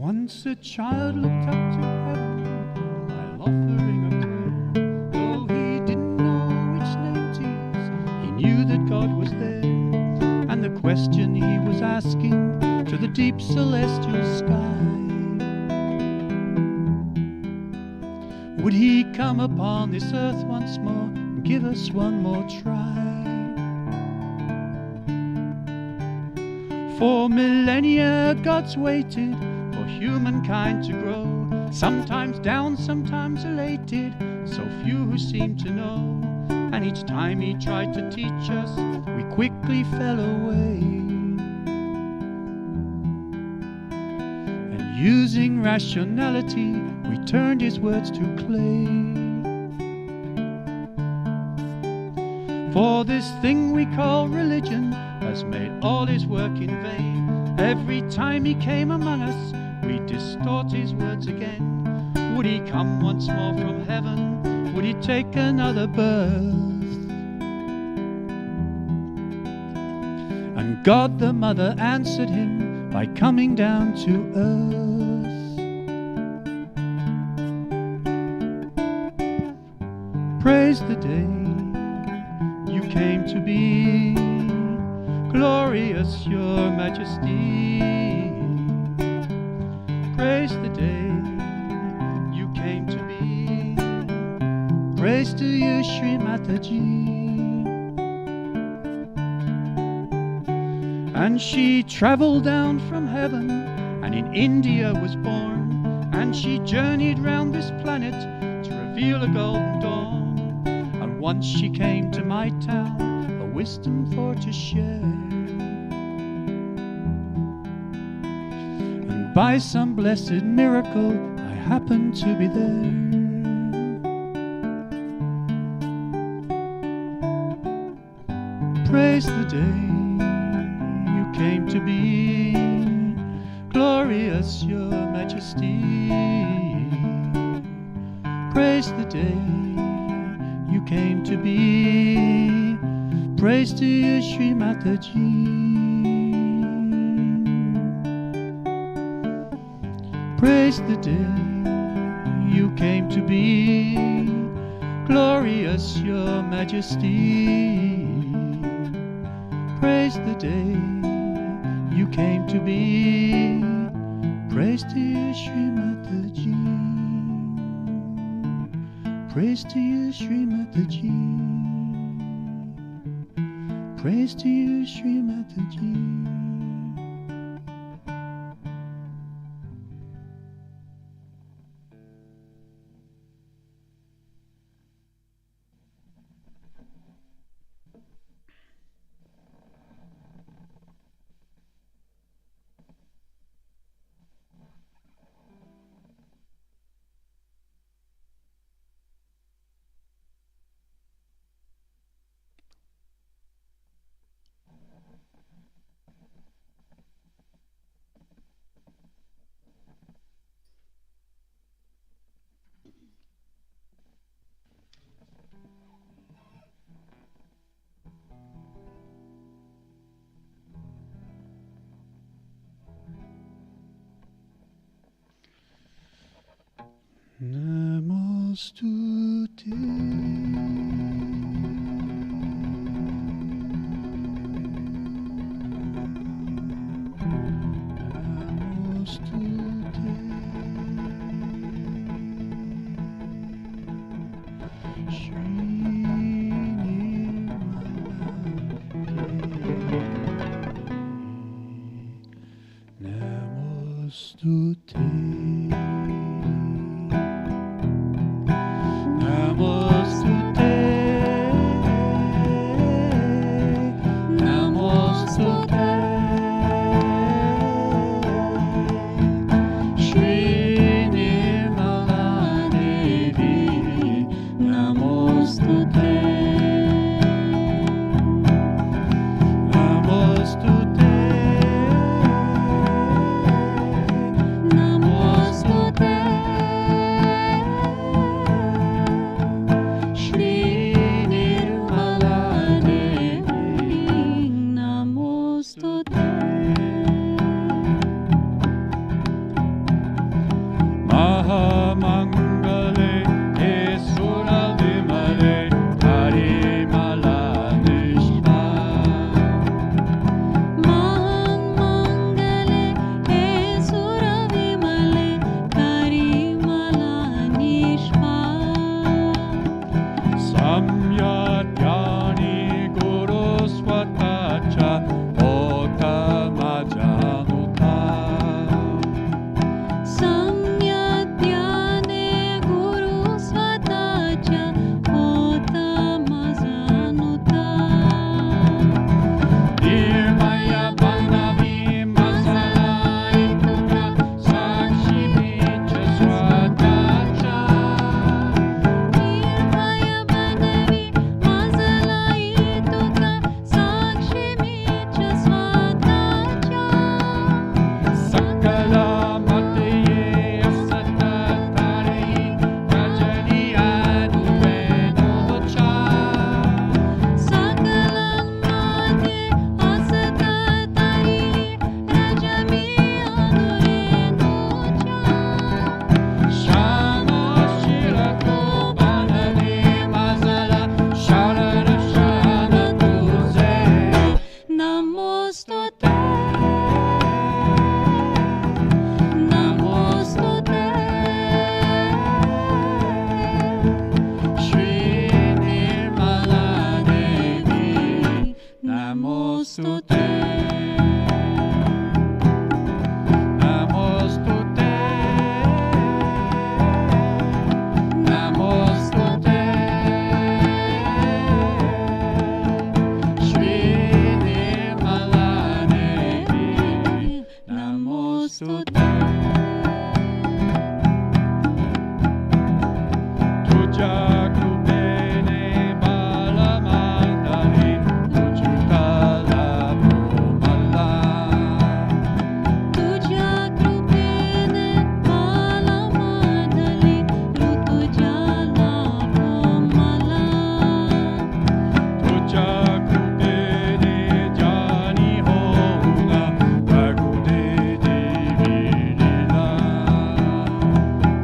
Once a child looked up to heaven while offering a prayer. Though he didn't know which name to use, he knew that God was there. And the question he was asking to the deep celestial sky: would he come upon this earth once more and give us one more try? For millennia God's waited for humankind to grow, sometimes down, sometimes elated, so few who seem to know. And each time he tried to teach us, we quickly fell away. And using rationality, we turned his words to clay. For this thing we call religion has made all his work in vain. Every time he came among us, we distort his words again. Would he come once more from heaven? Would he take another birth? And God the Mother answered him by coming down to earth. Praise the day you came to be, glorious your majesty. Praise the day you came to be. Praise to you, Shri Mataji. And she travelled down from heaven and in India was born. And she journeyed round this planet to reveal a golden dawn. And once she came to my town, a wisdom for to share. And by some blessed miracle, I happened to be there. Praise the day you came to be, glorious your majesty. Praise the day you came to be. Praise to you, Shri Mataji. Praise the day you came to be, glorious your majesty. Praise the day you came to be. Praise to you, Shri Mataji. Praise to you, Shri Mataji. Praise to you, Shri Mataji. Namostute. Namo Tuja krupene balamadari rujukala pomala. Tuja krupene balamadali rutujala pomala. Tuja krupene jani hoga bhagude devi lila.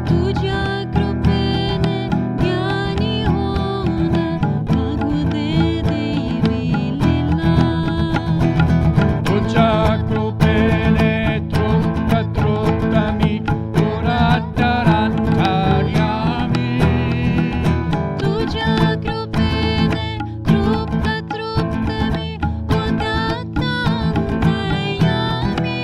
Tuja krupene gyani hona bhagude devi lila. Tuja krupene trupta truptami puratarantaryami. Tuja krupene trupta truptami udattantayami.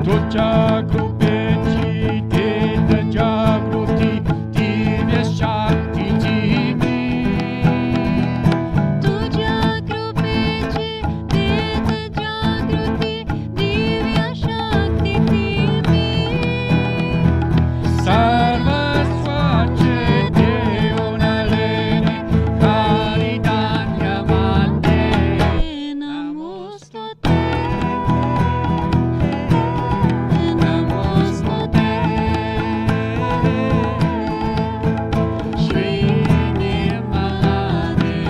Tuja krupeci teta jagruti divya shakti jimi. Tuja krupeci teta jagruti divya shakti timi. Sarvasvache devonalene karidanyamate. Namostute, Namostute. Shri Mataji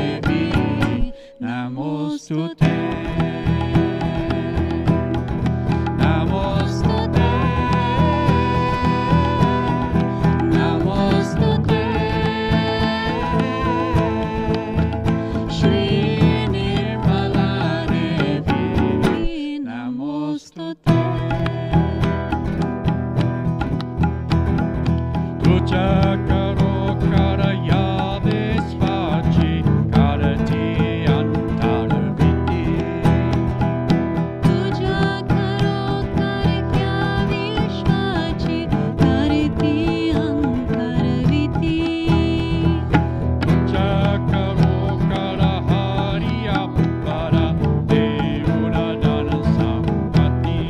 Namostute. Namostute. Namostute. Shri Mataji Namostute. Tuja karo karayade svachi karati antarviti. Tuja karo karya vishvachi kariti antarviti. Tuja karo karahari appara devunadana sampati.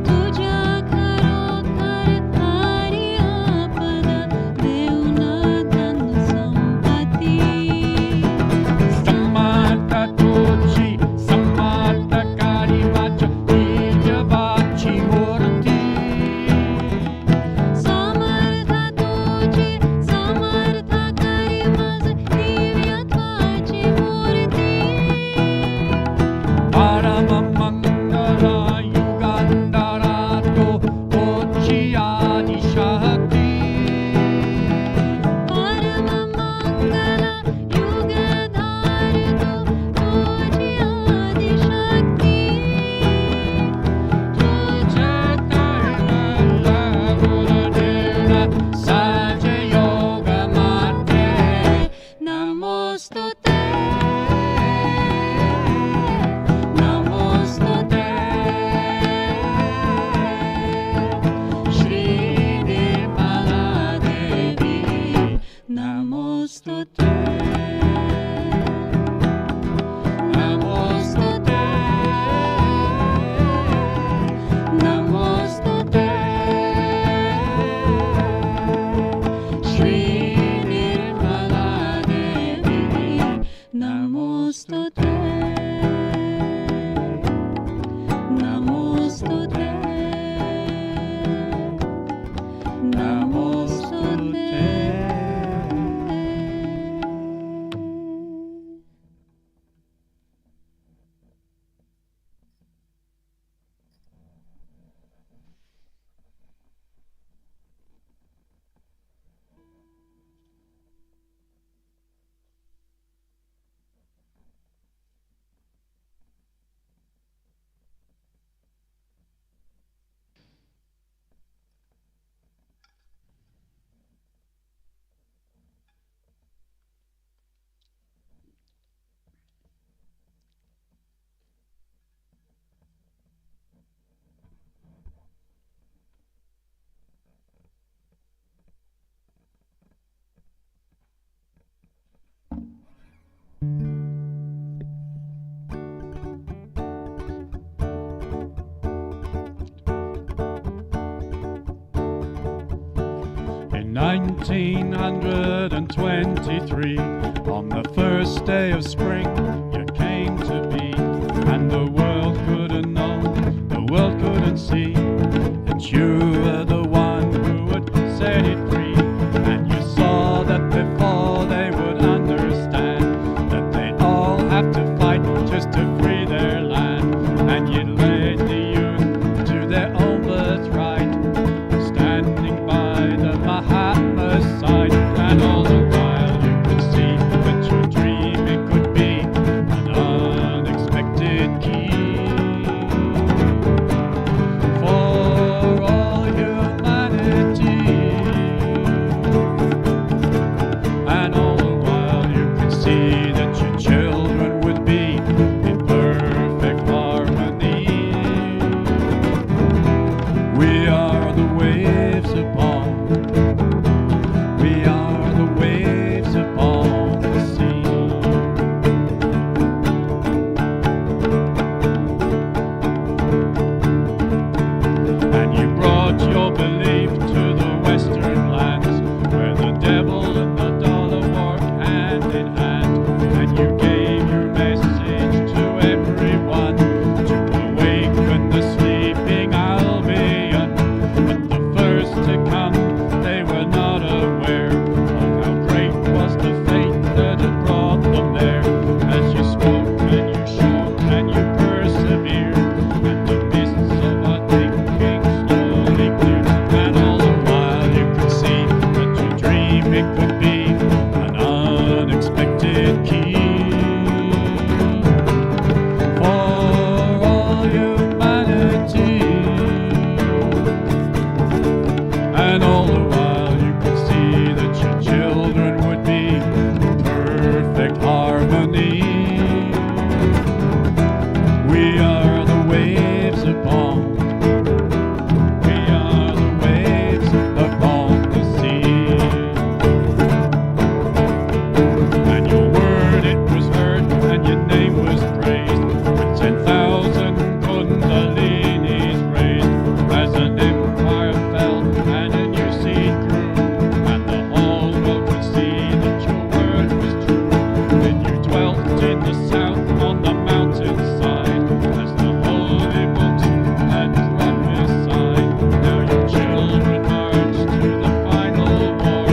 Tuja karo karthari apada devnadan sampati. Sammata tuji sammata karivacha nijavachi murti. Samartha tuji samartha karimaz divyatvachi murti. Paramamangala yugandarato Pochiyadi Shakti. Paramamangala yugadharito tuji adi shakti. Tuchetayana Gurudevna Saja Yoga Mate. Namostute, Namostute. Shri Mataji Namostute. Namostute. Namostute. Shri Mataji Namostute. Namostute. In 1923, on the first day of spring, you came to be, and the world couldn't know, the world couldn't see, that you were the one who would set it free. And you saw that before they would understand, that they all have to fight just to free their land. And you led the youth to their own birthright, standing by the Mahatma's side. And all the while you could see that your dream, it could be an unexpected key for all humanity. And all the while you could see that your children would be in perfect harmony. We are the waves upon, we are the waves upon the sea. And you brought your belief to the western lands, where the devil and the dollar walk hand in hand. And you gave your message to everyone to awaken the sleeping Albion. But the first to come, they were not aware of how great was the fate that had brought them there. As you spoke and you showed and you persevered, and the mists of our thinking slowly cleared. And all the while you could see that your dream, it could be an unexpected key for all humanity. And all the while you could see that your children would be in perfect harmony. We are the waves upon, we are the waves upon the sea. And your word, it was heard, and your name was praised, with 10,000 kundalinis raised. As an empire fell and a new seed grew, and the whole world could see that your word was true. Then you dwelt in the south on the mountainside, as the holy books had prophesied. Now your children march to the final war,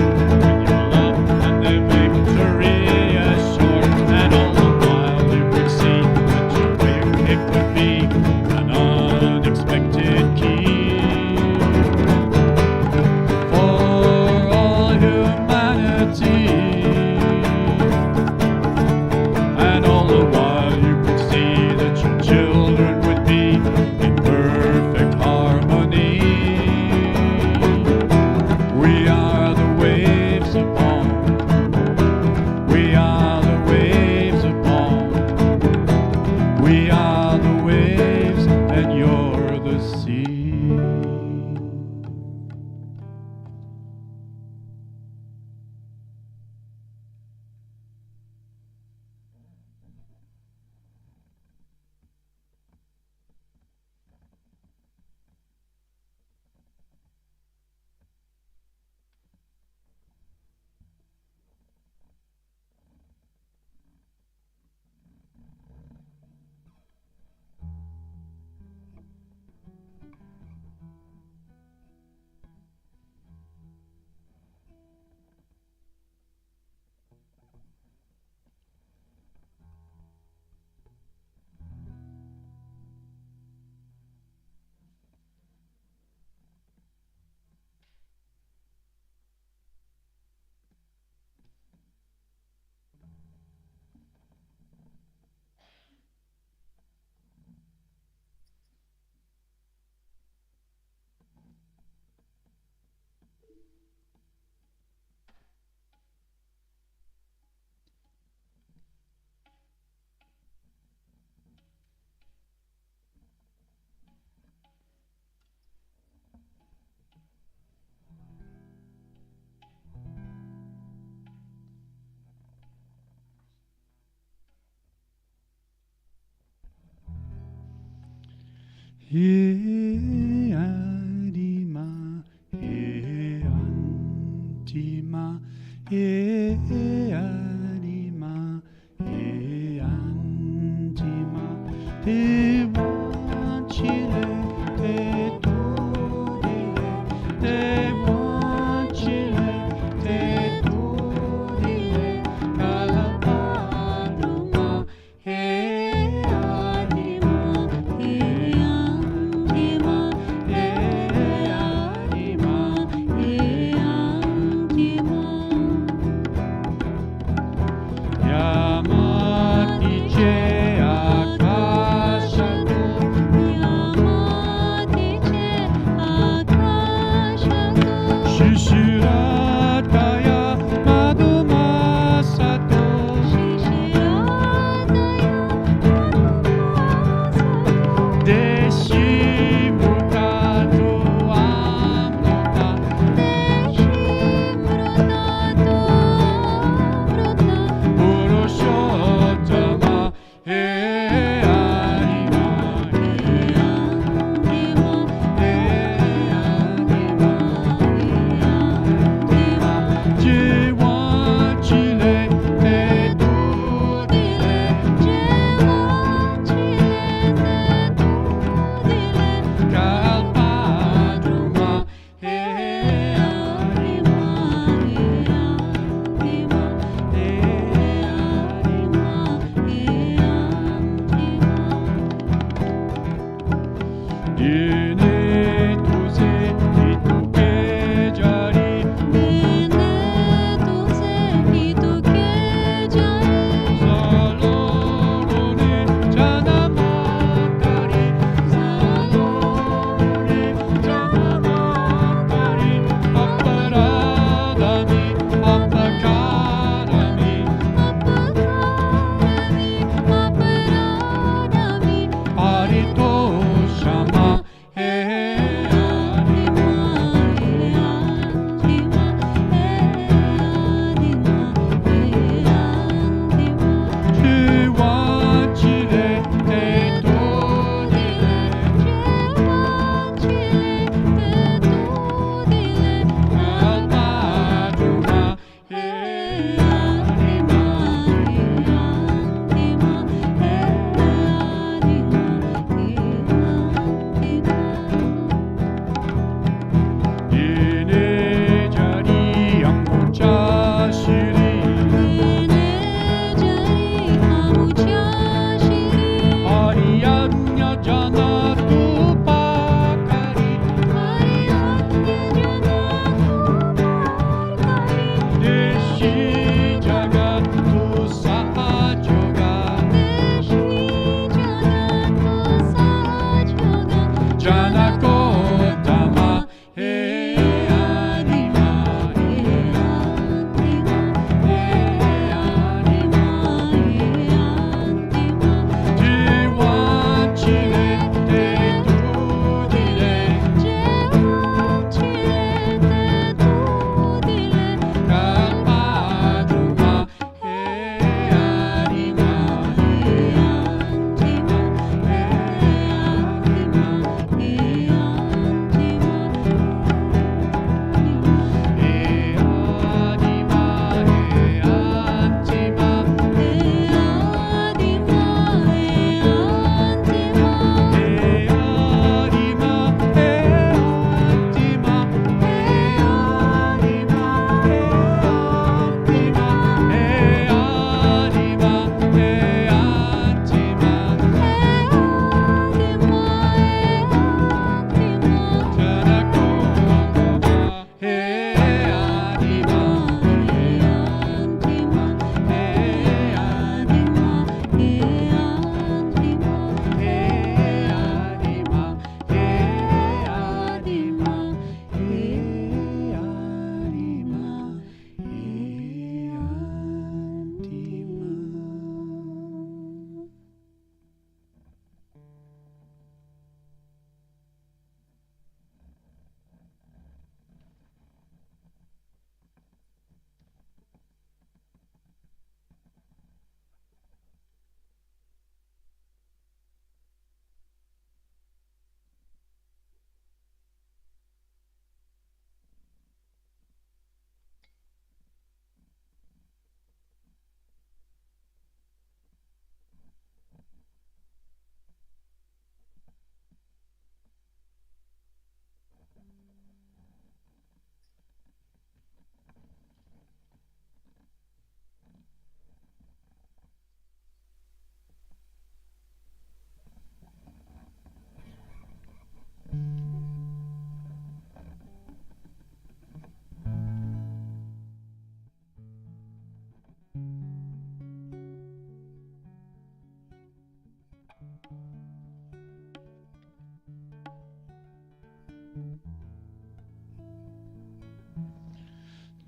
with your love and their victory assured. And all the while you could see that your way, it could be an unexpected key for all humanity. And all the while you could see that your children would be in perfect harmony. We are the waves upon, we are the waves upon, we are the waves, and you're the sea. He adima he antima, anima, antima, te wancile, te dodile, te wancile, te dodile, calapatuma, anima, Yamatiche Akash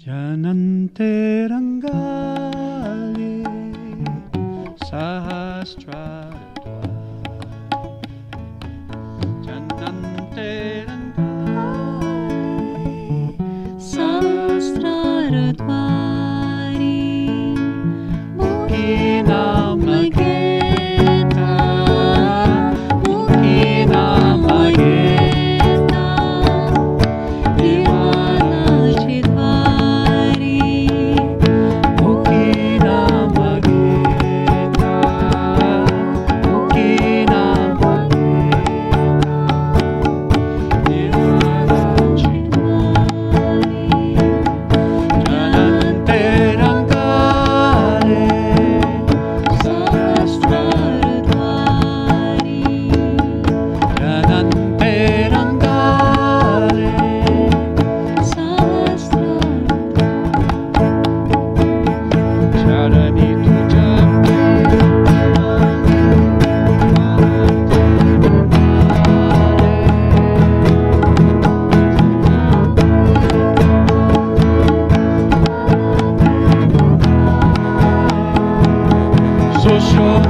Jananterangale Sahasrara Jananterangale Sahasrara Mukinamageta Mukinamageta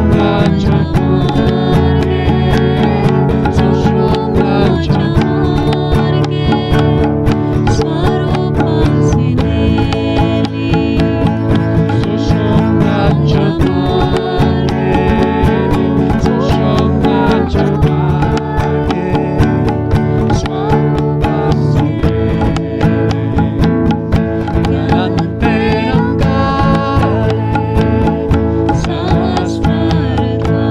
Mataji Mukinamageta Sahasrara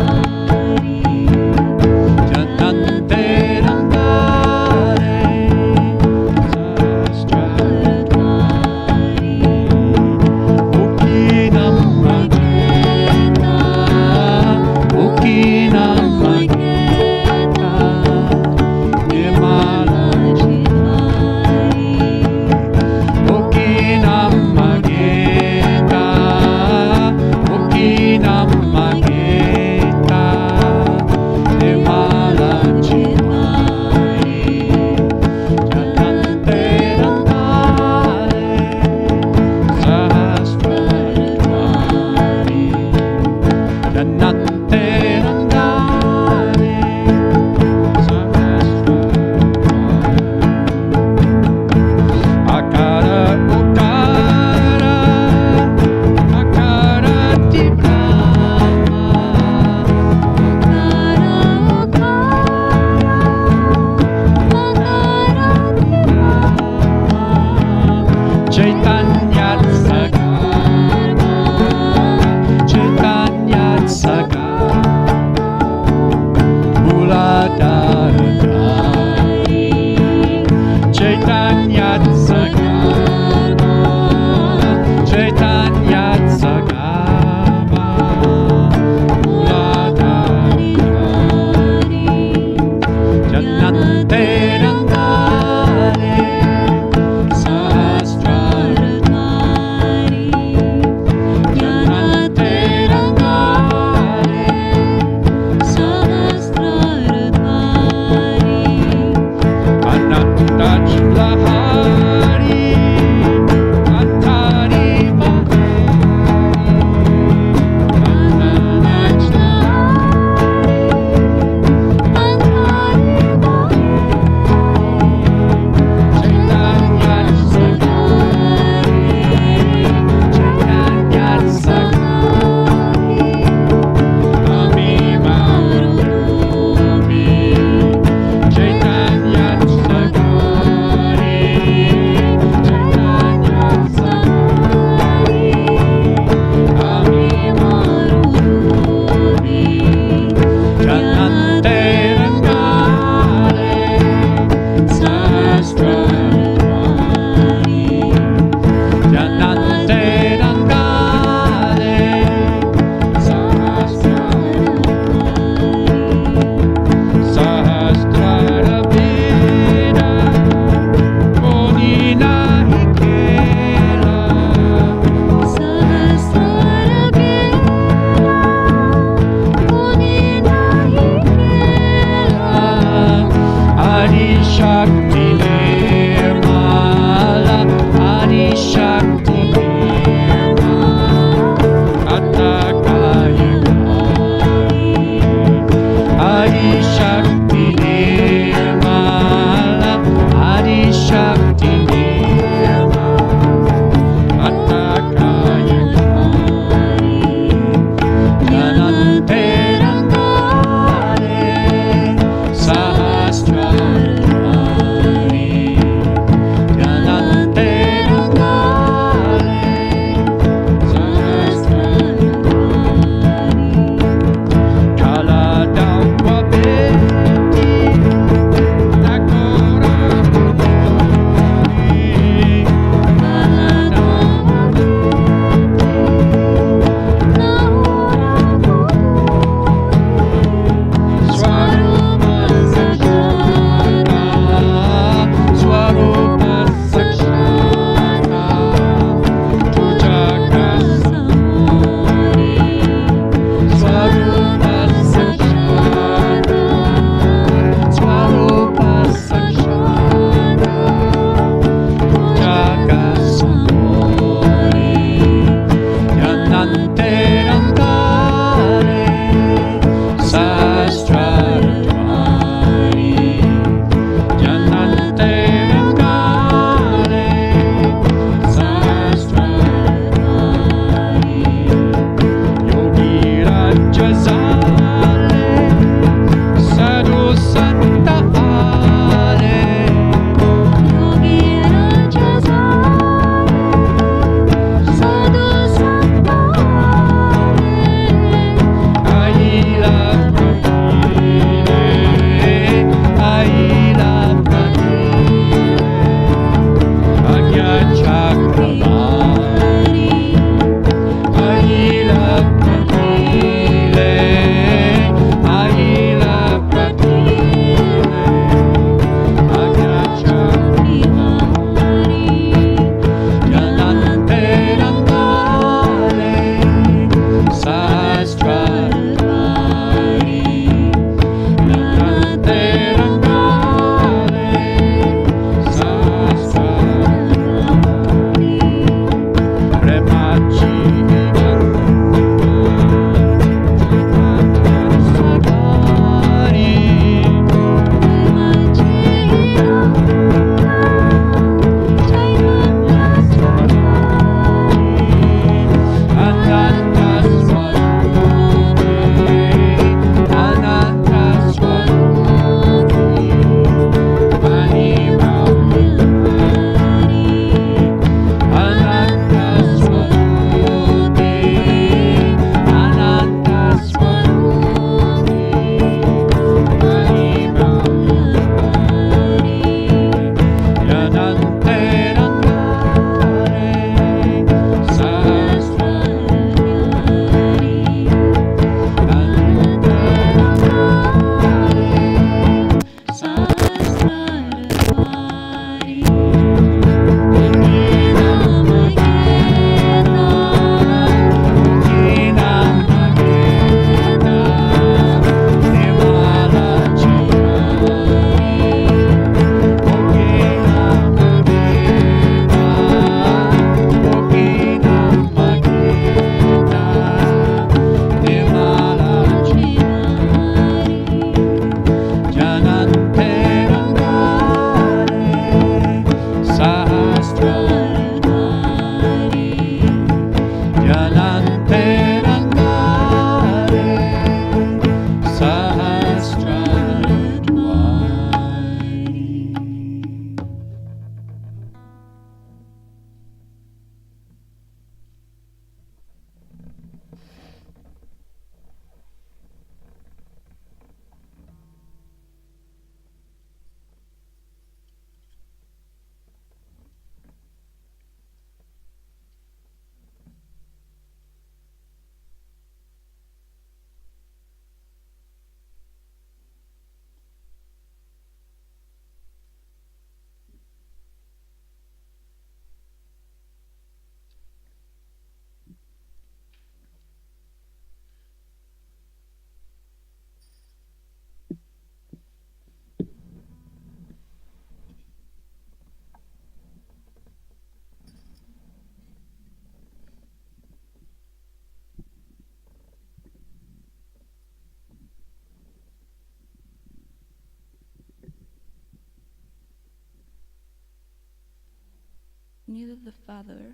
neither the father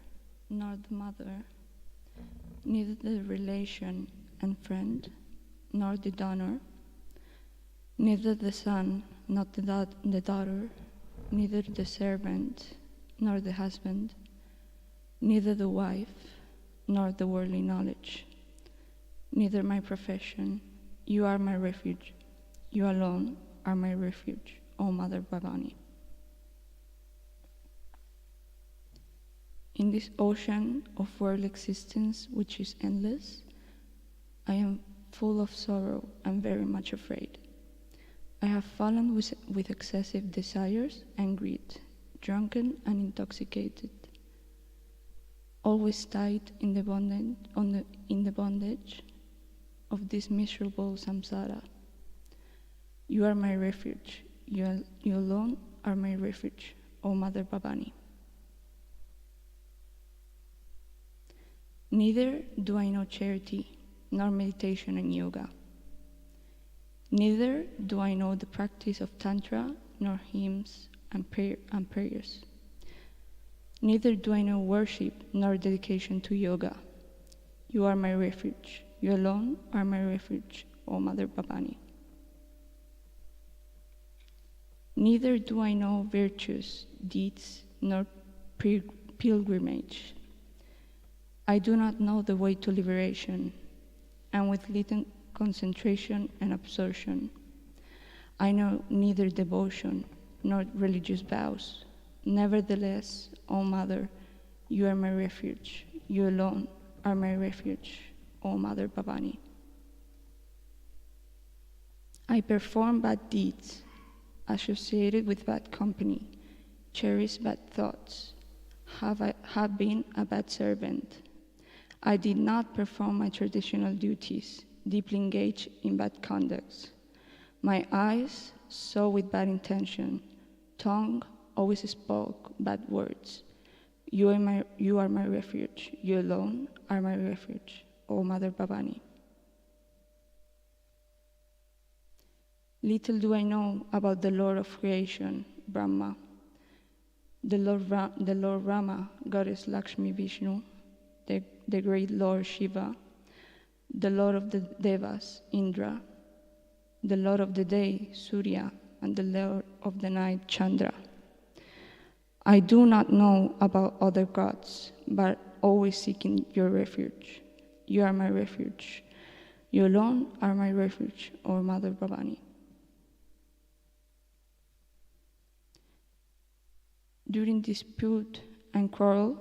nor the mother, neither the relation and friend, nor the donor, neither the son nor the daughter, neither the servant nor the husband, neither the wife nor the worldly knowledge, neither my profession. You are my refuge. You alone are my refuge, O Mother Bhavani. In this ocean of world existence, which is endless, I am full of sorrow and very much afraid. I have fallen with excessive desires and greed, drunken and intoxicated, always tied in the bondage of this miserable samsara. You are my refuge. You alone are my refuge, O Mother Bhavani. Neither do I know charity, nor meditation and yoga. Neither do I know the practice of Tantra, nor hymns and prayers. Neither do I know worship, nor dedication to yoga. You are my refuge. You alone are my refuge, O Mother Bhavani. Neither do I know virtues, deeds, nor pilgrimage. I do not know the way to liberation, and with little concentration and absorption, I know neither devotion nor religious vows. Nevertheless, O Mother, you are my refuge. You alone are my refuge, O Mother Bhavani. I perform bad deeds, associated with bad company, cherish bad thoughts, have been a bad servant. I did not perform my traditional duties, deeply engaged in bad conducts. My eyes saw with bad intention, tongue always spoke bad words. You are my refuge. You alone are my refuge, O Mother Bhavani. Little do I know about the Lord of creation, Brahma, the Lord Rama, Goddess Lakshmi Vishnu, the great Lord Shiva, the Lord of the Devas, Indra, the Lord of the day, Surya, and the Lord of the night, Chandra. I do not know about other gods, but always seeking your refuge. You are my refuge. You alone are my refuge, O Mother Bhavani. During dispute and quarrel,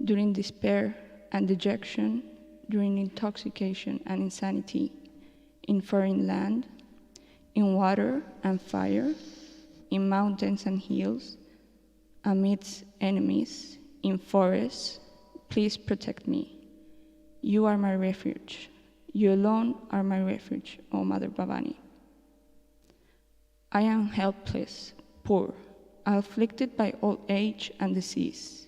during despair and dejection, during intoxication and insanity, in foreign land, in water and fire, in mountains and hills, amidst enemies, in forests, please protect me. You are my refuge. You alone are my refuge, O Mother Bhavani. I am helpless, poor, afflicted by old age and disease,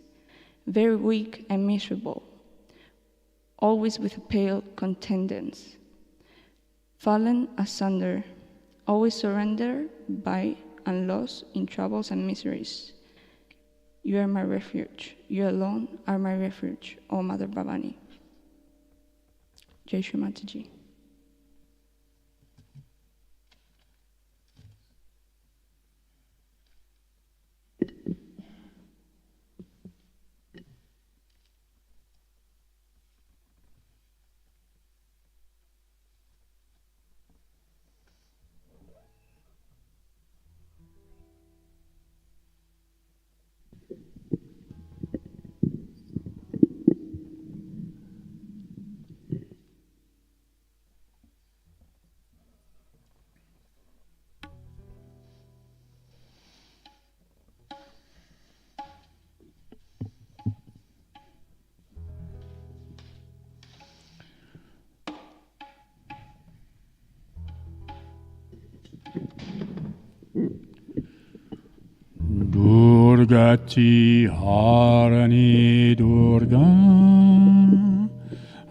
very weak and miserable, always with a pale countenance, fallen asunder, always surrendered by and lost in troubles and miseries. You are my refuge. You alone are my refuge, O Mother Bhavani. Jai Shri Mataji. Durgati Harani Durga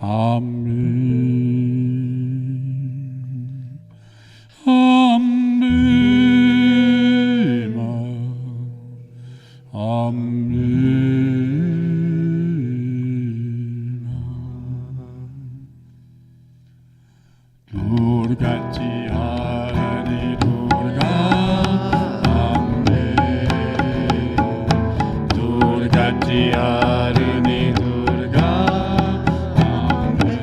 Amen. Amen. Amen. Pratyaharani Durga Ambe.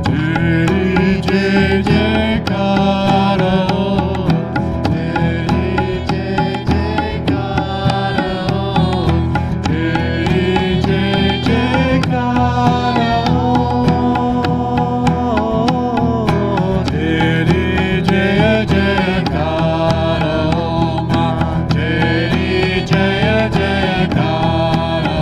Teri jai jaikara ho, teri jai jaikara ho, teri jai jaikara ho, teri jai jaikara ho, ma teri jai jaikara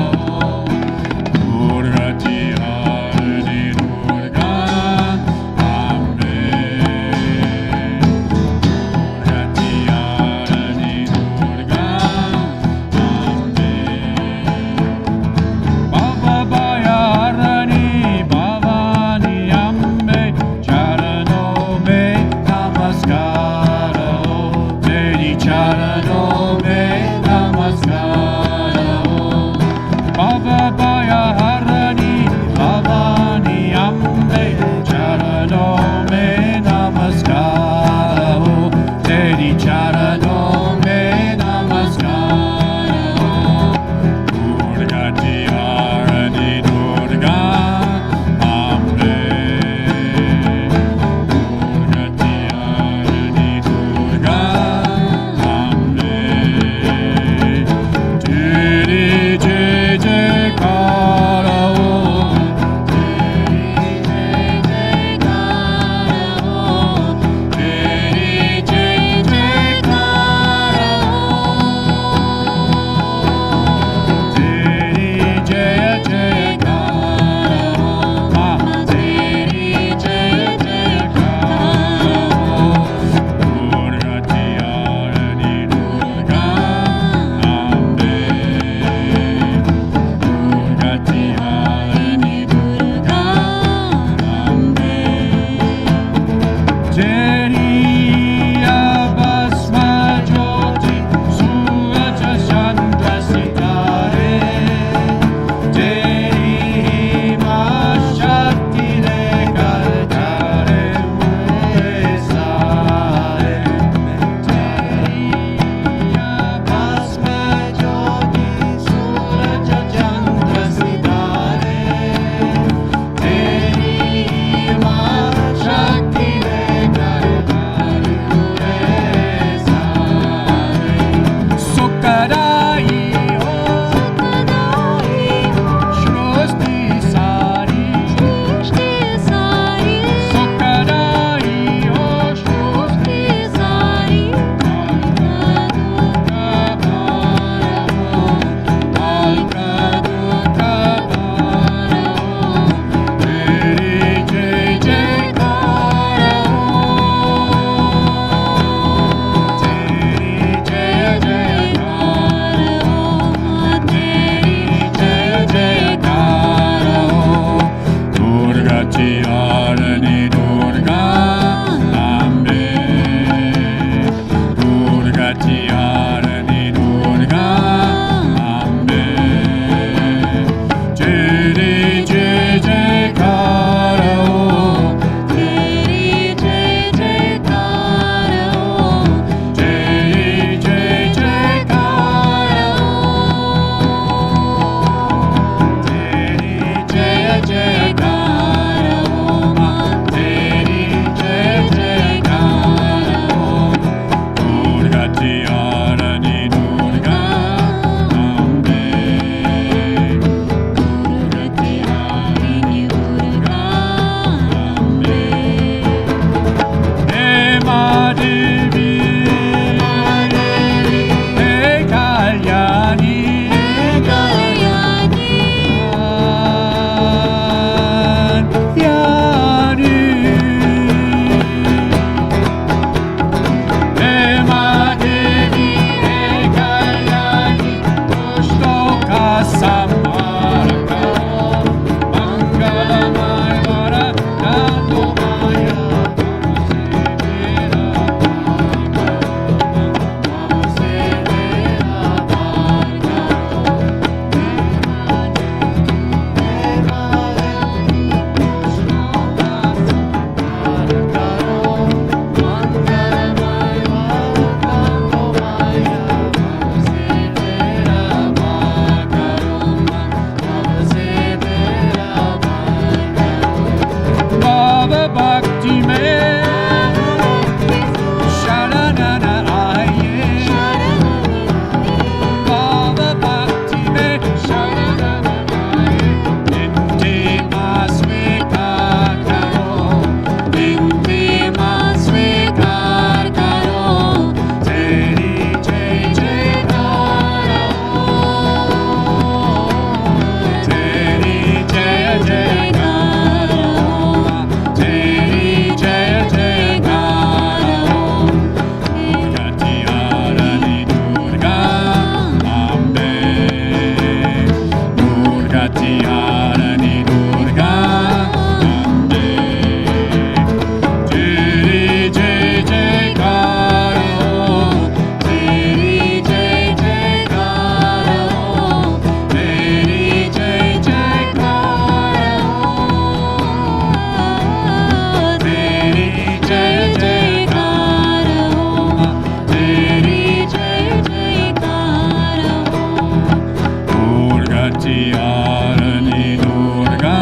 Arani Durga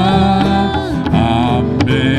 Ambe.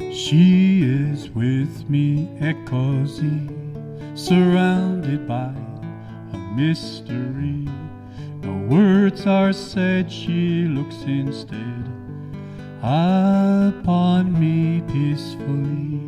She is with me, Ekozi, surrounded by a mystery. No words are said, she looks instead upon me peacefully.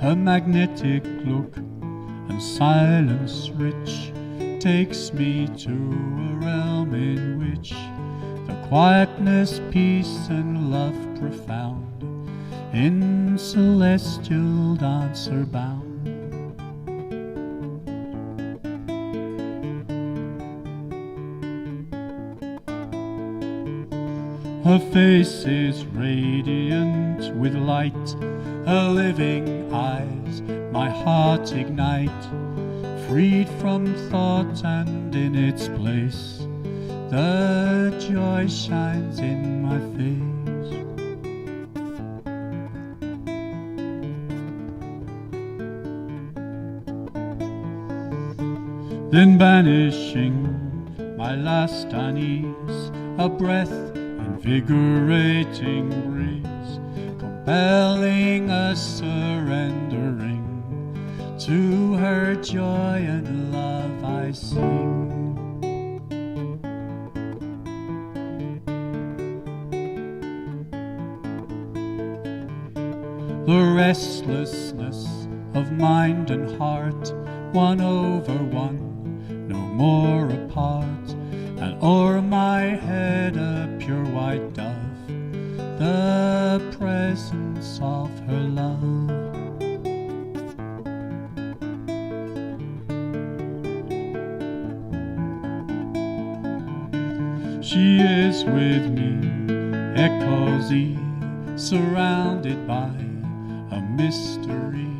Her magnetic look and silence rich takes me to a realm in which the quietness, peace, and love profound in celestial dance are bound. Her face is radiant with light, her living eyes my heart ignite. Freed from thought and in its place, the joy shines in my face. Then vanishing my last unease, a breath invigorating breeze, compelling us surrendering. To her joy and love I sing. The restlessness of mind and heart, one over one, no more apart, and o'er my head a pure white dove, the presence of her love. She is with me, Ekozi, surrounded by a mystery.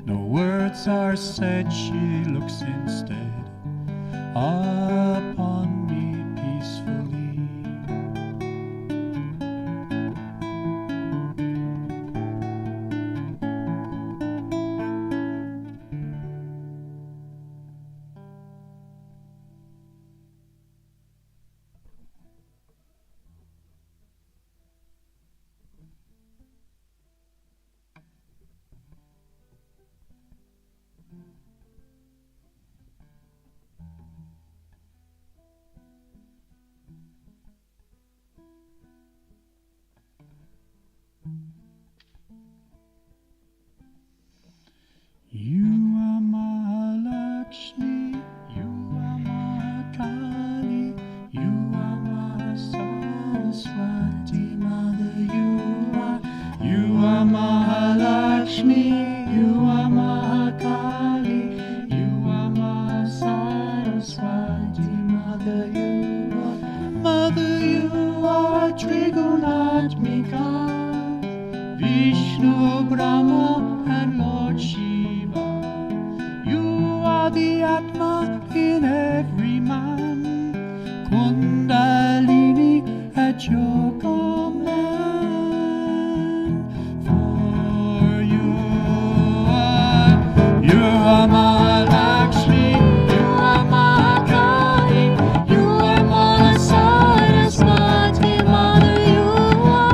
No words are said, she looks instead upon me peacefully. You are Mahalakshmi, you are Mahakali, you are Mahasaraswati, Mother, you are Mahalakshmi, you are Mahakali, you are Mahasaraswati, Mother, you are Trigunatmika, Vishnu, Brahma, and Lord Shiva. You are the Atma in every man, Kundalini at your command. For you are Mahalakshmi, you are Mahakali, you are Mahasaraswati, Mother, you are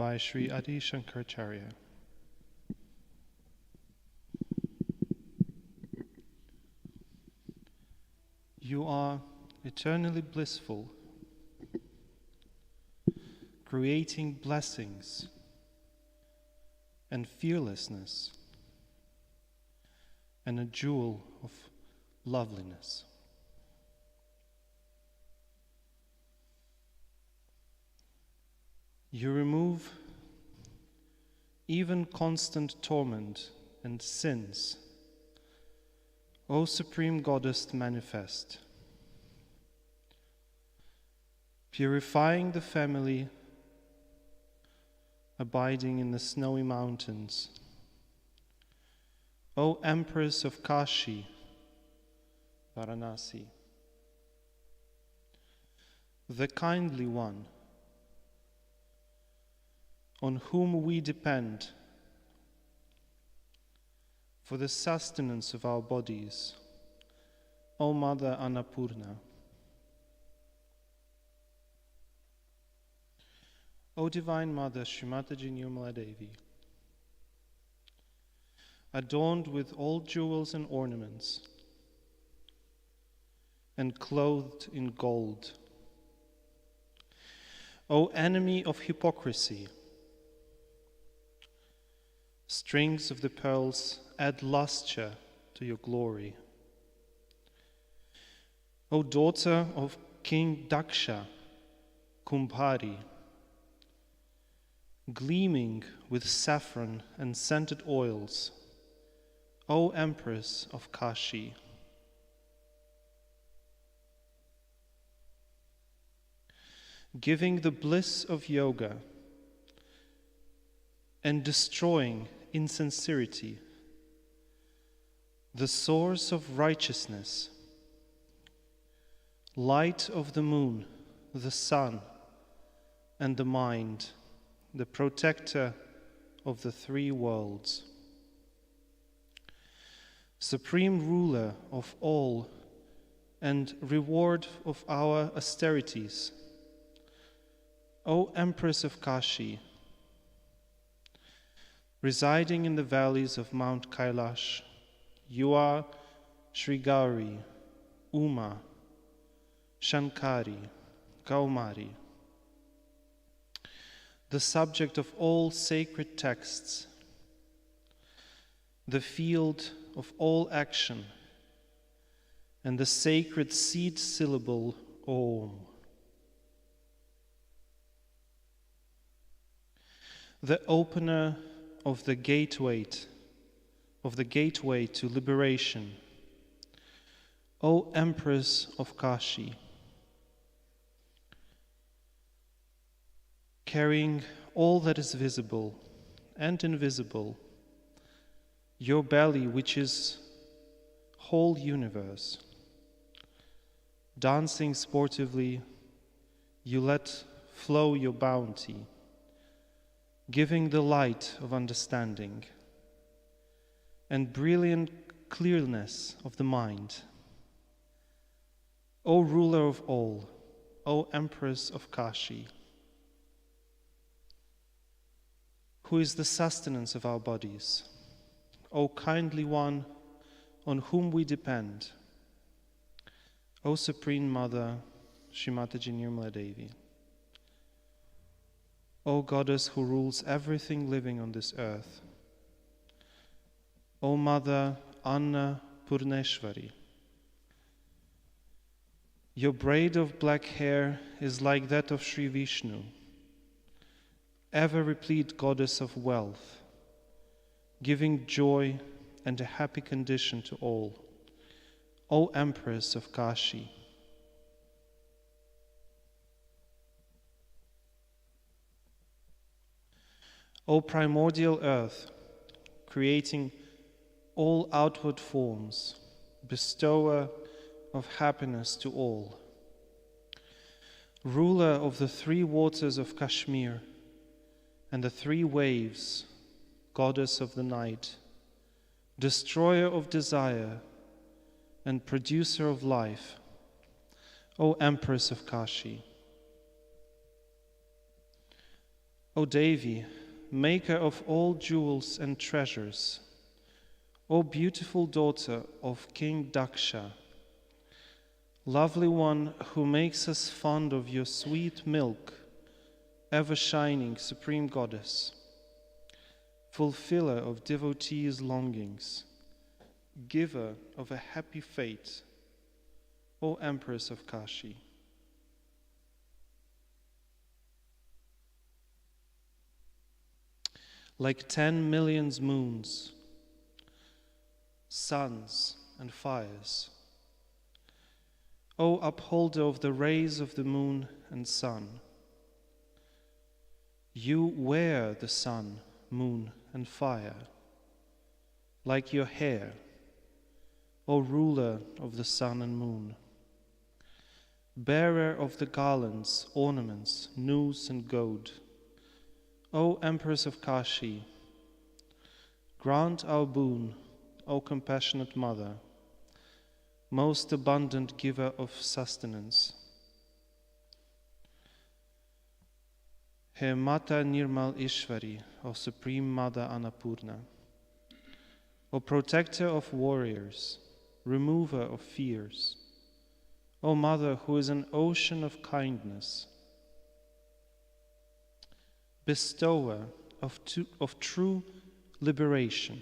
by Shri Adi Shankaracharya. You are eternally blissful, creating blessings and fearlessness, and a jewel of loveliness. You remove even constant torment and sins, O Supreme Goddess manifest, purifying the family abiding in the snowy mountains. O Empress of Kashi, Varanasi, the kindly one, on whom we depend for the sustenance of our bodies, O Mother Annapurna. O Divine Mother Shri Mataji Apartment, adorned with all jewels and ornaments, and clothed in gold. O enemy of hypocrisy, strings of the pearls add lustre to your glory. O daughter of King Daksha, Kumbhari, gleaming with saffron and scented oils, O Empress of Kashi. Giving the bliss of yoga and destroying insincerity, the source of righteousness, light of the moon, the sun, and the mind, the protector of the three worlds, supreme ruler of all and reward of our austerities, O Empress of Kashi, residing in the valleys of Mount Kailash, you are Sri Gauri, Uma, Shankari, Kaumari, the subject of all sacred texts, the field of all action, and the sacred seed syllable Om. The opener of the gateway to liberation, O Empress of Kashi, carrying all that is visible and invisible, your belly which is whole universe. Dancing sportively, you let flow your bounty, giving the light of understanding and brilliant clearness of the mind. O ruler of all, O Empress of Kashi, who is the sustenance of our bodies, O kindly one on whom we depend, O Supreme Mother Shri Mataji Apartment, O Goddess who rules everything living on this earth, O Mother Anna Purneshwari, your braid of black hair is like that of Sri Vishnu, ever replete Goddess of wealth, giving joy and a happy condition to all, O Empress of Kashi. O primordial earth, creating all outward forms, bestower of happiness to all, ruler of the three waters of Kashmir and the three waves, goddess of the night, destroyer of desire and producer of life, O Empress of Kashi. O Devi, maker of all jewels and treasures, O beautiful daughter of King Daksha, lovely one who makes us fond of your sweet milk, ever-shining Supreme Goddess, fulfiller of devotees' longings, giver of a happy fate, O Empress of Kashi. Like 10 million moons, suns and fires, O upholder of the rays of the moon and sun, you wear the sun, moon, and fire like your hair, O ruler of the sun and moon, bearer of the garlands, ornaments, news, and gold, O Empress of Kashi, grant our boon, O compassionate Mother, most abundant giver of sustenance. He Mata Nirmal Ishvari, O Supreme Mother Annapurna, O protector of warriors, remover of fears, O Mother who is an ocean of kindness, bestower of true liberation,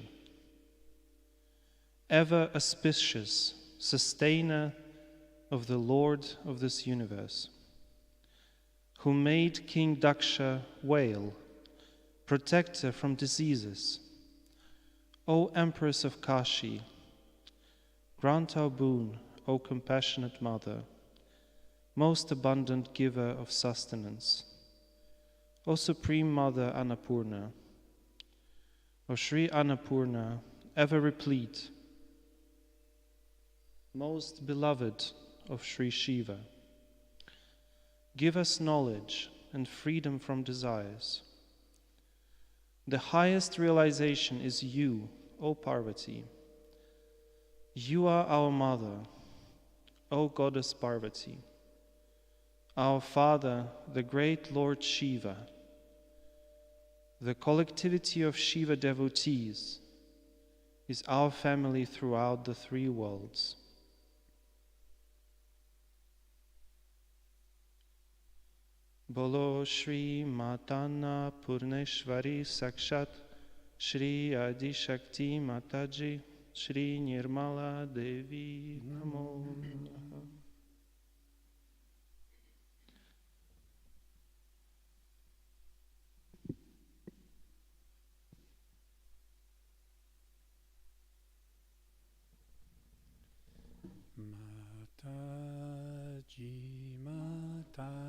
ever auspicious sustainer of the Lord of this universe, who made King Daksha wail, protector from diseases, O Empress of Kashi, grant our boon, O compassionate Mother, most abundant giver of sustenance, O Supreme Mother Annapurna, O Shri Annapurna, ever replete, most beloved of Shri Shiva, give us knowledge and freedom from desires. The highest realization is you, O Parvati. You are our mother, O Goddess Parvati. Our Father, the great Lord Shiva. The collectivity of Shiva devotees is our family throughout the three worlds. Bolo Shri Matana Purneshvari Sakshat Shri Adi Shakti Mataji Shri Nirmala Devi Namo Namaha. Mataji, Mataji,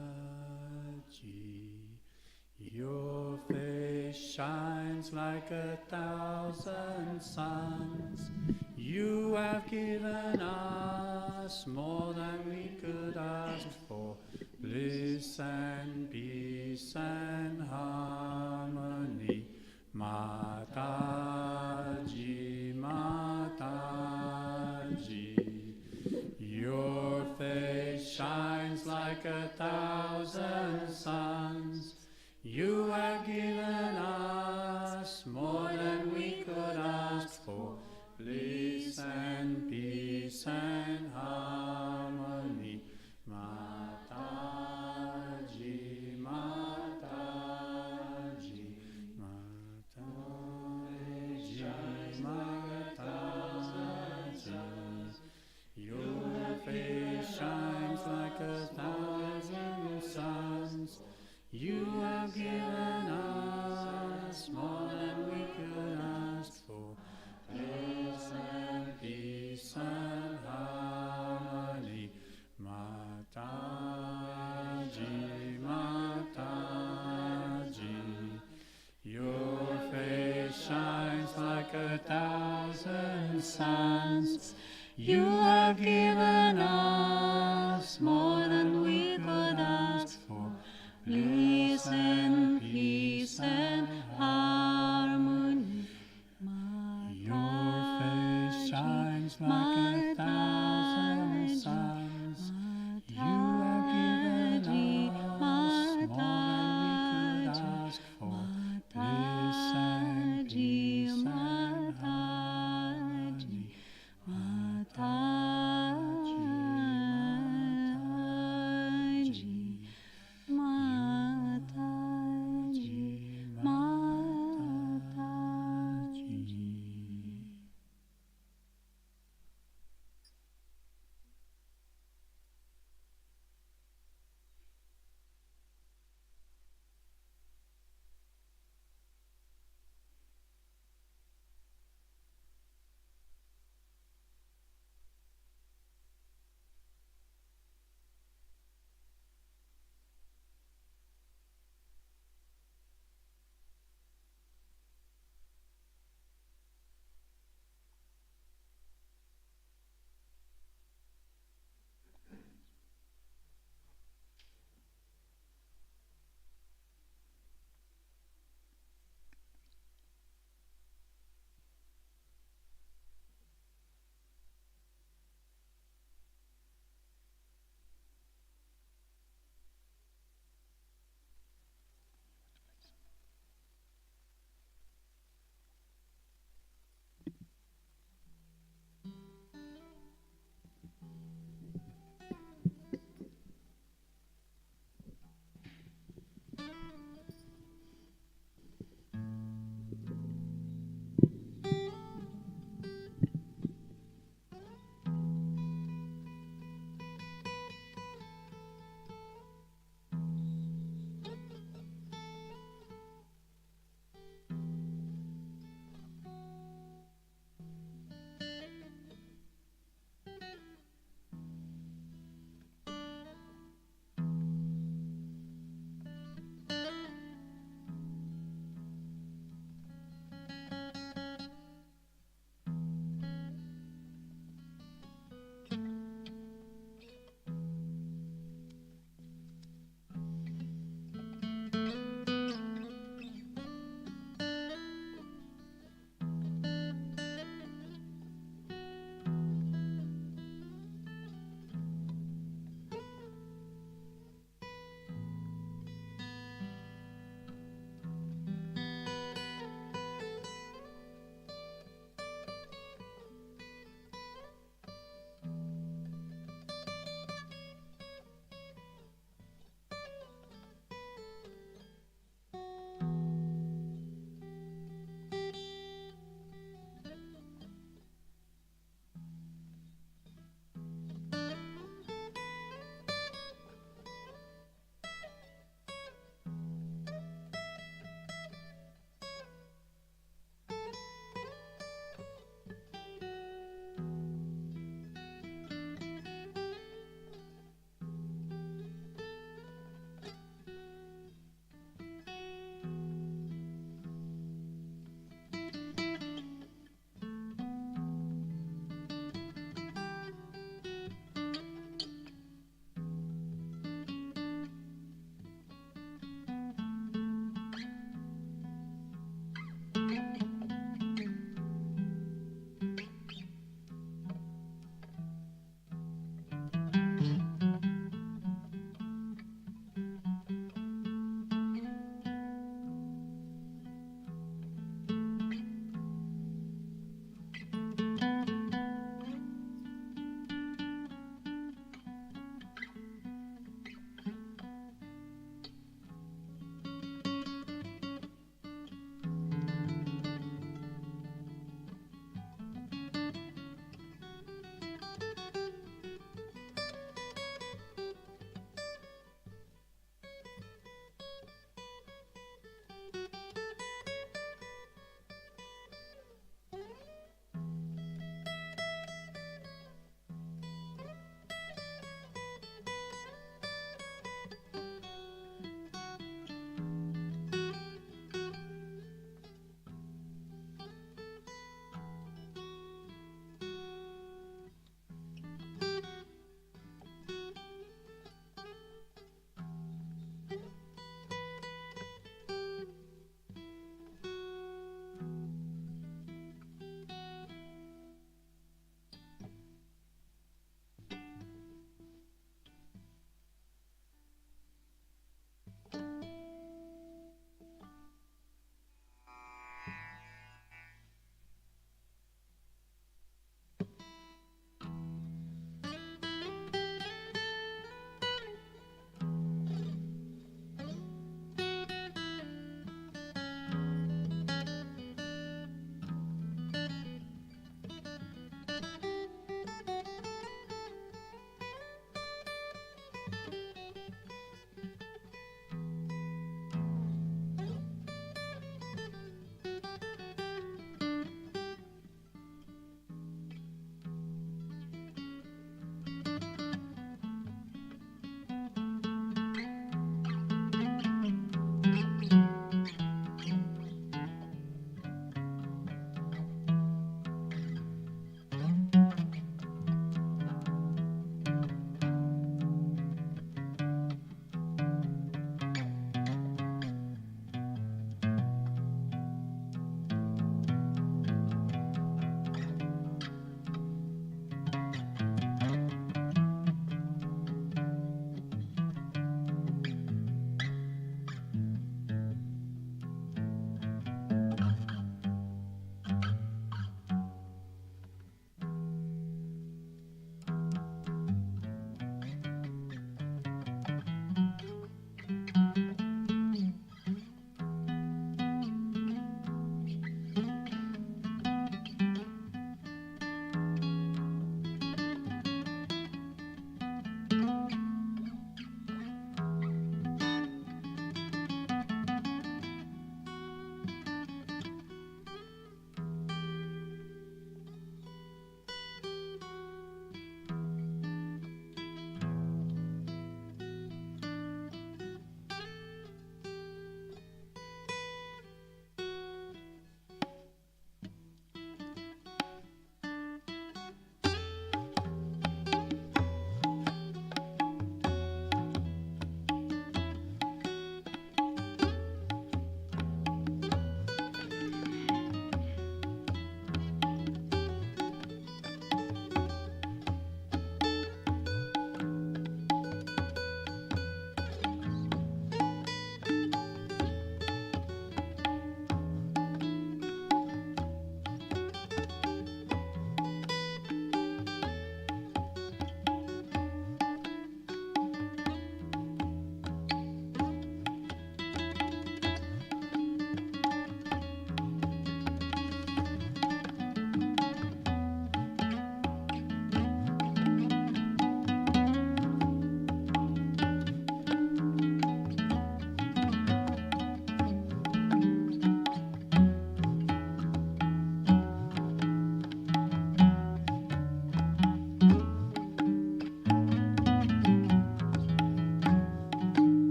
your face shines like 1,000 suns. You have given us more than we could ask for, bliss and peace and harmony. Mataji, Mataji, your face shines like 1,000 suns. You have given us more than we could ask for, bliss and peace and harmony. Mataji, Mataji, Mataji, Mataji, your face shines like 1,000 suns. You have given us more than we could ask for, bliss and peace and harmony. Mataji, Mataji, your face shines like 1,000 suns. You have given us more than we could ask for, bliss and peace and harmony. Your face shines like 1,000 suns. You have given us more than we could ask Mataji, Mataji, Mataji, Mataji, Mataji.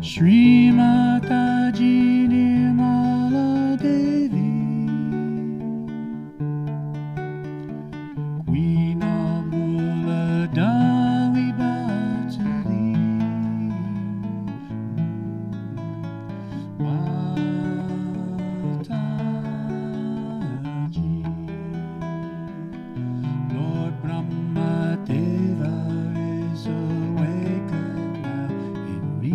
Shri Mataji Nirmala Devi, Queen of Muladhan, we bow to thee. Mataji, Lord Brahma Deva is awakened now in me.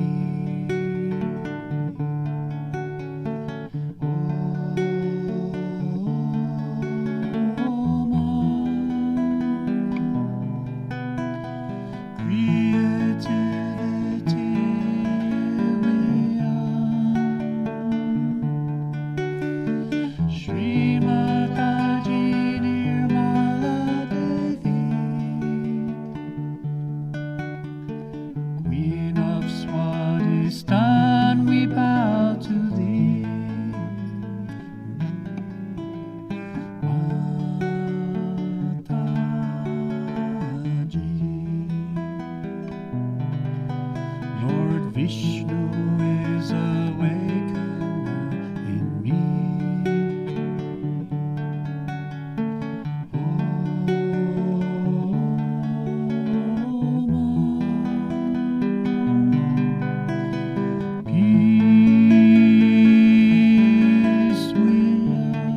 Creativity we are. Shri Mataji Nirmala Devi, Queen of Swadhisthana, we bow to thee. Mataji, Lord Vishnu is awakened now in me. Peace we are.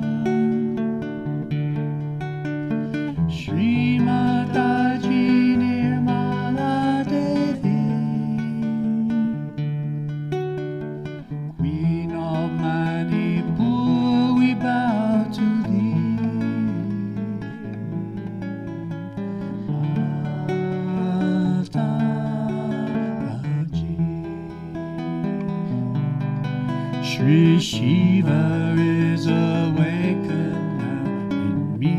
Shri Mataji Nirmala Devi, Queen of Manipur, we bow to thee. Mataji, Shri Shiva is awakened now in me.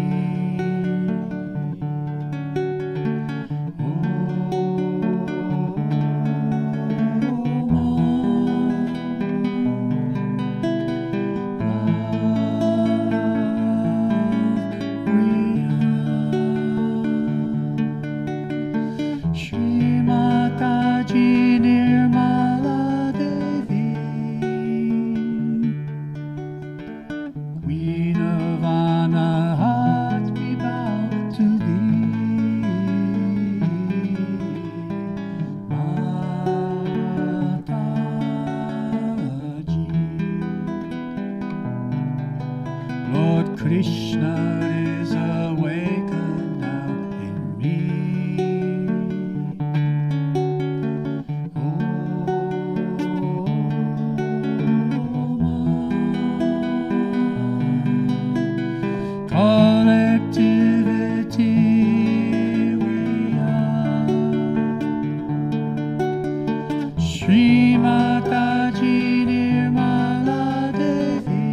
Shri Mataji Nirmala Devi, Queen of Anahat, we bow to thee. Mataji, Lord Krishna is awakened now in me. Collectivity we are. Shri Mataji Nirmala Devi,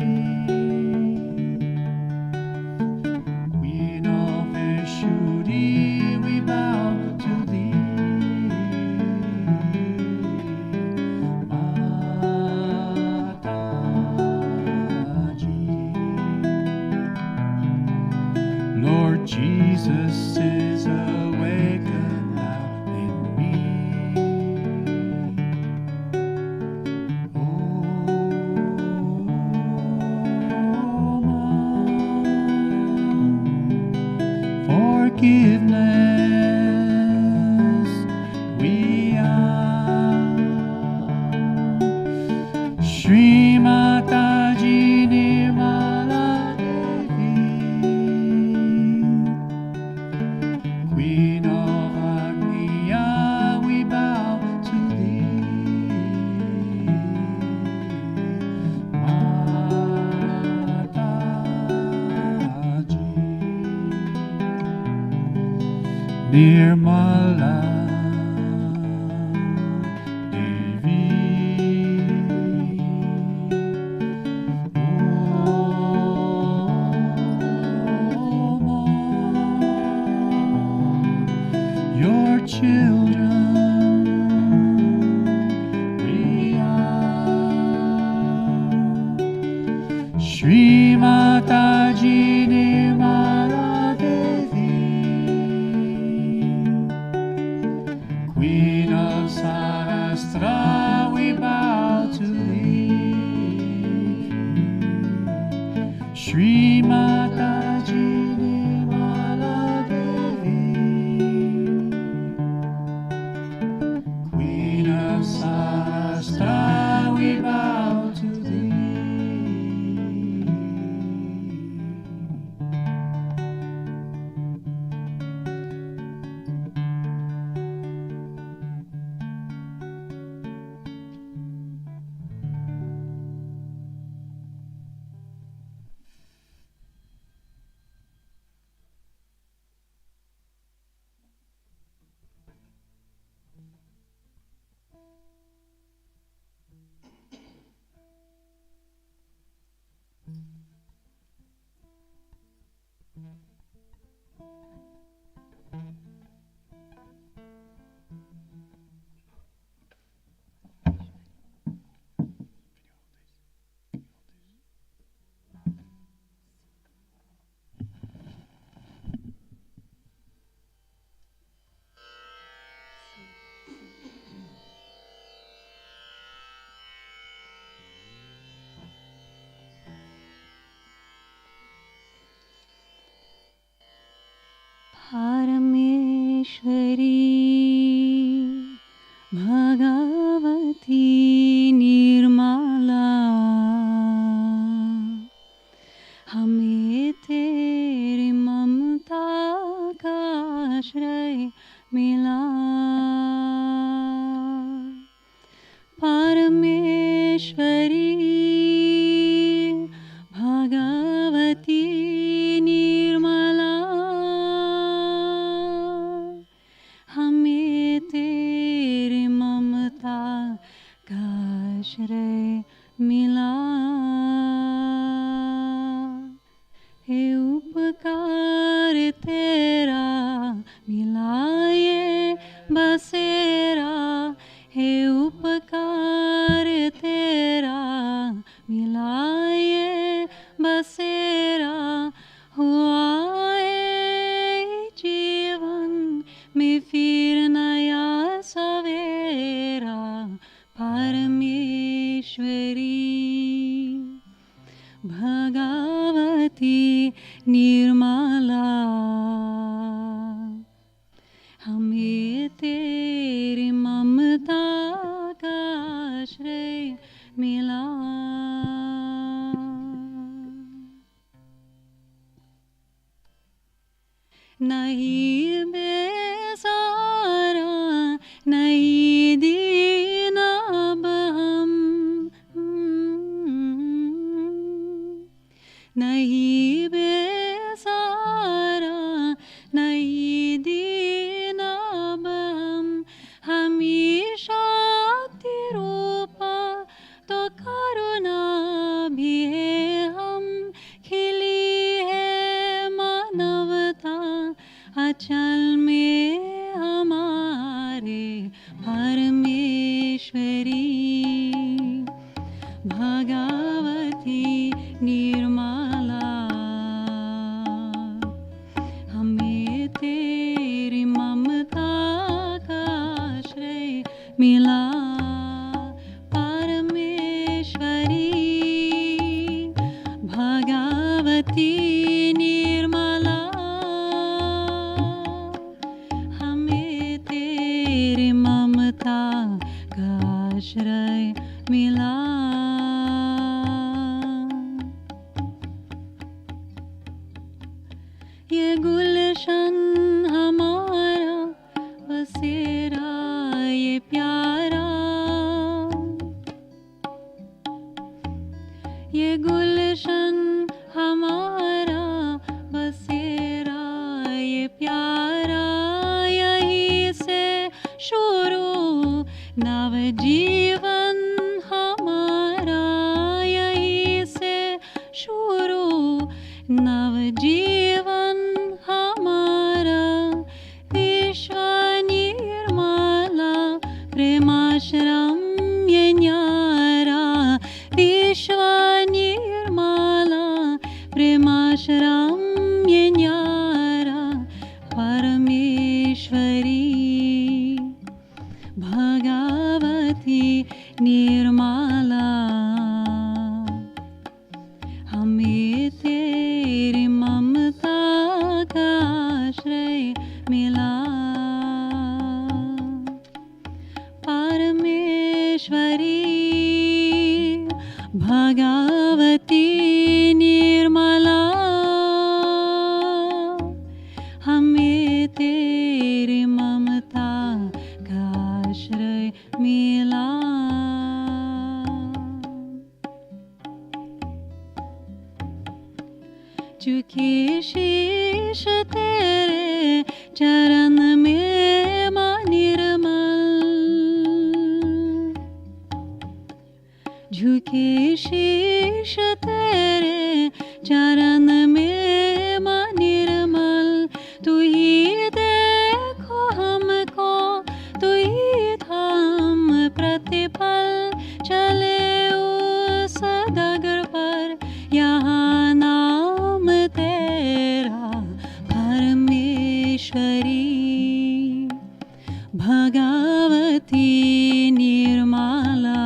Queen of Vishudi, we bow to thee. Mataji, Lord Jesus is awakened now in me. Forgiveness we are. Shri Mataji Nirmala Devi, Queen of Agniya, we bow to thee. Mataji, Nirmala Devi, your children we are. Shri Mataji Nirmala Devi, Bhagwati Nirmala हमें तेरी ममता का आश्रय मिला। परमेश्वरी भगवती निर्मला हमें तेरी ममता का आश्रय मिला। हे उपकार तेरा मिला ये बसेरा, हे उपकार तेरा मिला ये बसेरा, हुआ है जीवन में फिर नया सवेरा। परमेश्वरी भगवती निर्मला हमें तेरी ममता का आश्रय मिला। नहीं बेसहारा नहीं दीन अब हम, नहीं बेसहारा नहीं दीन अब हम ही शक्ति रूपा तो करुणा भी है हम, खिली है मानवता अचल में हमारे। परमेश्वरी भगवती निर्मला हमें तेरी ममता का आश्रय मिला। परमेश्वरी भगवती निर्मला हमें तेरी ममता का आश्रय मिला। ये गुलशन हमारा बसेरा ये प्यारा, ये गुलशन हमारा बसेरा ये प्यारा, यहीं से शुरू नव जीवन हमारा, यहीं से शुरू नव जीवन हमारा। विश्व निर्मला प्रेमाश्रम ये न्यारा, विश्व निर्मला प्रेमाश्रम ये न्यारा। परमेश्वरी भगवती निर्मला हमें तेरी ममता का आश्रय मिला। परमेश्वरी भगवती निर्मला हमें तेरी ममता का आश्रय मिला। झुके शीश तेरे चरण में मां निर्मल, झुके शीश तेरे चरण में मां निर्मल। तू ही देखो हमको, तू ही थाम प्रतिपल चले उस डगर पर, यहाँ नाम तेरा परमेश्वरी भगवती निर्मला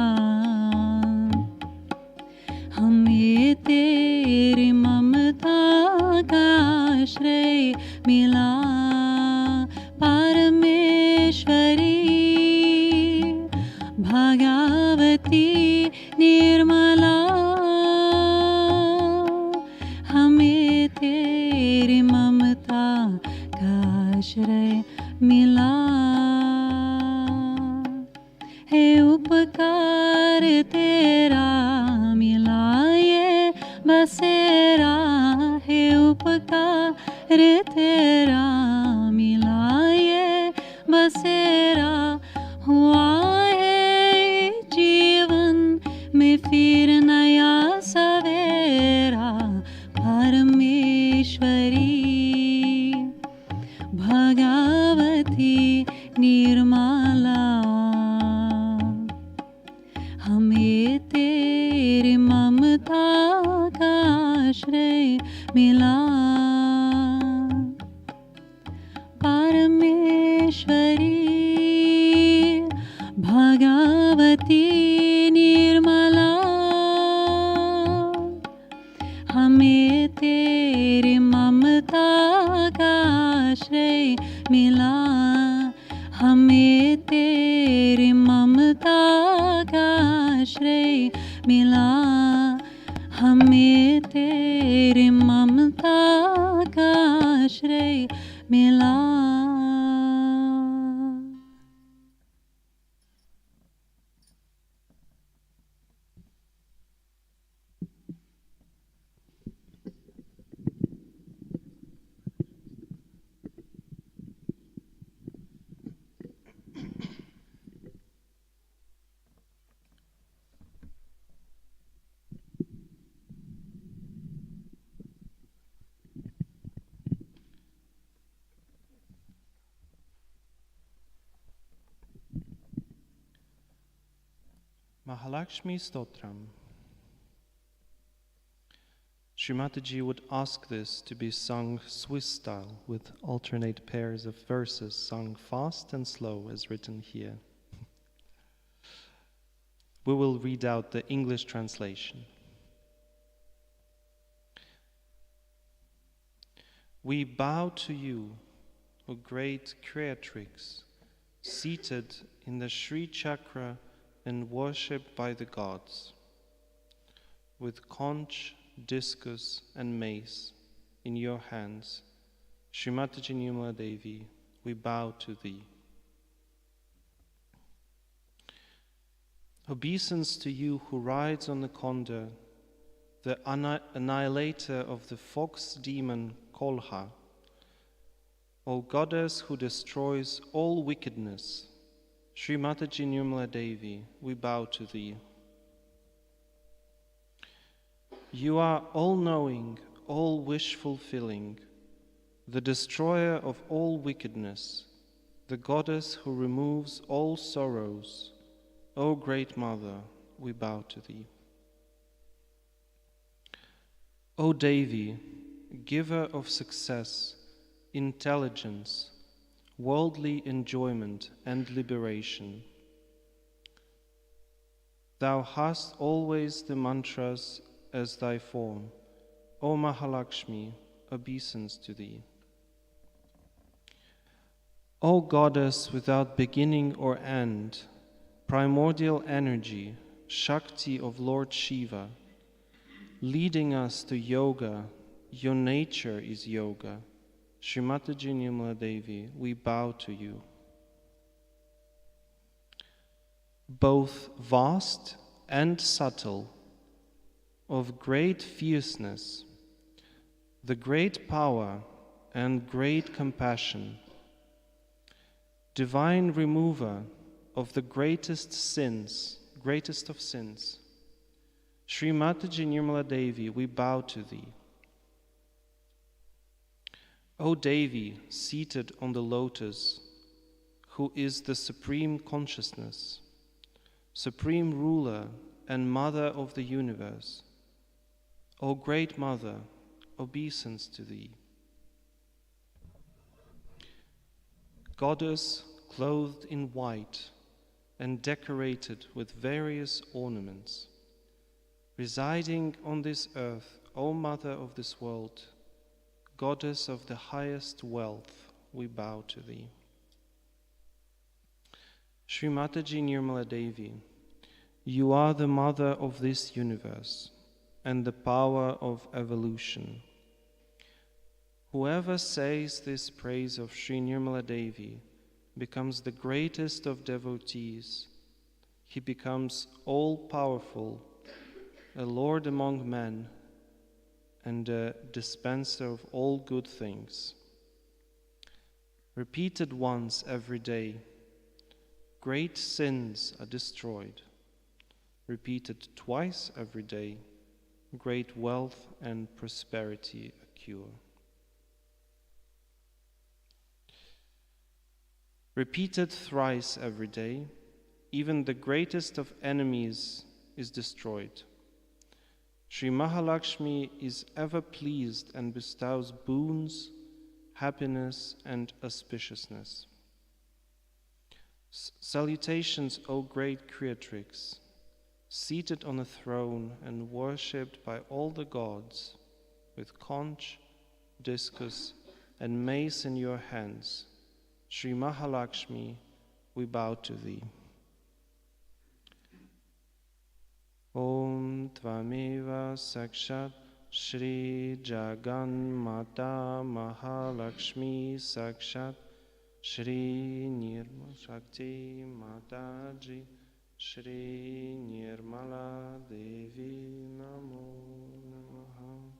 हमें तेरी ममता का आश्रय मिला। पर भगवती निर्मला हमें तेरी ममता का आश्रय मिला है उपकार तेरा मिला ये बसेरा है उपकार तेरा मिला ये बसेरा हुआ है जीवन में फिर नया सवेरा परमेश्वरी भगवती निर्मला हमें तेरी ममता का आश्रय मिला परमेश्वरी भगवती निर्मला हमें तेरी ममता का आश्रय मिला हमें तेरी ममता का आश्रय मिला हमें तेरी ममता का आश्रय मिला Mahalakshmi Stotram. Shri Mataji would ask this to be sung Swiss style with alternate pairs of verses sung fast and slow as written here. We will read out the English translation. We bow to you, O great creatrix, seated in the Sri Chakra and worshipped by the gods. With conch, discus, and mace in your hands, Shri Mataji Nirmala Devi, we bow to thee. Obeisance to you who rides on the condor, the annihilator of the fox demon Kolha, O goddess who destroys all wickedness, Shri Mataji Nirmala Devi, we bow to thee. You are all-knowing, all-wish-fulfilling, the destroyer of all wickedness, the goddess who removes all sorrows. O Great Mother, we bow to thee. O Devi, giver of success, intelligence, worldly enjoyment and liberation. Thou hast always the mantras as thy form. O Mahalakshmi, obeisance to thee. O Goddess without beginning or end, primordial energy, Shakti of Lord Shiva, leading us to yoga, your nature is yoga. Shri Mataji Nirmala Devi, we bow to you. Both vast and subtle, of great fierceness, the great power and great compassion, divine remover of the greatest of sins, Shri Mataji Nirmala Devi, we bow to thee. O Devi, seated on the lotus, who is the supreme consciousness, supreme ruler and mother of the universe, O Great Mother, obeisance to thee. Goddess clothed in white and decorated with various ornaments, residing on this earth, O Mother of this world, Goddess of the highest wealth, we bow to thee. Shri Mataji Nirmala Devi, You are the mother of this universe and the power of evolution. Whoever says this praise of Shri Nirmala Devi becomes the greatest of devotees. He becomes all-powerful, a lord among men, and a dispenser of all good things. Repeated once every day, great sins are destroyed. Repeated twice every day, great wealth and prosperity occur. Repeated thrice every day, even the greatest of enemies is destroyed. Sri Mahalakshmi is ever pleased and bestows boons, happiness, and auspiciousness. Salutations, O great creatrix, seated on a throne and worshipped by all the gods, with conch, discus, and mace in your hands. Sri Mahalakshmi, we bow to thee. Om Tvameva Sakshat Shri Jagan Mata Mahalakshmi Sakshat Shri Nirmala Shakti Mataji Shri Nirmala Devi Namo Namaha.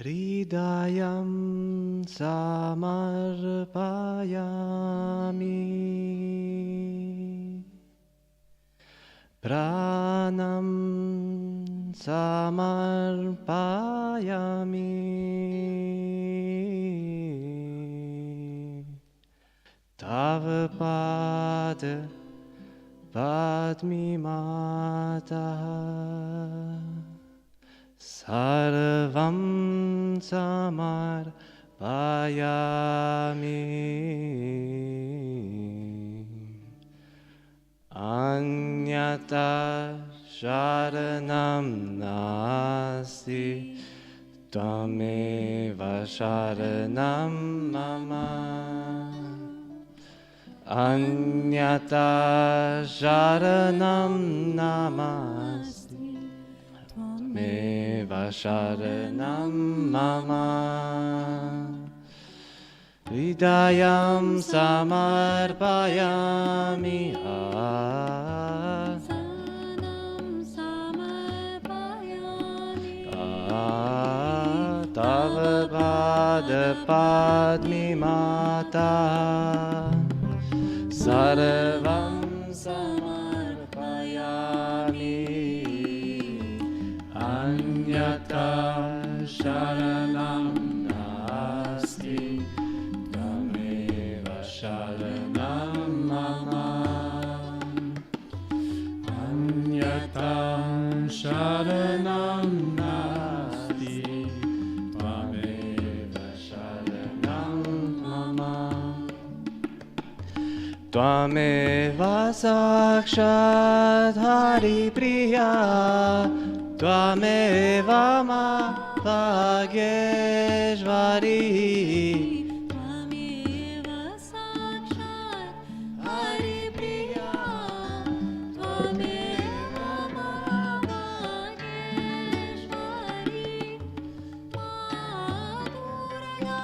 Hridayam samarpayami Pranam samarpayami Tava pada padmi mata Sarvam samarpayami Anyata sharanam nasti Tvameva sharanam mama Anyata sharanam namasti Tvameva sharanam mama Hridayam samarpayami Tava pada padmi mata Sarvam samarpayami Anyata sharanam nasti Tameva sharanam mama Anyata sharanam nasti Tameva sharanam mama Tvameva sakshat Hari Priya Tvameva ma Bhageshvari Tvameva sakshat Hari Priya Tvameva ma Bhageshvari Ma Durga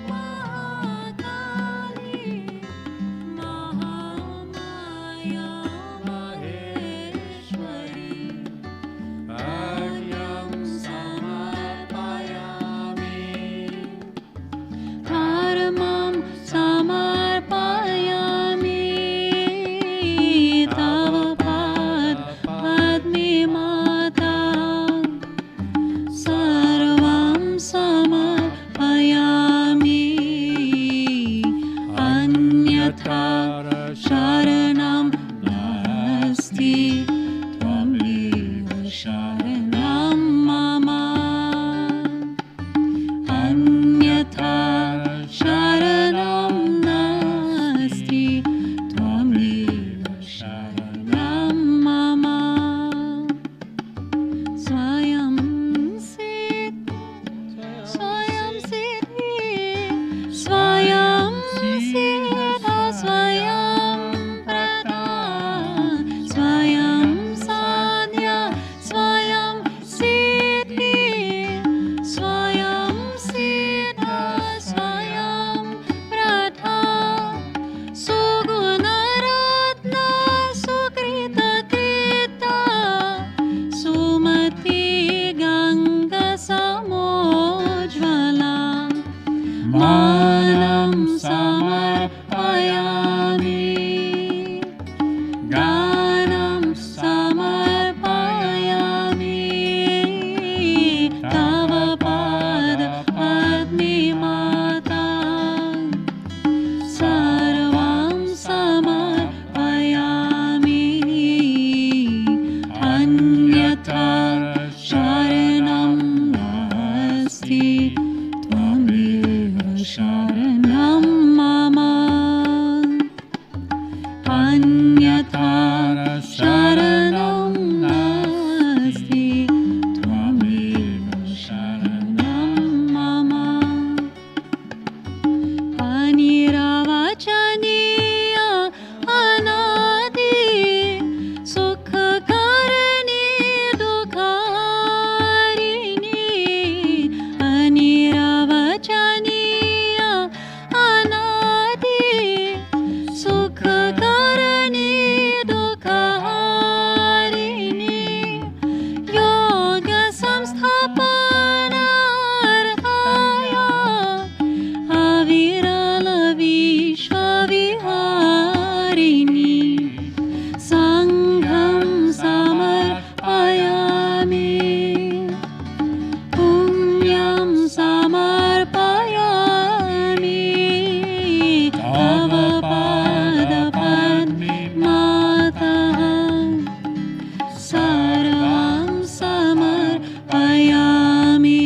Mahakali Mahamaya Maheshwari Bhagyam samarpayami Karmam samarpayami Tava pad padmi mata Sarvam samarpayami Anyatha sharanam nasti Tvameva sharanam mama Anyatha sharanam nasti Tvameva sharanam mama Swayam siddhi Swayam siddhi Swayam siddha Swayam prada Swayam sadhya Swayam siddhi Swayam siddha Swayam prada Suguna ratna sukrita tirtha Sumati ganga samojvala Manam samarpayami Ganam samarpayami Tava pada padmi mata Sarvam samarpayami Anyatha sharanam nasti Tvameva sharanam mama Anyatha sharanam nasti Tvameva sharanam mama Aniravachaniya anadi Sukhakarani dukharini Aniravachaniya anadi Sukhakarani dukharini Yoga samsthapanarthaya Avirala Vishwaviharini Sangham samarpayami Punyam samarpayami Tava pada padmi mata Sarvam samarpayami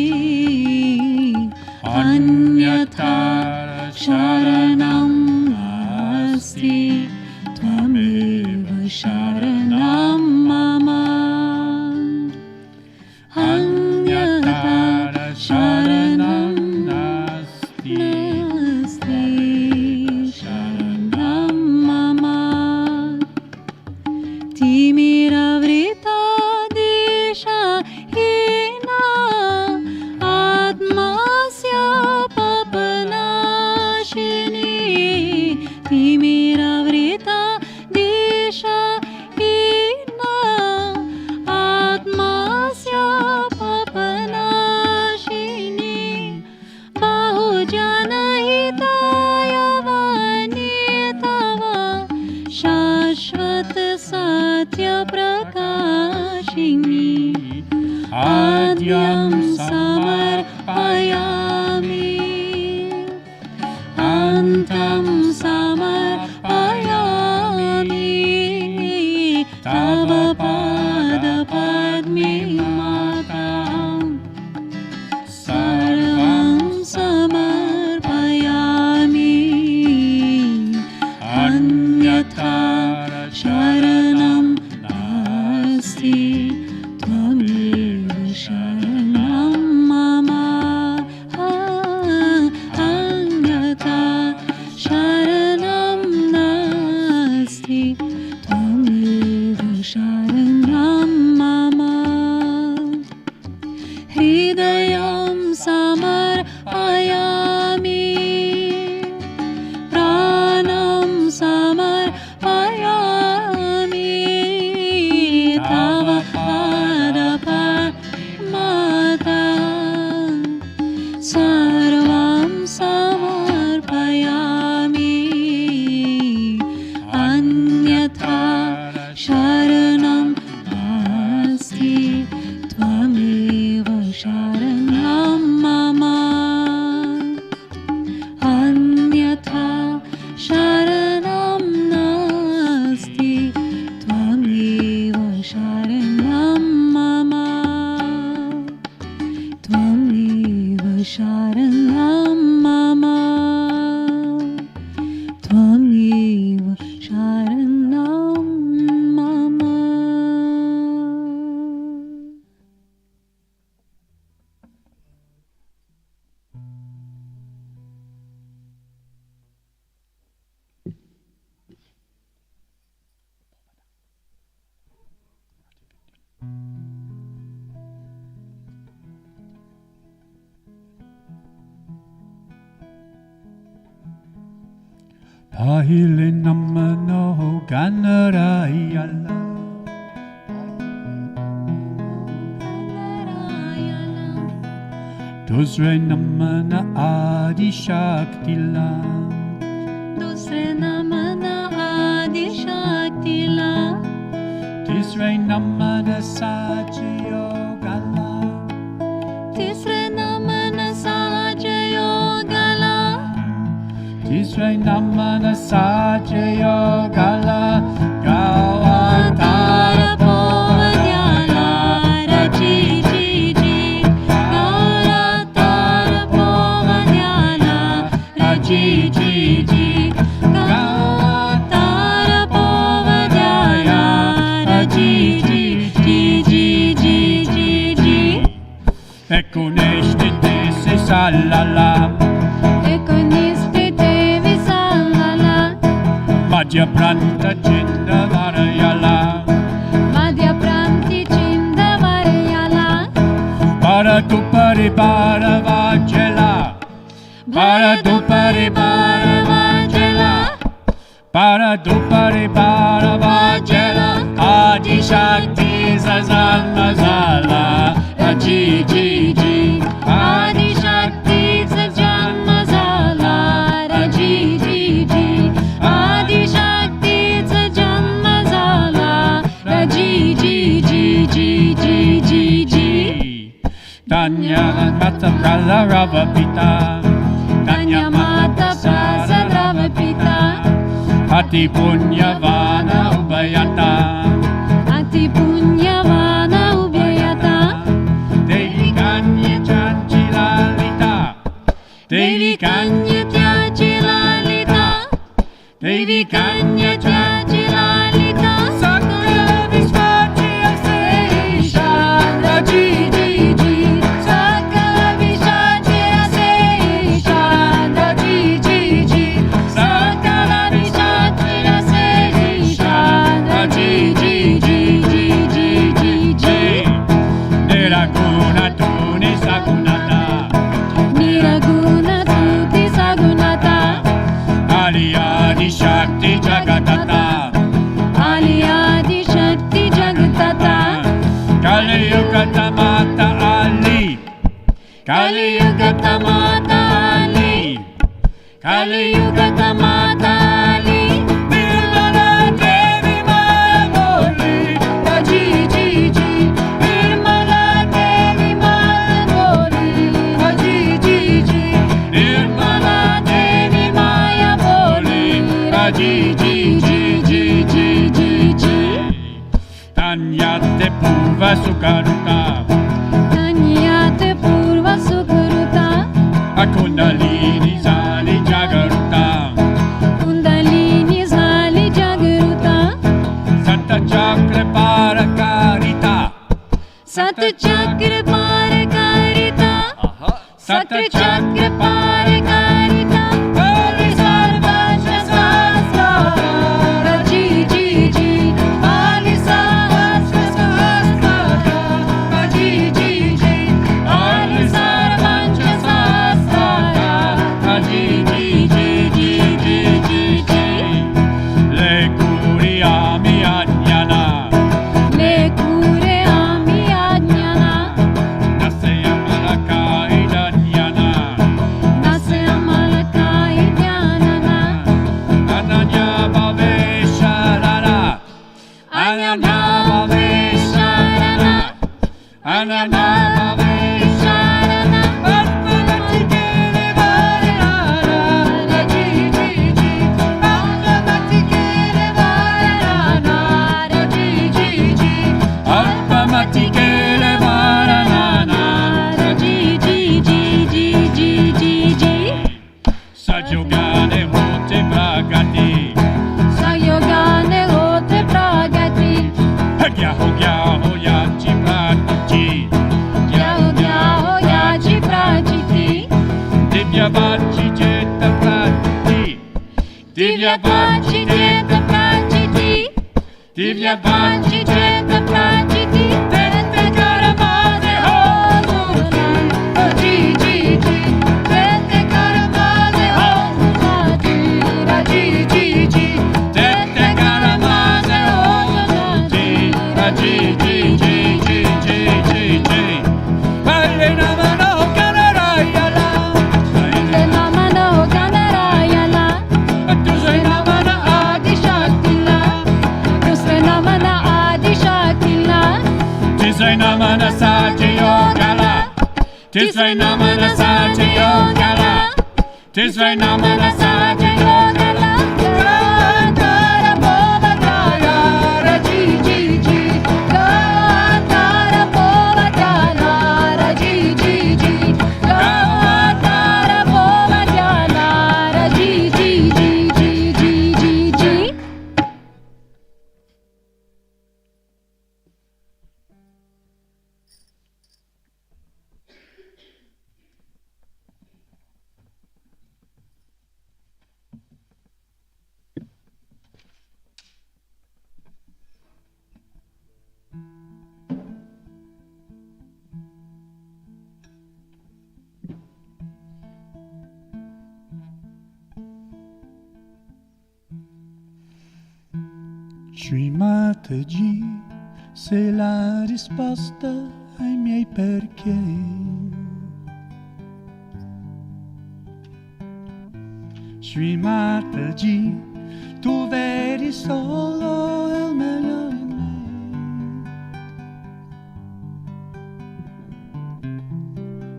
Anyatha sharanam nasti Tvameva sharanam mama Anyatha sharanam nasti sharanam mama Timiravrita disha hina Atmasya papanashina Pahile namano ganarayala. Dusre namana adi shaktila. दूसरे नमना आदि शक्तिला Tisre namana sajyogala. तीसरे नमन सहज योगला Tisre namana sajyogala. तार Gavatara पोवद्याला रची जी जी गौरा तार पोवद्याला रची जी जी तार पोवद्याला रची जी जी जी जी जी जी Ekuneshti se salala. Ekonisti visalala Madhya pranta chinda varayala. Madhya Pranti Chindavarayala Bharatu paribara vajela. Bharatu Paribara Vajala Bharatu paribara vajela. Adi shakti zazal mazala. Aji ji ji. Adi Shakti Sajanmazala Raji ji ji Adi Shakti Sajanmazala Raji ji ji ji ji ji ji Tanya mata prala rava pita. Tanya Mata Prasadrava Pita Ati punyavana ubayata. Ati Punyavana Ubhyayata Devi kanya chanchilalita. Devi Kanya Tyajilalita Devi Kanya Tyajilalita Sakala vishvachya seisha. Raji ji ji Sakala Vishachya Seisha Raji ji ji Sakala Vishachya Seisha Raji ji ji ji ji ji ji Niraguna tuni sagunata. Niraguna Tuti Sagunata Aliyadi shakti jagatata. Aliyadi Shakti Jagatata Kaliyugata mata ali. Kaliyugata Mata Ali Kaliyugata Mata Ali Nirmala Devi Maya Moli. Raji ji ji Nirmala Devi Mata Boli Raji ji ji Nirmala Devi Maya Boli Raji ji ji ji ji ji ji Tanyate purva sukaruta. Tanyate Purva Sukruta Akundalini zali jagaruta. Kundalini Zali Jagruta Santa chakra parakarita. Sat Chakra Parakarita Sat Chakra Parakarita Pari Sarvasya Sahasrara Raji ji ji Pari Sahasra Sahasrara Raji ji ji Pari Sarvasya Sahasrara Raji ji ji ji ji ji ji Le kuriami ajnana. Le kure ami ajnana Nasya malakai danyana. Nase amalakai dhyanana Ananya bhavesharana. Anyana Bhavesharana Anyana Bhavesharana Atmagati kere varana. Raji ji ji Bhagavati Kere Varana Raji ji ji Alpamati kere varana. Raji ji ji ji ji ji ji Sajogane hote pragati. Sayogane hote pragati Hagya ho yachi pratichi. Gyaho yachi prachiti Divya vachi jeta prati. Divya Vachi Jeta Prachiti Divya Vachi Jeta Prachiti Tete Karamade Hosula Raji ji ji Tete Karamade Hosula Raji ji Tisrei namana saja yogala. Tisrei namana saja yogala. Gantara bova galara ji ji ji. Gantara bova galara ji ji ji. Gantara bova galara ji ji ji ji ji ji ji. Shri Mataji, sei la risposta ai miei perché. Shri Mataji, tu vedi solo il meglio in me.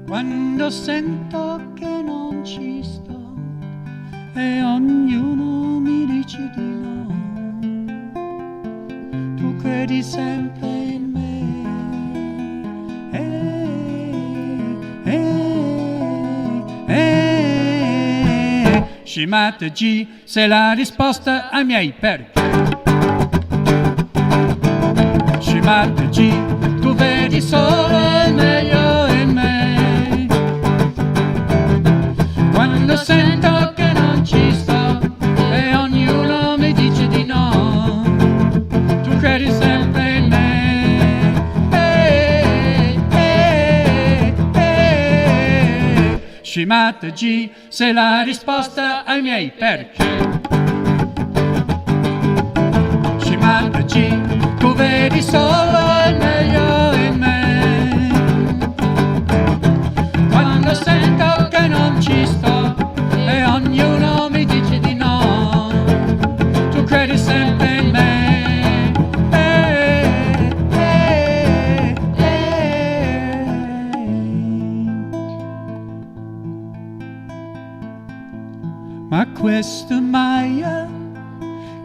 Quando sento che non ci sto e ognuno mi dice di no, tu credi sempre in me. Shri Mataji, sei la risposta ai miei perché. Shri Mataji, tu vedi solo il meglio in me. Quando sento che non ci sto e ognuno mi dice di no, tu credi sempre in me. Shri Mataji, sei la risposta ai miei perché. Shri Mataji, tu vedi solo il meglio in me. Quando sento che non ci sto e ognuno mi dice di no, tu credi sempre in me. Ma questa Maya,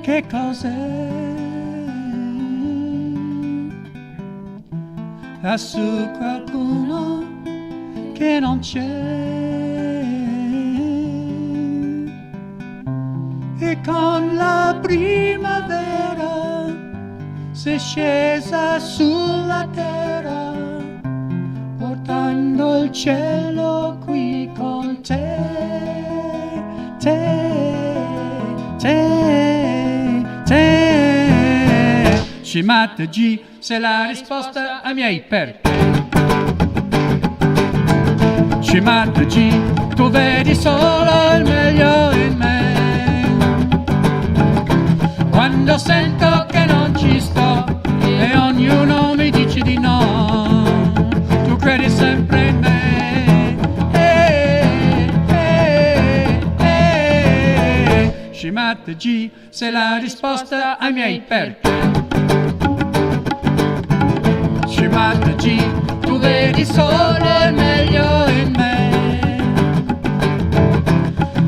che cos'è? Lassù qualcuno che non c'è, e con la primavera sei scesa sulla terra, portando il cielo qui con te. Shri Mataji, sei la risposta ai miei perché. Shri Mataji, tu vedi solo il meglio in me. Quando sento che non ci sto e ognuno mi dice di no, tu credi sempre in me. Shri Mataji, sei la risposta ai miei perché. Shri Mataji, tu vedi solo il meglio in me.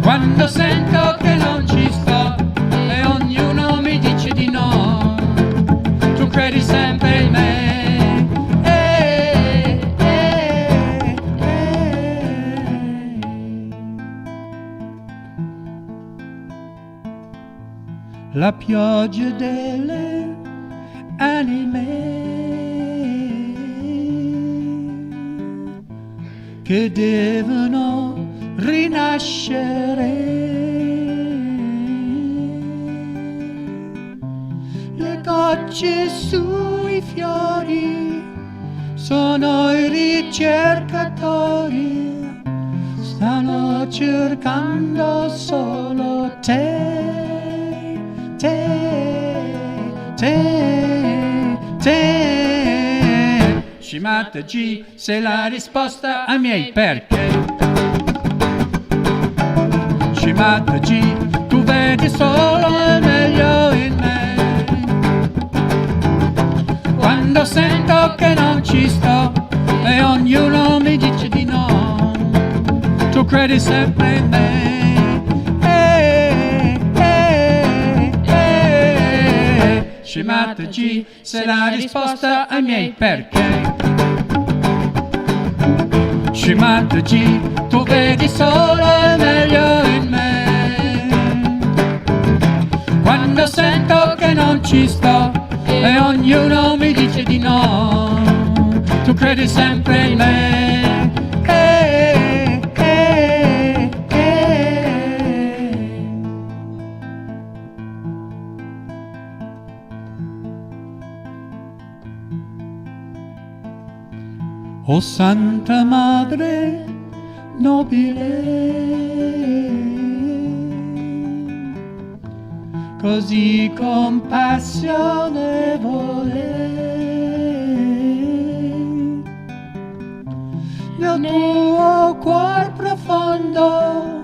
Quando sento che non ci sto e ognuno mi dice di no, tu credi sempre in me. La pioggia delle anime che devono rinascere, le gocce sui fiori sono i ricercatori, stanno cercando solo te. Shri Mataji, sei la risposta ai miei perché. Shri Mataji, tu vedi solo il meglio in me. Quando sento che non ci sto e ognuno mi dice di no, no, tu credi sempre in me. Shri Mataji, sei la risposta ai miei perché. Shri Mataji, tu vedi solo il meglio in me. Quando sento che non ci sto e ognuno mi dice di no, tu credi sempre in me. Oh Santa Madre nobile, così compassionevole, nel tuo cuor profondo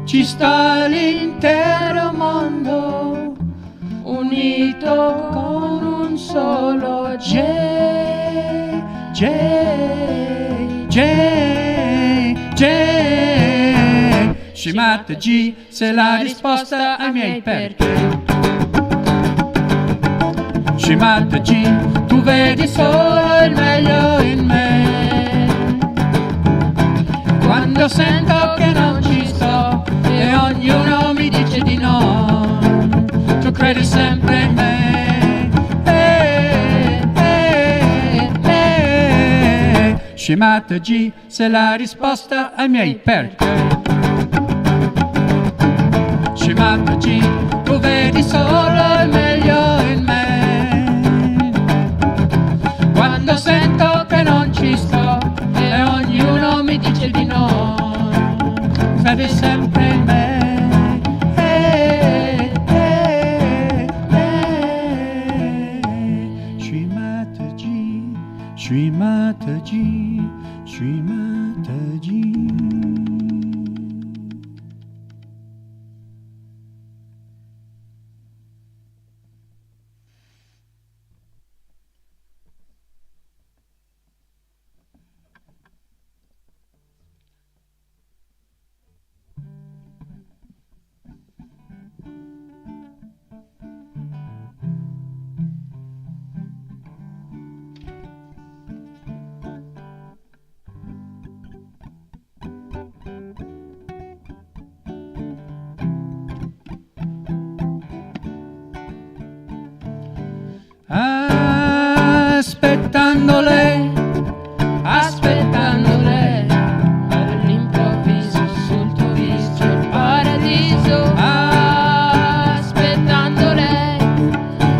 ci sta l'intero mondo, unito con un solo J. J, Shri Mataji, sei la risposta ai miei perché. Shri Mataji, tu vedi solo il meglio in me. Quando sento che non ci sto e ognuno mi dice di no, tu credi sempre in me. Shri Mataji, sei la risposta ai miei perché. Shri Mataji, tu vedi solo il meglio in me. Quando sento che non ci sto e ognuno mi dice di no, credi sempre in me. Shri Mataji, Shri Mataji, Shri Mataji. Aspettando lei, all'improvviso sul tuo viso il paradiso.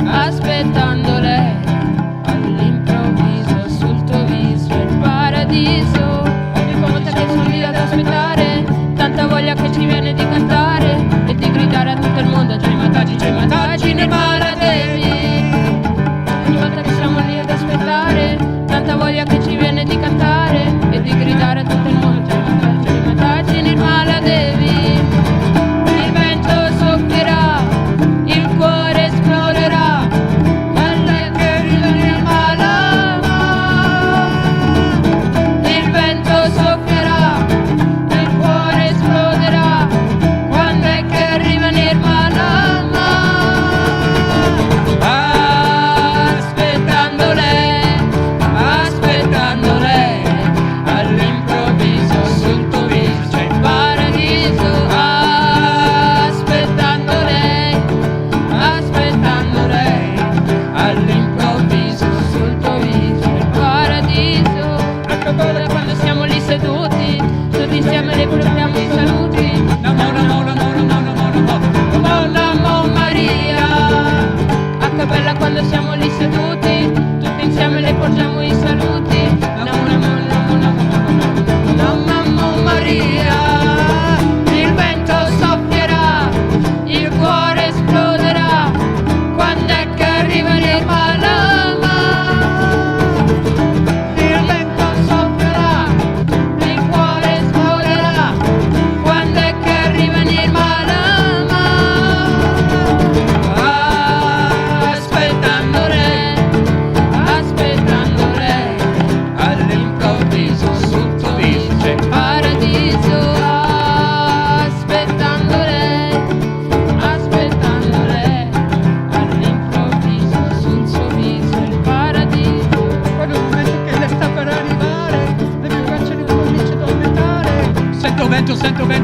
Aspettando lei, all'improvviso sul tuo viso il paradiso. Ogni volta che sono lì ad aspettare, tanta voglia che ci viene di cantare e di gridare a tutto il mondo: Shri Mataji, Shri Mataji, Nirmala Devi. Tanta voglia che ci viene di cantare e di gridare a tutto il mondo: Shri Mataji, Nirmala Devi. Il vento soffierà, il cuore esploderà, ma lei che ride Nirmala. Il vento soffierà, il cuore esploderà,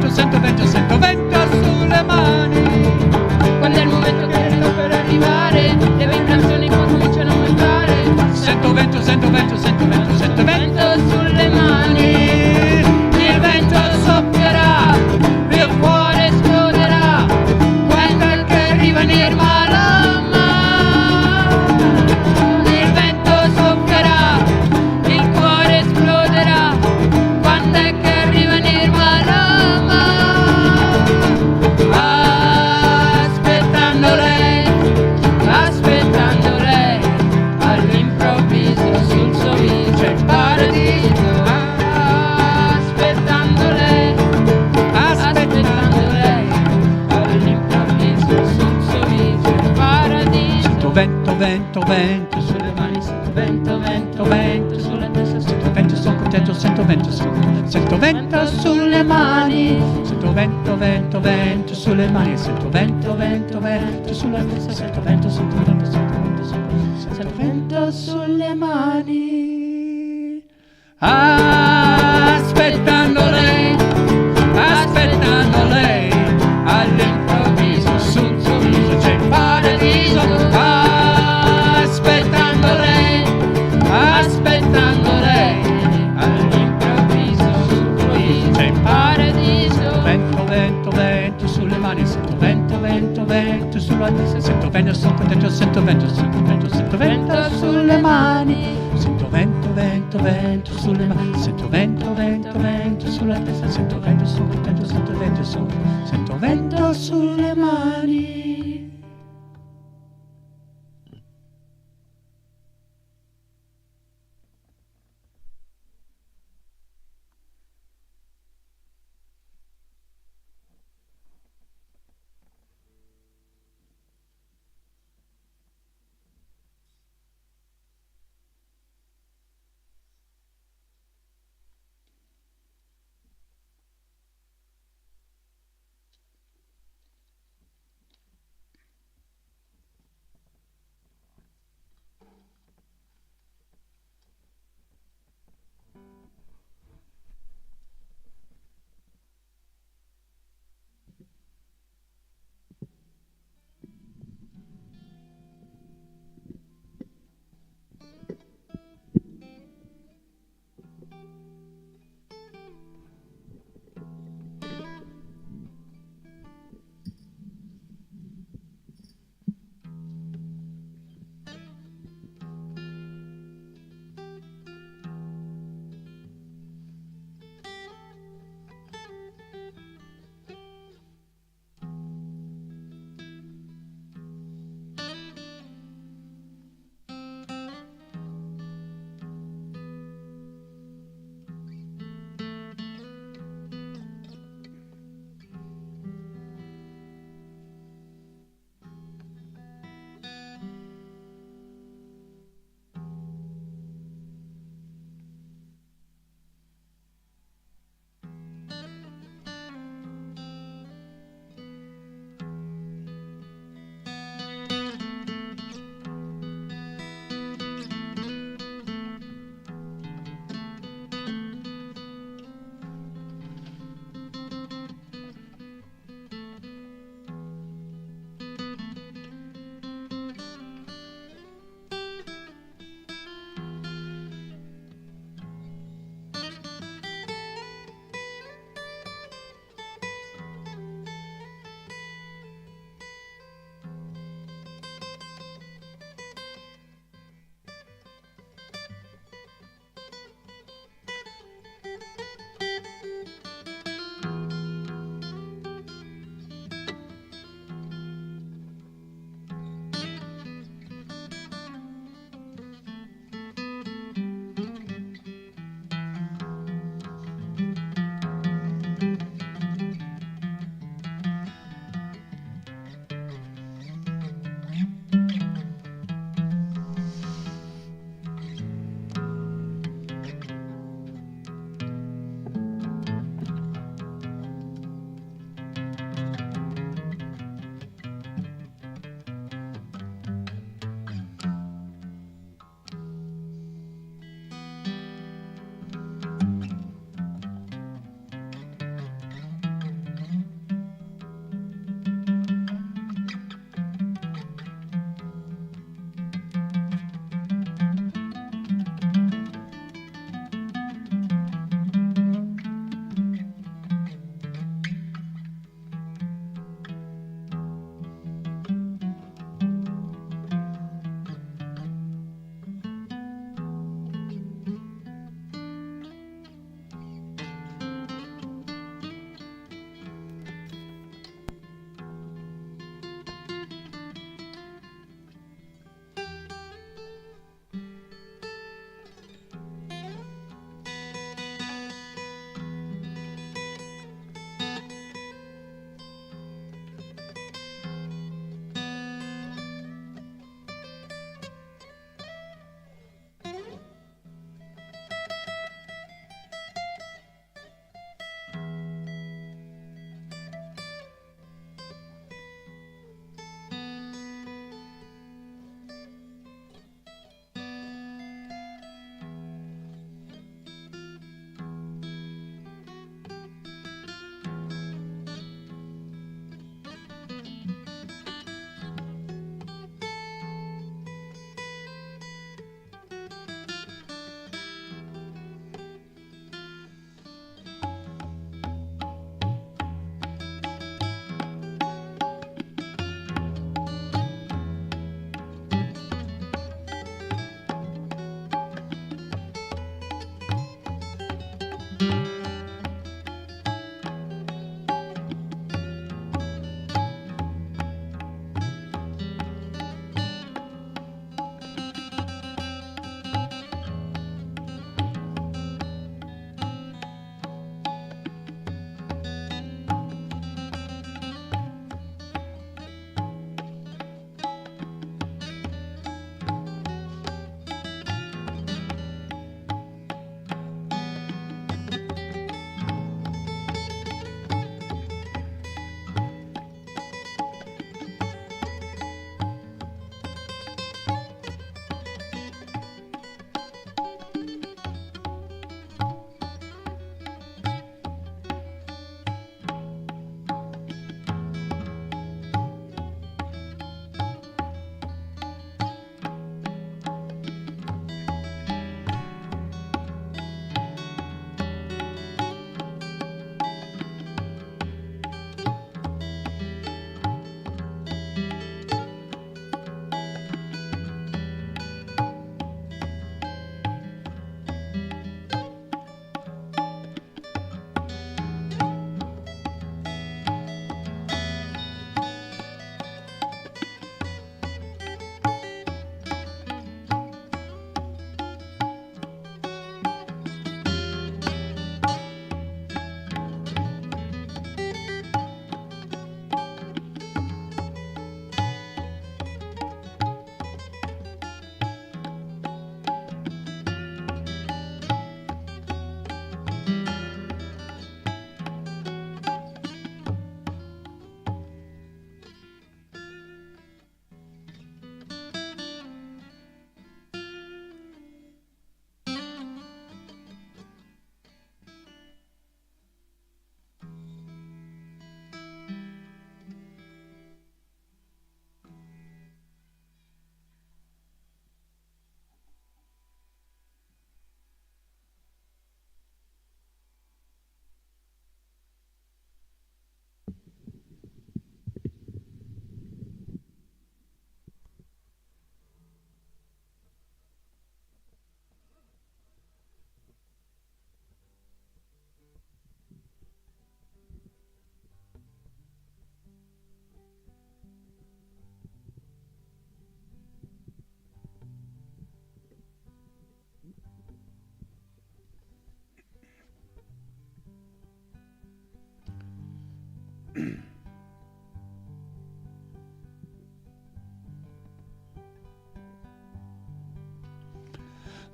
vento, sento vento, sento vento sulle mani. Quando è il momento che sto per arrivare, le vibrazioni cominciano a aumentare. Sento vento, sento vento, sento vento, sento vento. Vento sulle mani, il vento soffierà, il cuore esploderà. Quando è che arriva Nirvana, il vento soffierà, il cuore esploderà. Quando è che arriva Nirvana, aspettando lei, all'improvviso sul suo viso il paradiso. Aspettando lei, all'improvviso sul suo viso il paradiso. Sento vento, vento, vento Sulle mani sento vento, vento, vento, sulla testa sento vento, sono contento, sento vento, sento vento sulle mani. Sento vento, vento, vento sulle mani. Sento vento, vento, vento sulla testa. Sento vento, sento vento, sento vento, sento vento sulle mani. Aspettando lei, all'improvviso sul suo viso c'è il paradiso. Aspettando lei, all'improvviso sul suo viso c'è il paradiso. Vento, vento, vento sulle mani, sento vento, vento, vento sulla testa. Sento vento, sono contento, sento vento, sento vento, sento vento sulle mani. Sento vento, vento, vento sulle mani. Sento vento, vento, vento sulla testa. Sento vento, sono contento, sento vento, sento vento sulle mani.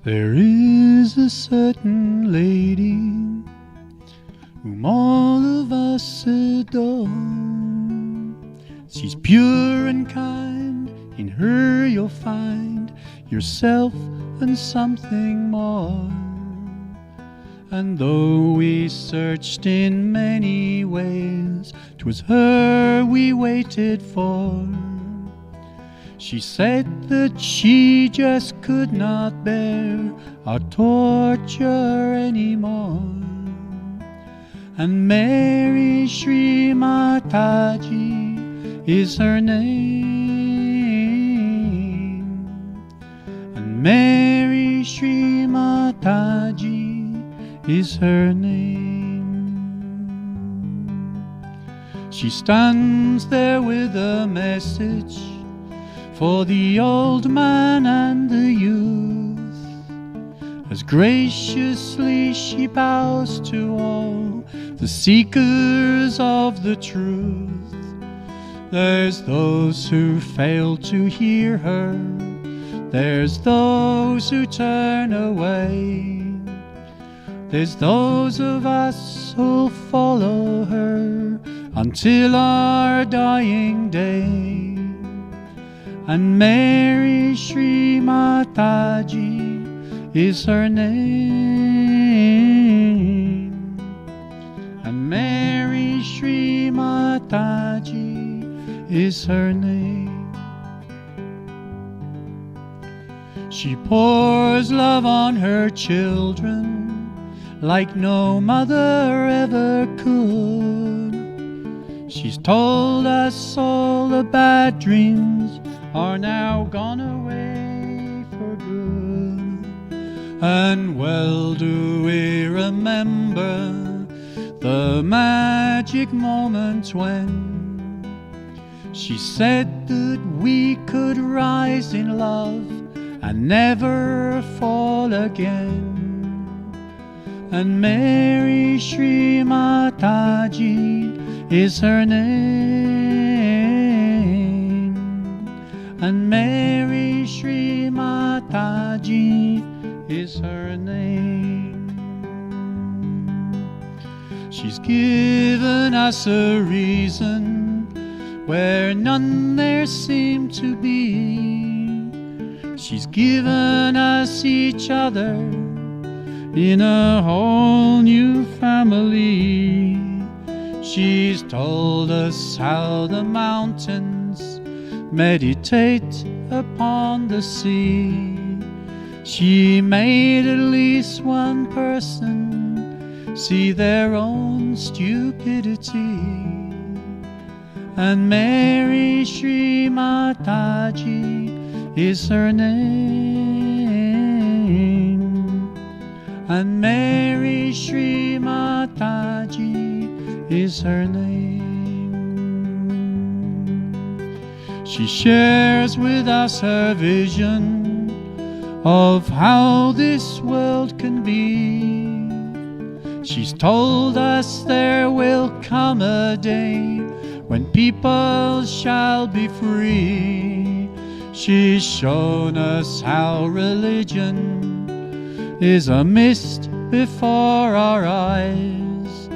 There is a certain lady whom all of us adore. She's pure and kind, in her you'll find yourself and something more. And though we searched in many ways, 'twas her we waited for. She said that she just could not bear our torture anymore. And Mary Shri Mataji is her name. And Mary Shri Mataji is her name. She stands there with a message for the old man and the youth, as graciously she bows to all the seekers of the truth. There's those who fail to hear her, there's those who turn away, there's those of us who'll follow her until our dying day. And Mary Shri Mataji is her name. And Mary Shri Mataji is her name. She pours love on her children like no mother ever could. She's told us all the bad dreams are now gone away for good. And well do we remember the magic moment when she said that we could rise in love and never fall again. And Mary Shri Mataji is her name. And Mary Shri Mataji is her name. She's given us a reason where none there seemed to be. She's given us each other in a whole new family. She's told us how the mountains meditate upon the sea. She made at least one person see their own stupidity. And Mary Shri Mataji is her name. And Mary Shri Mataji is her name. She shares with us her vision of how this world can be. She's told us there will come a day when people shall be free. She's shown us how religion is a mist before our eyes,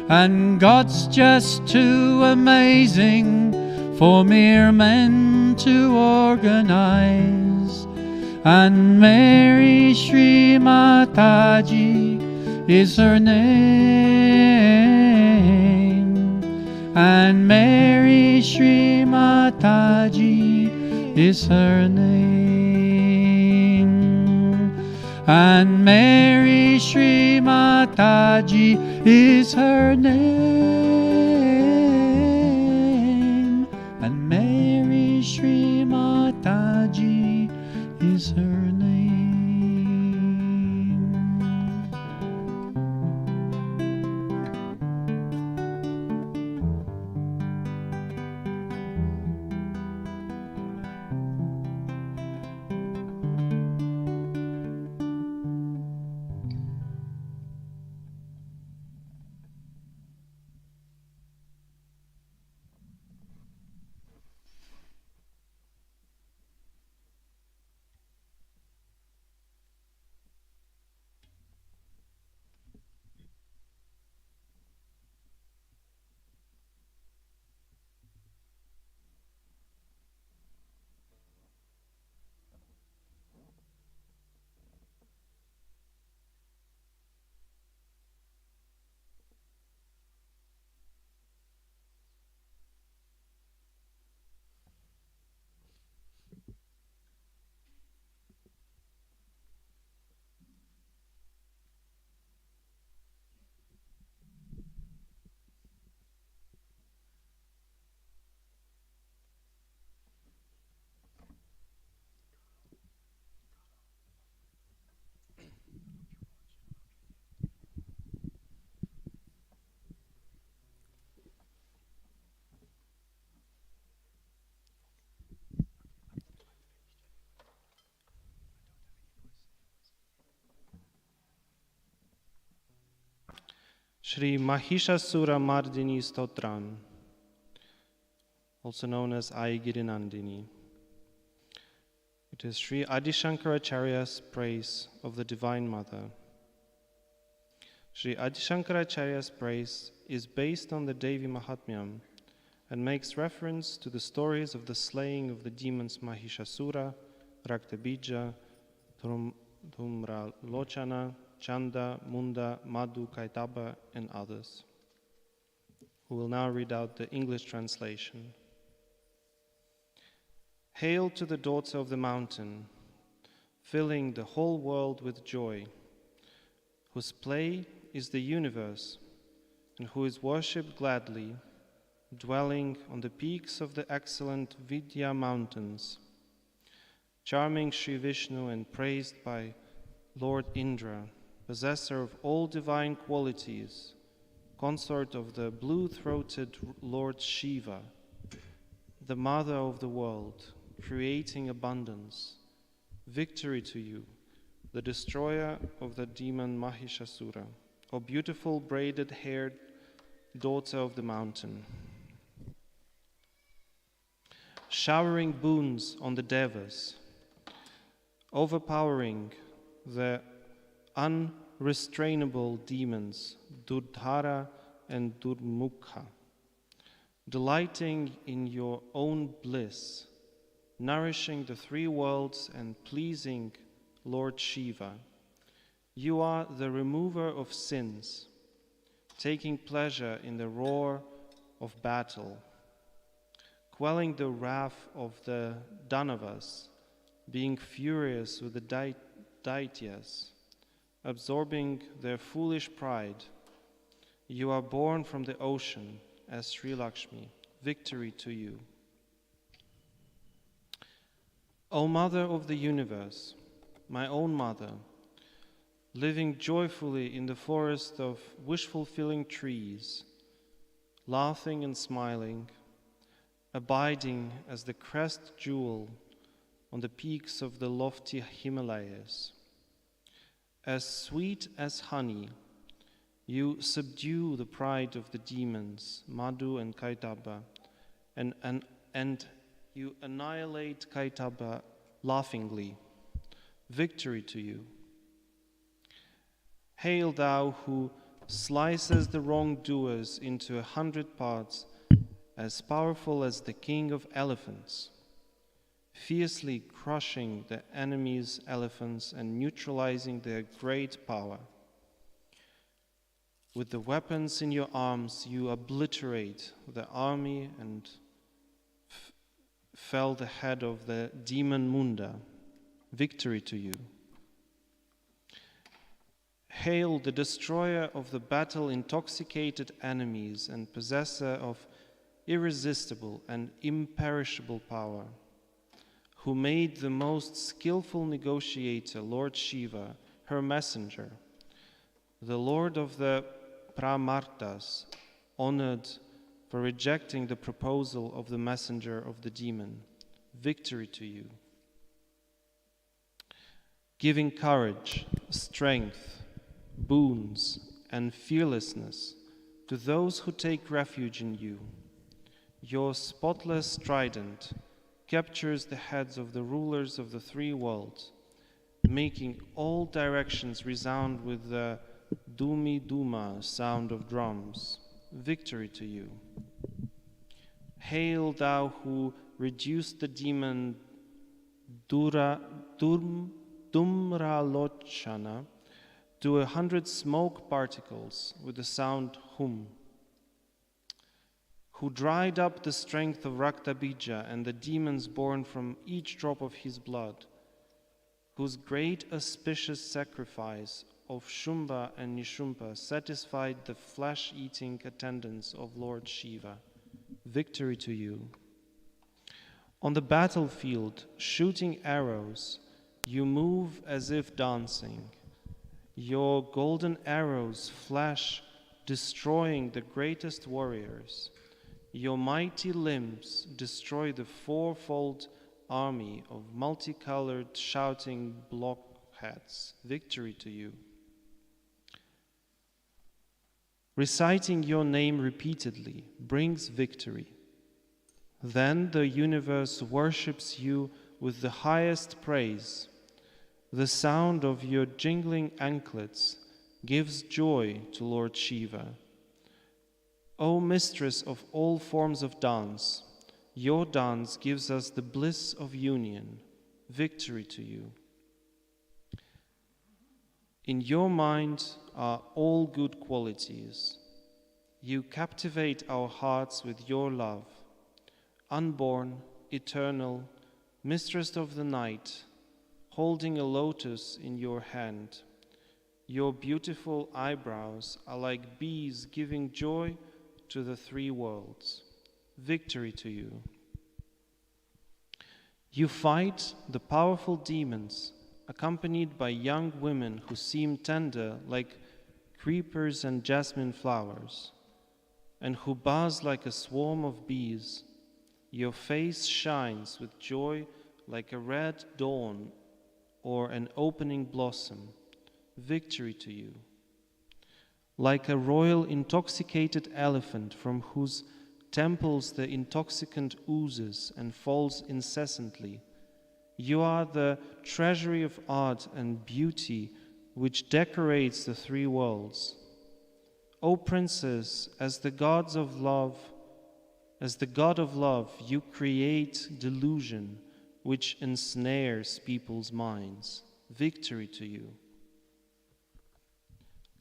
and God's just too amazing for mere men to organize. And Mary Shri Mataji is her name. And Mary Shri Mataji is her name. And Mary Shri Mataji is her name. And Mary Shri Mataji is her name. Shri Mahishasura Mardini Stotram, also known as Aigirinandini. It is Sri Adi Shankaracharya's praise of the Divine Mother. Sri Adi Shankaracharya's praise is based on the Devi Mahatmyam and makes reference to the stories of the slaying of the demons Mahishasura, Raktabija, Dhumralochana, Chanda, Munda, Madhu, Kaitaba, and others, who will now read out the English translation. Hail to the daughter of the mountain, filling the whole world with joy, whose play is the universe, and who is worshipped gladly, dwelling on the peaks of the excellent Vidya mountains, charming Sri Vishnu and praised by Lord Indra, possessor of all divine qualities, consort of the blue-throated Lord Shiva, the mother of the world, creating abundance. Victory to you, the destroyer of the demon Mahishasura, O beautiful braided-haired daughter of the mountain. Showering boons on the devas, overpowering the unrestrainable demons Durdhara and Durmukha, delighting in your own bliss, nourishing the three worlds and pleasing Lord Shiva. You are the remover of sins, taking pleasure in the roar of battle, quelling the wrath of the Danavas, being furious with the Daityas, absorbing their foolish pride. You are born from the ocean as Sri Lakshmi. Victory to you. O Mother of the universe, my own mother, living joyfully in the forest of wish-fulfilling trees, laughing and smiling, abiding as the crest jewel on the peaks of the lofty Himalayas. As sweet as honey, you subdue the pride of the demons, Madhu and Kaitaba, and you annihilate Kaitaba laughingly. Victory to you. Hail thou who slices the wrongdoers into 100 parts, as powerful as the king of elephants, fiercely crushing the enemy's elephants and neutralizing their great power. With the weapons in your arms, you obliterate the army and fell the head of the demon Munda. Victory to you. Hail the destroyer of the battle-intoxicated enemies and possessor of irresistible and imperishable power, who made the most skillful negotiator, Lord Shiva, her messenger, the Lord of the Pramartas, honored for rejecting the proposal of the messenger of the demon. Victory to you. Giving courage, strength, boons, and fearlessness to those who take refuge in you. Your spotless trident captures the heads of the rulers of the three worlds, making all directions resound with the Dumi-Duma sound of drums. Victory to you. Hail thou who reduced the demon Dhumralochana to 100 smoke particles with the sound hum, who dried up the strength of Raktabija and the demons born from each drop of his blood, whose great auspicious sacrifice of Shumba and Nishumpa satisfied the flesh-eating attendants of Lord Shiva. Victory to you. On the battlefield, shooting arrows, you move as if dancing. Your golden arrows flash, destroying the greatest warriors. Your mighty limbs destroy the fourfold army of multicolored shouting blockheads. Victory to you. Reciting your name repeatedly brings victory. Then the universe worships you with the highest praise. The sound of your jingling anklets gives joy to Lord Shiva. O mistress of all forms of dance, your dance gives us the bliss of union. Victory to you. In your mind are all good qualities. You captivate our hearts with your love. Unborn, eternal, mistress of the night, holding a lotus in your hand. Your beautiful eyebrows are like bees giving joy to the three worlds. Victory to you. You fight the powerful demons, accompanied by young women who seem tender like creepers and jasmine flowers, and who buzz like a swarm of bees. Your face shines with joy like a red dawn or an opening blossom. Victory to you. Like a royal intoxicated elephant from whose temples the intoxicant oozes and falls incessantly, you are the treasury of art and beauty which decorates the three worlds. O princess, as the god of love, you create delusion which ensnares people's minds. Victory to you.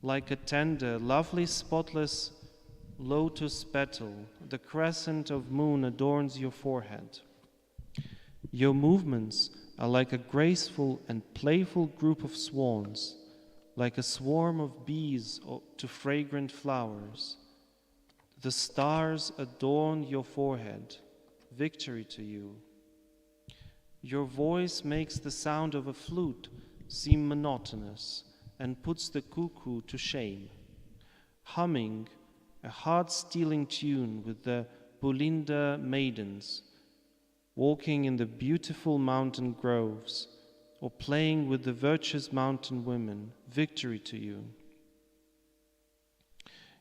Like a tender, lovely, spotless lotus petal, the crescent of moon adorns your forehead. Your movements are like a graceful and playful group of swans, like a swarm of bees to fragrant flowers. The stars adorn your forehead. Victory to you. Your voice makes the sound of a flute seem monotonous and puts the cuckoo to shame. Humming a heart-stealing tune with the Pulinda maidens, walking in the beautiful mountain groves, or playing with the virtuous mountain women. Victory to you.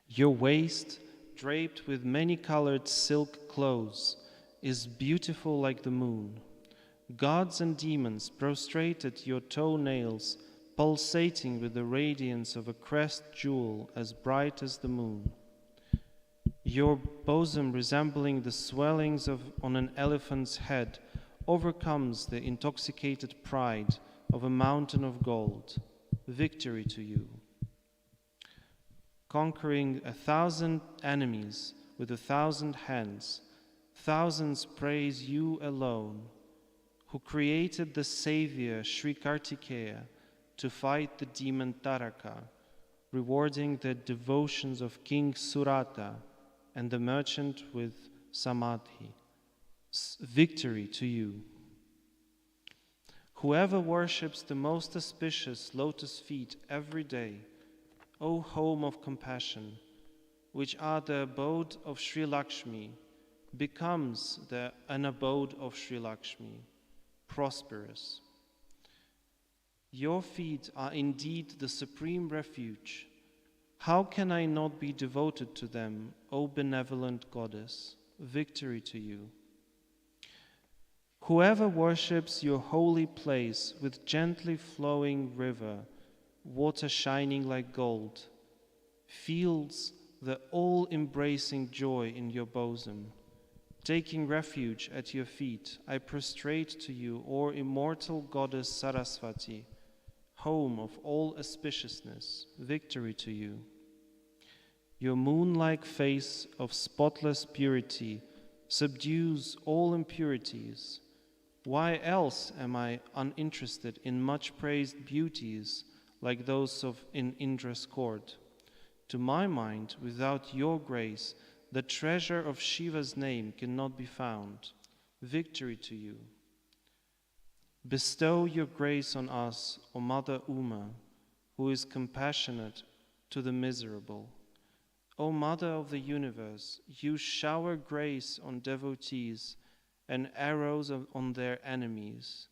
Your waist, draped with many-colored silk clothes, is beautiful like the moon. Gods and demons prostrate at your toenails, pulsating with the radiance of a crest jewel as bright as the moon. Your bosom, resembling the swellings on an elephant's head, overcomes the intoxicated pride of a mountain of gold. Victory to you. Conquering 1,000 enemies with 1,000 hands, thousands praise you alone, who created the savior Shri Kartikeya to fight the demon Taraka, rewarding the devotions of King Surata and the merchant with Samadhi. Victory to you. Whoever worships the most auspicious lotus feet every day, O home of compassion, which are the abode of Sri Lakshmi, becomes an abode of Sri Lakshmi, prosperous. Your feet are indeed the supreme refuge. How can I not be devoted to them, O benevolent goddess? Victory to you. Whoever worships your holy place with gently flowing river, water shining like gold, feels the all-embracing joy in your bosom. Taking refuge at your feet, I prostrate to you, O immortal goddess Saraswati, home of all auspiciousness. Victory to you. Your moon-like face of spotless purity subdues all impurities. Why else am I uninterested in much-praised beauties like those in Indra's court? To my mind, without your grace, the treasure of Shiva's name cannot be found. Victory to you. Bestow your grace on us, O Mother Uma, who is compassionate to the miserable. O Mother of the universe, you shower grace on devotees and arrows on their enemies.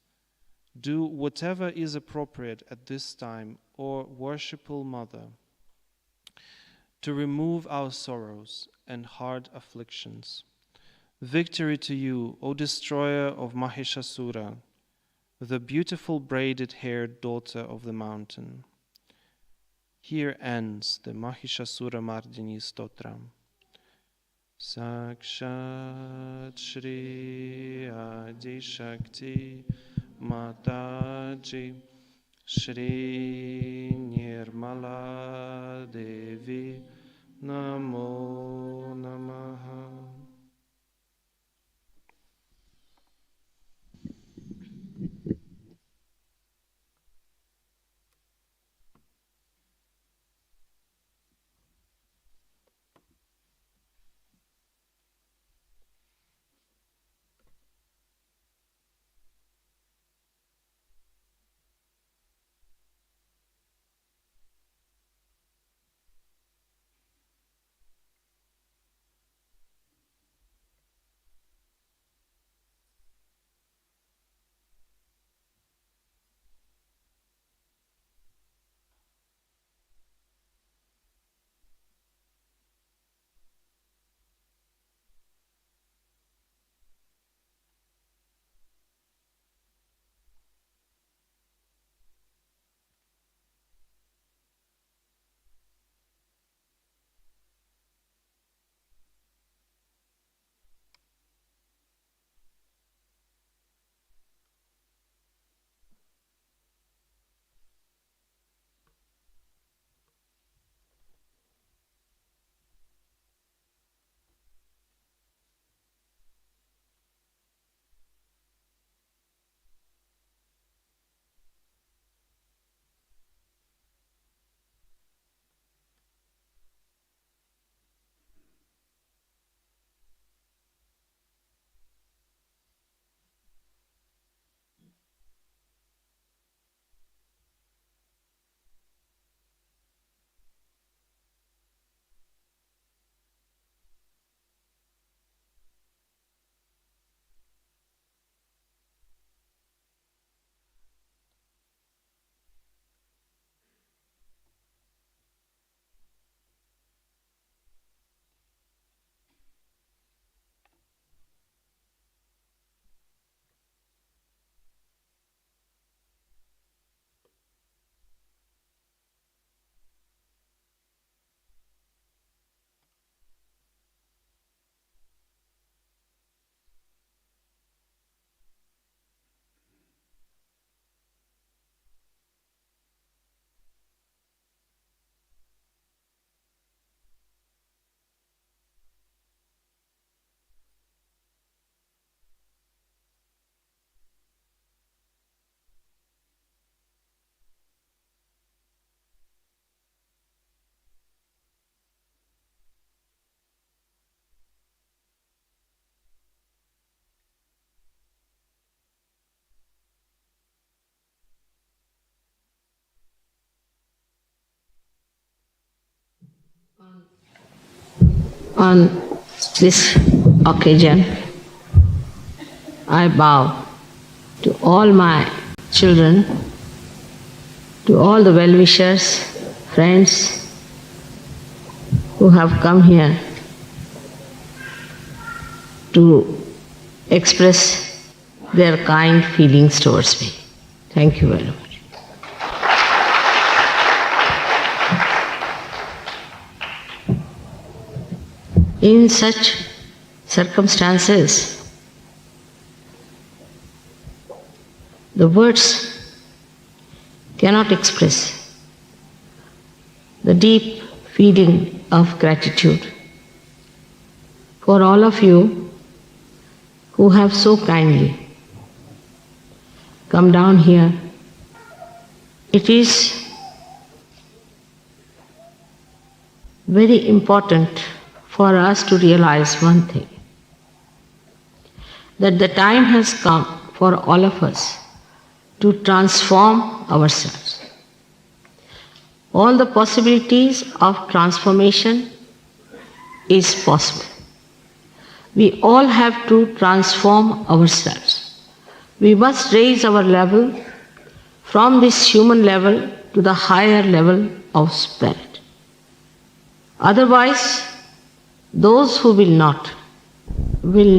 Do whatever is appropriate at this time, O worshipful Mother. to remove our sorrows and hard afflictions. Victory to you, O destroyer of Mahishasura, the beautiful braided-haired daughter of the mountain. Here ends the Mahishasura Mardini Stotram. Sakshat Shri Adi Shakti Mataji Shri Nirmala Devi Namo Namaha. On this occasion, I bow to all my children, to all the well-wishers, friends who have come here to express their kind feelings towards me. Thank you very much. In such circumstances, the words cannot express the deep feeling of gratitude for all of you who have so kindly come down here. It is very important for us to realize one thing, that the time has come for all of us to transform ourselves. All the possibilities of transformation is possible. We all have to transform ourselves. We must raise our level from this human level to the higher level of spirit. Otherwise, those who will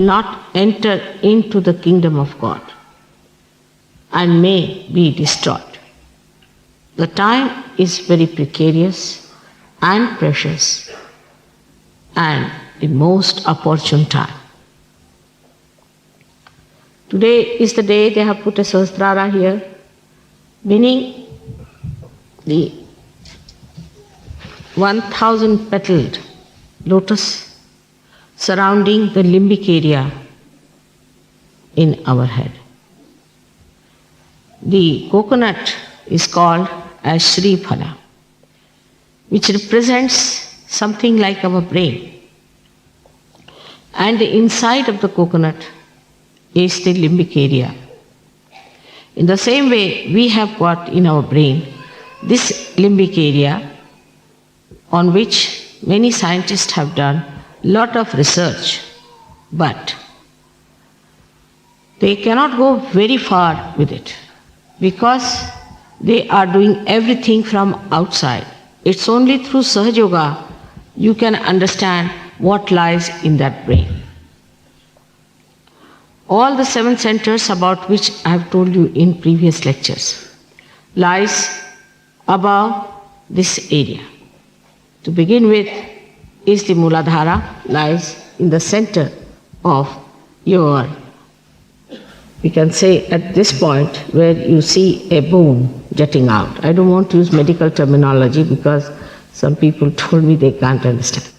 not enter into the kingdom of God and may be destroyed. The time is very precarious and precious and the most opportune time. Today is the day they have put a Sahasrara here, meaning the 1,000 petaled lotus surrounding the limbic area in our head. The coconut is called as Shri Phala, which represents something like our brain. And the inside of the coconut is the limbic area. In the same way, we have got in our brain this limbic area on which many scientists have done a lot of research, but they cannot go very far with it because they are doing everything from outside. It's only through Sahaja Yoga you can understand what lies in that brain. All the 7 centers about which I have told you in previous lectures lies above this area. To begin with is the Muladhara, lies in the center of your, we can say at this point where you see a bone jutting out. I don't want to use medical terminology because some people told me they can't understand.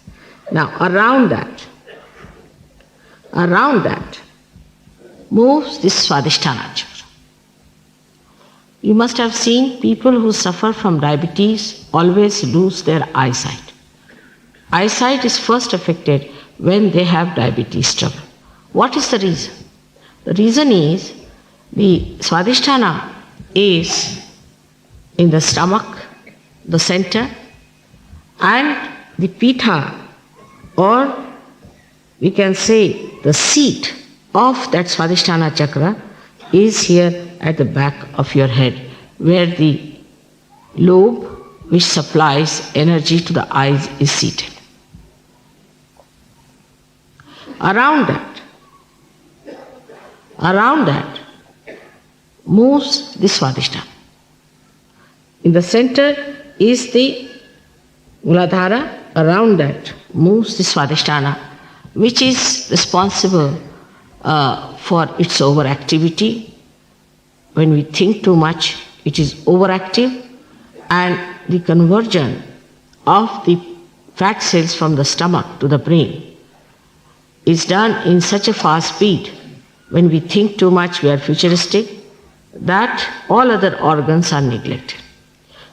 Now around that moves this Swadhisthana chakra. You must have seen people who suffer from diabetes always lose their eyesight. Eyesight is first affected when they have diabetes trouble. What is the reason? The reason is the Swadhisthana is in the stomach, the center, and the Pitha, or we can say the seat of that Swadhisthana chakra is here at the back of your head, where the lobe which supplies energy to the eyes is seated. Around that moves the Swadhisthana. In the center is the Muladhara, around that moves the Swadhisthana, which is responsible for its overactivity. When we think too much, it is overactive, and the conversion of the fat cells from the stomach to the brain is done in such a fast speed. When we think too much, we are futuristic, that all other organs are neglected.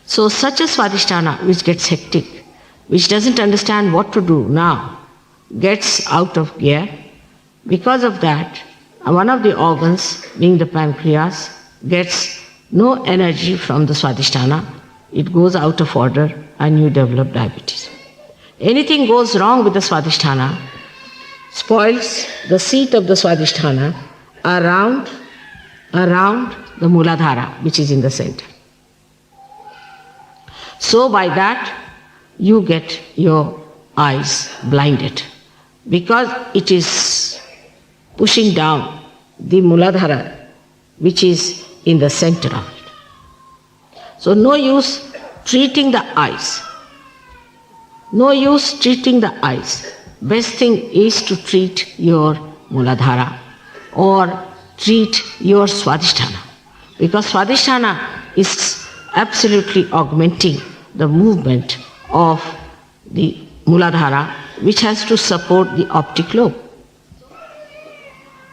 So such a Swadhisthana which gets hectic, which doesn't understand what to do now, gets out of gear. Because of that, one of the organs, being the pancreas, gets no energy from the Swadhisthana. It goes out of order and you develop diabetes. Anything goes wrong with the Swadhisthana, spoils the seat of the Swadhisthana around the Muladhara, which is in the center. So by that, you get your eyes blinded because it is pushing down the Muladhara, which is in the center of it. So no use treating the eyes. No use treating the eyes. Best thing is to treat your Muladhara or treat your Swadhisthana, because Swadhisthana is absolutely augmenting the movement of the Muladhara, which has to support the optic lobe.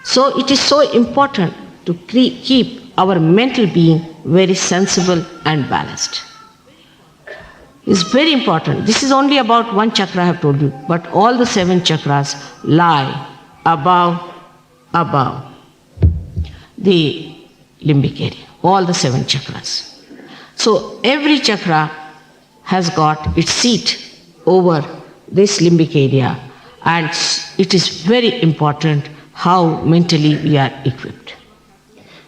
So it is so important to keep our mental being very sensible and balanced. It's very important. This is only about one chakra I have told you, but all the 7 chakras lie above the limbic area, all the 7 chakras. So every chakra has got its seat over this limbic area, and it is very important how mentally we are equipped.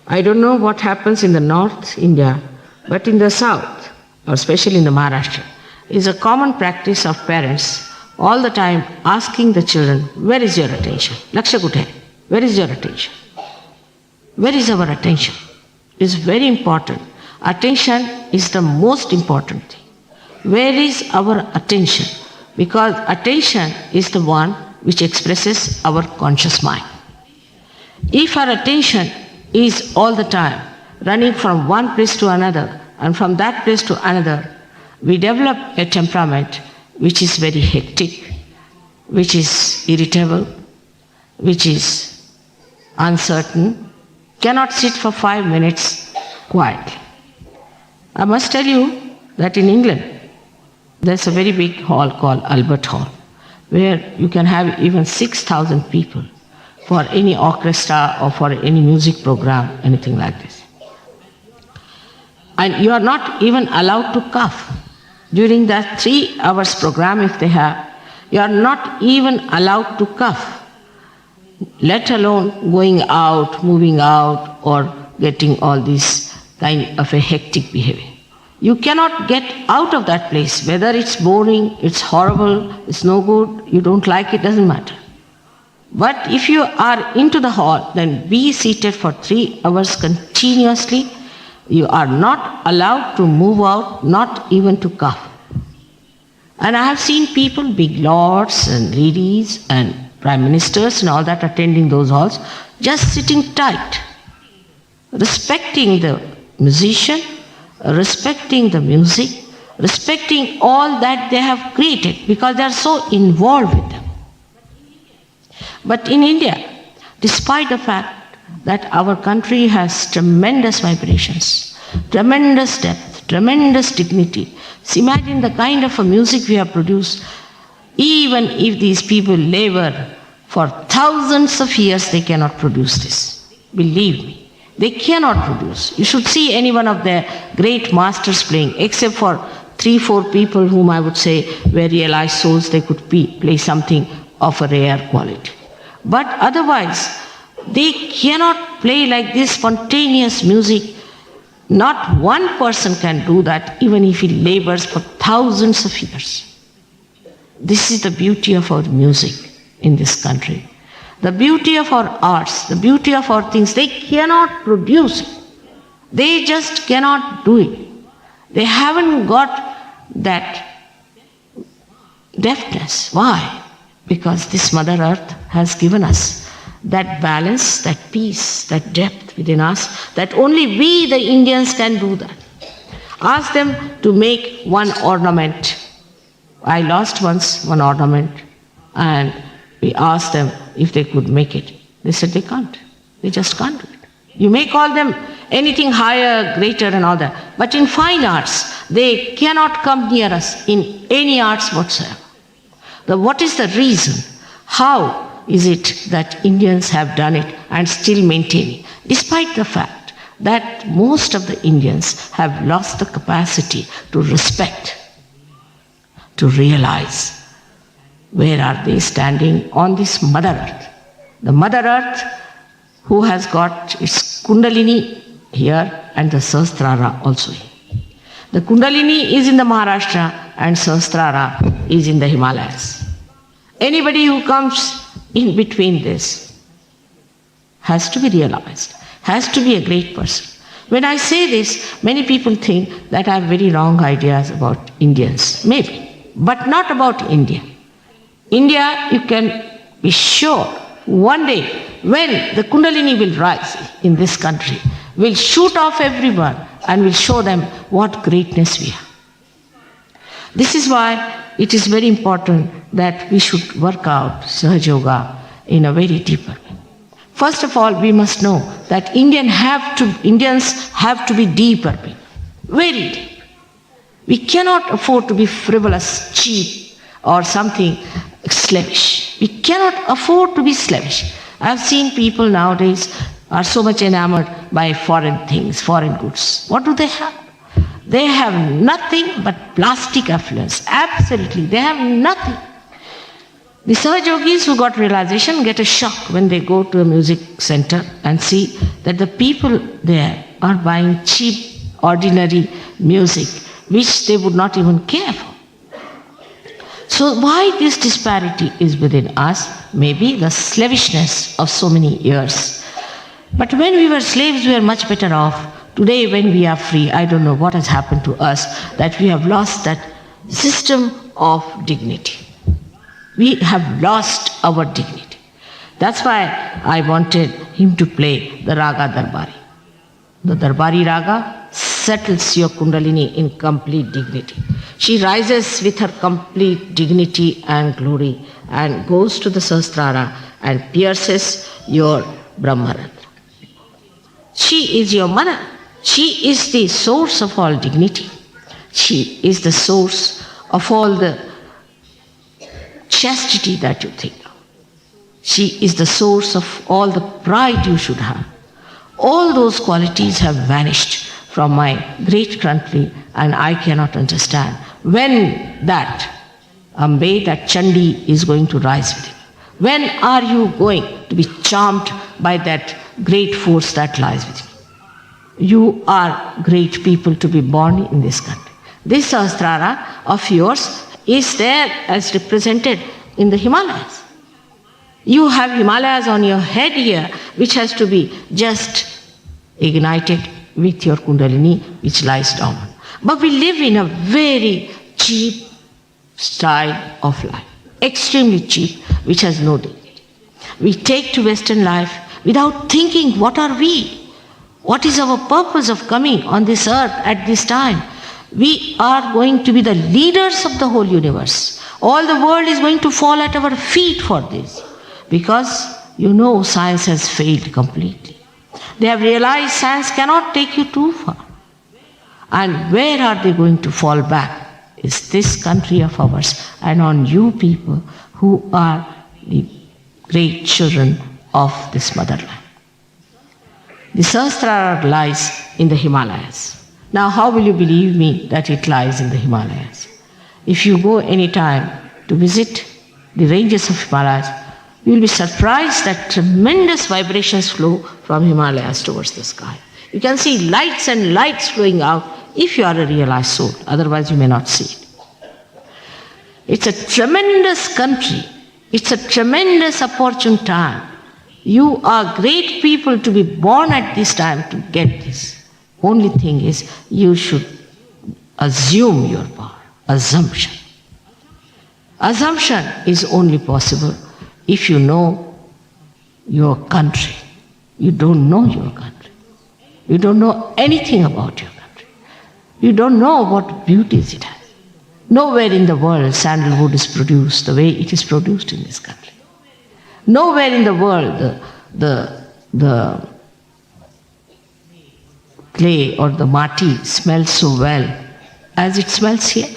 I don't know what happens in the North India, but in the South, or especially in the Maharashtra, is a common practice of parents all the time asking the children, where is your attention? Laksha kuthe hai? Where is your attention? Where is our attention? It's very important. Attention is the most important thing. Where is our attention? Because attention is the one which expresses our conscious mind. If our attention is all the time running from one place to another and from that place to another, we develop a temperament which is very hectic, which is irritable, which is uncertain, cannot sit for 5 minutes quietly. I must tell you that in England, there's a very big hall called Albert Hall, where you can have even 6,000 people for any orchestra or for any music program, anything like this. And you are not even allowed to cough. During that 3 hours program, if they have, you are not even allowed to cough, let alone going out, moving out, or getting all this kind of a hectic behavior. You cannot get out of that place, whether it's boring, it's horrible, it's no good, you don't like it, doesn't matter. But if you are into the hall, then be seated for 3 hours continuously. You are not allowed to move out, not even to cough. And I have seen people, big lords and ladies and prime ministers and all that attending those halls, just sitting tight, respecting the musician, respecting the music, respecting all that they have created because they are so involved with them. But in India, despite the fact that our country has tremendous vibrations, tremendous depth, tremendous dignity, so imagine the kind of a music we have produced. Even if these people labor for thousands of years, they cannot produce this. Believe me, they cannot produce. You should see any one of their great masters playing, except for 3-4 people whom I would say were realized souls, they could play something of a rare quality. But otherwise, they cannot play like this spontaneous music. Not one person can do that, even if he labors for thousands of years. This is the beauty of our music in this country. The beauty of our arts, the beauty of our things, they cannot produce it. They just cannot do it. They haven't got that deftness. Why? Because this Mother Earth has given us that balance, that peace, that depth within us, that only we, the Indians, can do that. Ask them to make one ornament. I lost once one ornament, and we asked them if they could make it. They said they can't. They just can't do it. You may call them anything higher, greater and all that, but in fine arts, they cannot come near us in any arts whatsoever. What is the reason? How is it that Indians have done it and still maintain it, despite the fact that most of the Indians have lost the capacity to respect, to realize where are they standing on this Mother Earth. The Mother Earth who has got its Kundalini here and the Sahasrara also here. The Kundalini is in the Maharashtra and Sahasrara is in the Himalayas. Anybody who comes in between this has to be realized, has to be a great person. When I say this, many people think that I have very wrong ideas about Indians. Maybe, but not about India. India, you can be sure, one day when the Kundalini will rise in this country, will shoot off everyone and will show them what greatness we have. This is why it is very important that we should work out Sahaja Yoga in a very deeper way. First of all, we must know that Indians have to be deeper people, very deep. We cannot afford to be frivolous, cheap, or something slavish. We cannot afford to be slavish. I have seen people nowadays are so much enamored by foreign things, foreign goods. What do they have? They have nothing but plastic affluence. Absolutely, they have nothing. The Sahaja Yogis who got realization get a shock when they go to a music center and see that the people there are buying cheap, ordinary music which they would not even care for. So why this disparity is within us? Maybe the slavishness of so many years. But when we were slaves, we were much better off. Today, when we are free, I don't know what has happened to us, that we have lost that system of dignity. We have lost our dignity. That's why I wanted him to play the Raga Darbari. The Darbari Raga settles your Kundalini in complete dignity. She rises with her complete dignity and glory and goes to the Sahasrara and pierces your Brahmarandra. She is your mother. She is the source of all dignity. She is the source of all the chastity that you think of. She is the source of all the pride you should have. All those qualities have vanished from my great country, and I cannot understand when that Ambe, that Chandi, is going to rise with it. When are you going to be charmed by that great force that lies with you? You are great people to be born in this country. This Sahasrara of yours is there as represented in the Himalayas. You have Himalayas on your head here, which has to be just ignited with your Kundalini, which lies dormant. But we live in a very cheap style of life, extremely cheap, which has no dignity. We take to Western life without thinking, what are we? What is our purpose of coming on this earth at this time? We are going to be the leaders of the whole universe. All the world is going to fall at our feet for this. Because, science has failed completely. They have realized science cannot take you too far. And where are they going to fall back? Is this country of ours, and on you people who are the great children of this motherland. The Sahasrara lies in the Himalayas. Now, how will you believe me that it lies in the Himalayas? If you go any time to visit the ranges of Himalayas, you will be surprised that tremendous vibrations flow from Himalayas towards the sky. You can see lights and lights flowing out if you are a realized soul. Otherwise, you may not see it. It's a tremendous country. It's a tremendous opportune time. You are great people to be born at this time to get this. Only thing is, you should assume your power. Assumption. Assumption is only possible if you know your country. You don't know your country. You don't know anything about your country. You don't know what beauties it has. Nowhere in the world sandalwood is produced the way it is produced in this country. Nowhere in the world the clay or the mati smells so well as it smells here.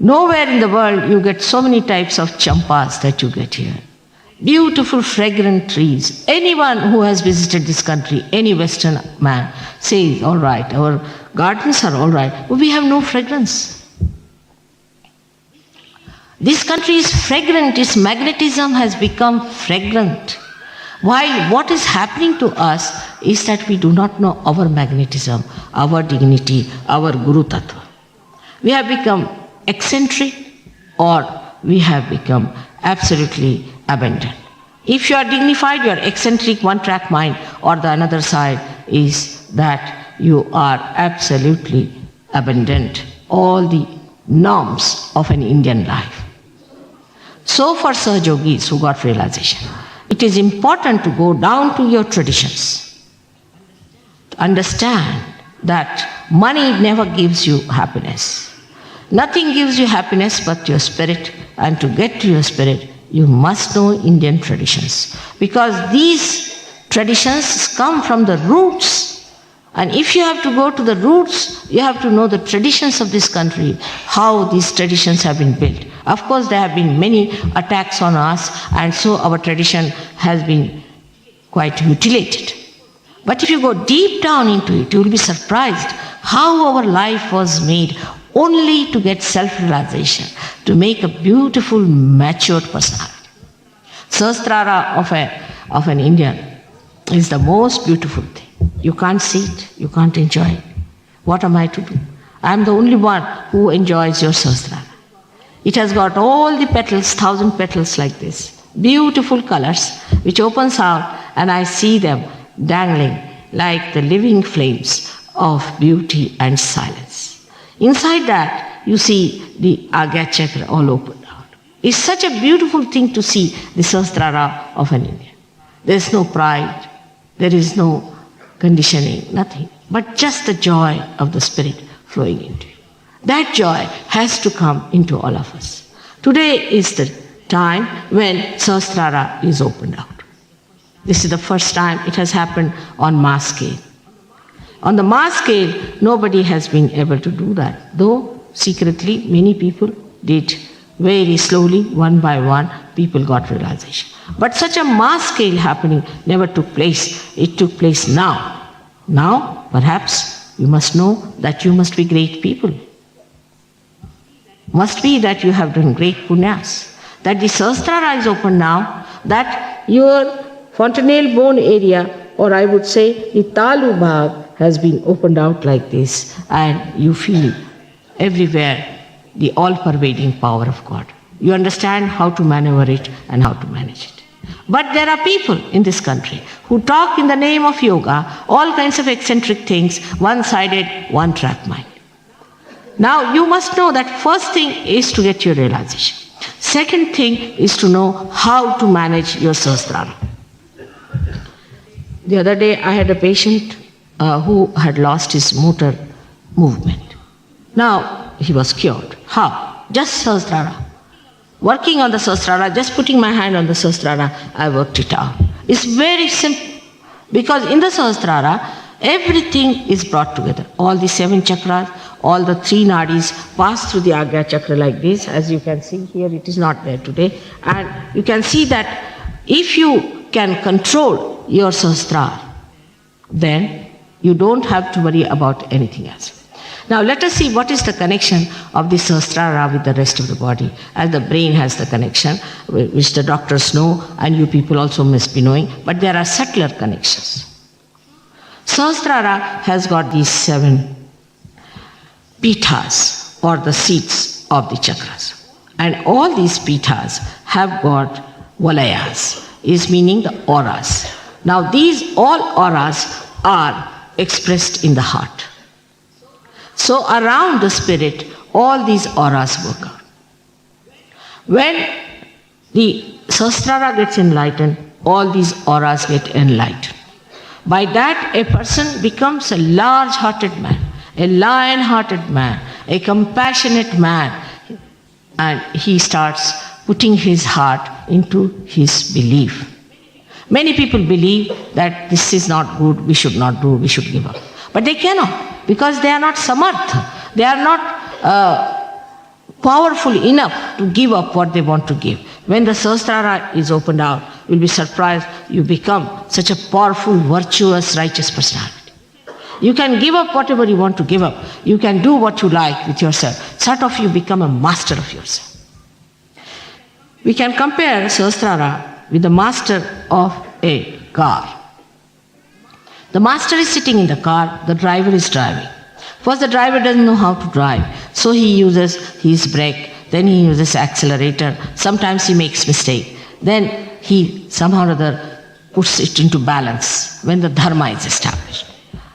Nowhere in the world you get so many types of champas that you get here. Beautiful, fragrant trees. Anyone who has visited this country, any Western man, says, all right, our gardens are all right, but we have no fragrance. This country is fragrant, its magnetism has become fragrant. While what is happening to us is that we do not know our magnetism, our dignity, our Guru Tattva. We have become eccentric or we have become absolutely abandoned. If you are dignified, you are eccentric, one-track mind, or the another side is that you are absolutely abandoned all the norms of an Indian life. So for Sahajogis who got realization, it is important to go down to your traditions. To understand that money never gives you happiness. Nothing gives you happiness but your spirit, and to get to your spirit, you must know Indian traditions. Because these traditions come from the roots. And if you have to go to the roots, you have to know the traditions of this country, how these traditions have been built. Of course, there have been many attacks on us, and so our tradition has been quite mutilated. But if you go deep down into it, you will be surprised how our life was made only to get self-realization, to make a beautiful, matured personality. Sahasrara of an Indian is the most beautiful thing. You can't see it, you can't enjoy it. What am I to do? I am the only one who enjoys your Sahasrara. It has got all the petals, 1,000 petals like this, beautiful colors, which opens out, and I see them dangling like the living flames of beauty and silence. Inside that, you see the Agya Chakra all opened out. It's such a beautiful thing to see the Sahasrara of an Indian. There is no pride, there is no conditioning, nothing, but just the joy of the spirit flowing into you. That joy has to come into all of us. Today is the time when Sahasrara is opened out. This is the first time it has happened on mass scale. On the mass scale, nobody has been able to do that, though secretly many people did. Very slowly, one by one, people got realization. But such a mass scale happening never took place. It took place now. Now, perhaps, you must know that you must be great people. Must be that you have done great punyas. That the Sahasrara is open now, that your fontanelle bone area, or I would say the Talu Bhag, has been opened out like this, and you feel everywhere the all-pervading power of God. You understand how to maneuver it and how to manage it. But there are people in this country who talk in the name of yoga, all kinds of eccentric things, one-sided, one-track mind. Now you must know that first thing is to get your realization. Second thing is to know how to manage your Sahasrara. The other day I had a patient who had lost his motor movement. Now he was cured. How? Just Sahasrara. Working on the Sahasrara, just putting my hand on the Sahasrara, I worked it out. It's very simple. Because in the Sahasrara, everything is brought together. All the 7 chakras, all the 3 nadis pass through the Agya Chakra like this. As you can see here, it is not there today. And you can see that if you can control your Sahasrara, then you don't have to worry about anything else. Now let us see what is the connection of the Sahasrara with the rest of the body, as the brain has the connection, which the doctors know and you people also must be knowing, but there are subtler connections. Sahasrara has got these 7 pithas, or the seats of the chakras. And all these pithas have got valayas, is meaning the auras. Now these all auras are expressed in the heart. So around the spirit, all these auras work out. When the Sahasrara gets enlightened, all these auras get enlightened. By that, a person becomes a large-hearted man, a lion-hearted man, a compassionate man, and he starts putting his heart into his belief. Many people believe that this is not good, we should not do, we should give up. But they cannot, because they are not samartha. They are not powerful enough to give up what they want to give. When the Sahasrara is opened out, you'll be surprised you become such a powerful, virtuous, righteous personality. You can give up whatever you want to give up. You can do what you like with yourself. Sort of you become a master of yourself. We can compare Sahasrara with the master of a car. The master is sitting in the car, the driver is driving. First, the driver doesn't know how to drive, so he uses his brake, then he uses accelerator. Sometimes he makes mistake. Then he somehow or other puts it into balance when the dharma is established.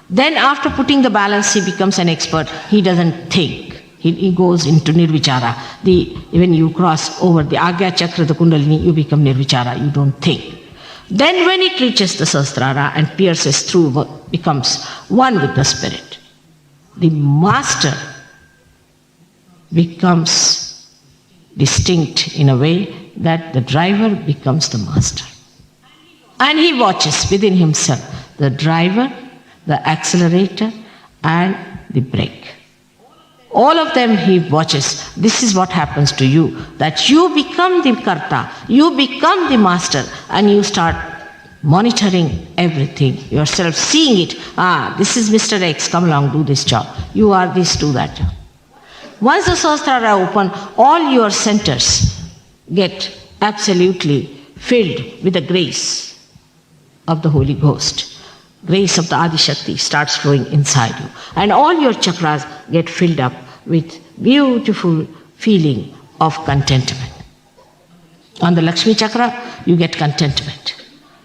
Then after putting the balance, he becomes an expert. He doesn't think. He goes into nirvichara. When you cross over the Agya Chakra, the Kundalini, you become nirvichara. You don't think. Then when it reaches the Sahasrara and pierces through, becomes one with the spirit, the master becomes distinct in a way that the driver becomes the master. And he watches within himself the driver, the accelerator, and the brake. All of them he watches. This is what happens to you, that you become the karta, you become the master, and you start monitoring everything yourself, seeing it. This is Mr. X, come along, do this job. You are this, do that job. Once the Sahasrara open, all your centers get absolutely filled with the grace of the Holy Ghost. Grace of the Adi Shakti starts flowing inside you. And all your chakras get filled up with beautiful feeling of contentment. On the Lakshmi Chakra, you get contentment.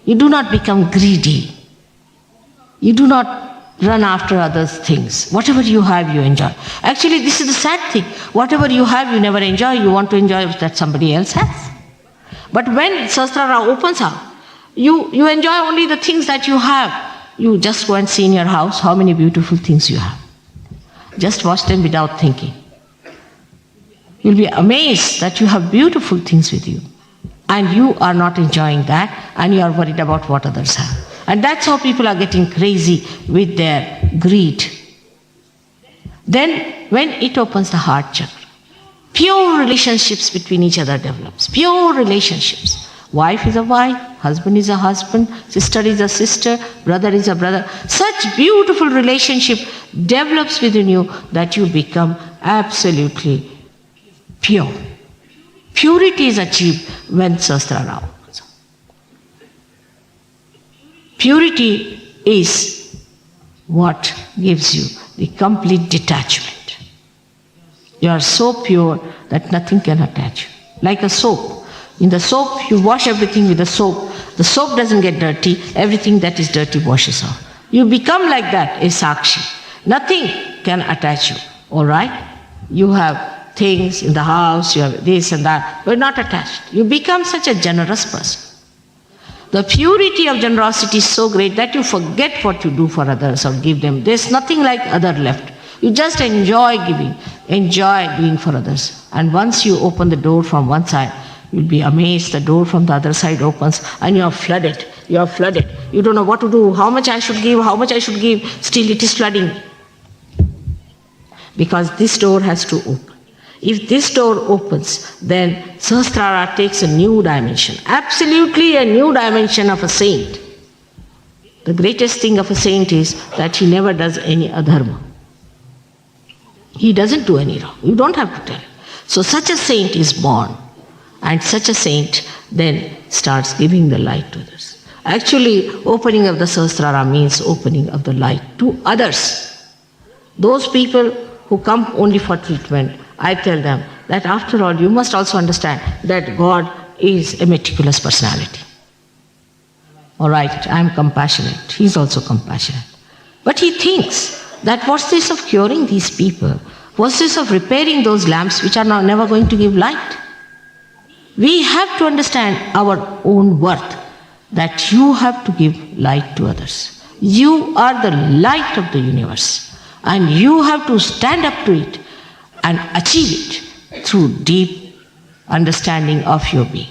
You do not become greedy. You do not run after others' things. Whatever you have, you enjoy. Actually, this is the sad thing. Whatever you have, you never enjoy. You want to enjoy that somebody else has. But when Sahasrara opens up, you enjoy only the things that you have. You just go and see in your house how many beautiful things you have. Just watch them without thinking. You'll be amazed that you have beautiful things with you. And you are not enjoying that, and you are worried about what others have. And that's how people are getting crazy with their greed. Then, when it opens the heart chakra, pure relationships between each other develops. Pure relationships. Wife is a wife, husband is a husband, sister is a sister, brother is a brother. Such beautiful relationship develops within you that you become absolutely pure. Purity is achieved when Sahasrara opens. Purity is what gives you the complete detachment. You are so pure that nothing can attach you. Like a soap. In the soap, you wash everything with the soap. The soap doesn't get dirty. Everything that is dirty washes off. You become like that, a Sakshi. Nothing can attach you. All right? You have things in the house, you have this and that. You're not attached. You become such a generous person. The purity of generosity is so great that you forget what you do for others or give them. There's nothing like other left. You just enjoy giving, enjoy doing for others. And once you open the door from one side, you'll be amazed the door from the other side opens and you are flooded. You are flooded. You don't know what to do, how much I should give, how much I should give. Still it is flooding. Because this door has to open. If this door opens, then Sahasrara takes a new dimension. Absolutely a new dimension of a saint. The greatest thing of a saint is that he never does any adharma. He doesn't do any wrong. You don't have to tell him. So such a saint is born. And such a saint then starts giving the light to others. Actually, opening of the Sahasrara means opening of the light to others. Those people who come only for treatment, I tell them that after all, you must also understand that God is a meticulous personality. All right, I am compassionate. He is also compassionate. But he thinks that what's this of curing these people? What's this of repairing those lamps which are now never going to give light? We have to understand our own worth, that you have to give light to others. You are the light of the universe, and you have to stand up to it and achieve it through deep understanding of your being.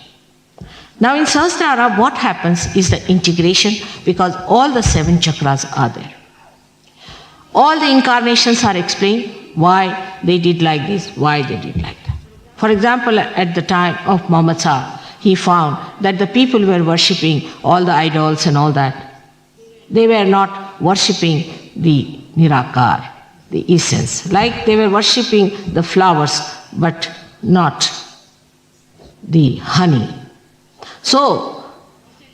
Now in Sahasrara, what happens is the integration, because all the 7 chakras are there. All the incarnations are explained why they did like this, why they did like that. For example, at the time of Muhammad Sahib, he found that the people were worshipping all the idols and all that. They were not worshipping the Nirakar, the essence. Like they were worshipping the flowers, but not the honey. So,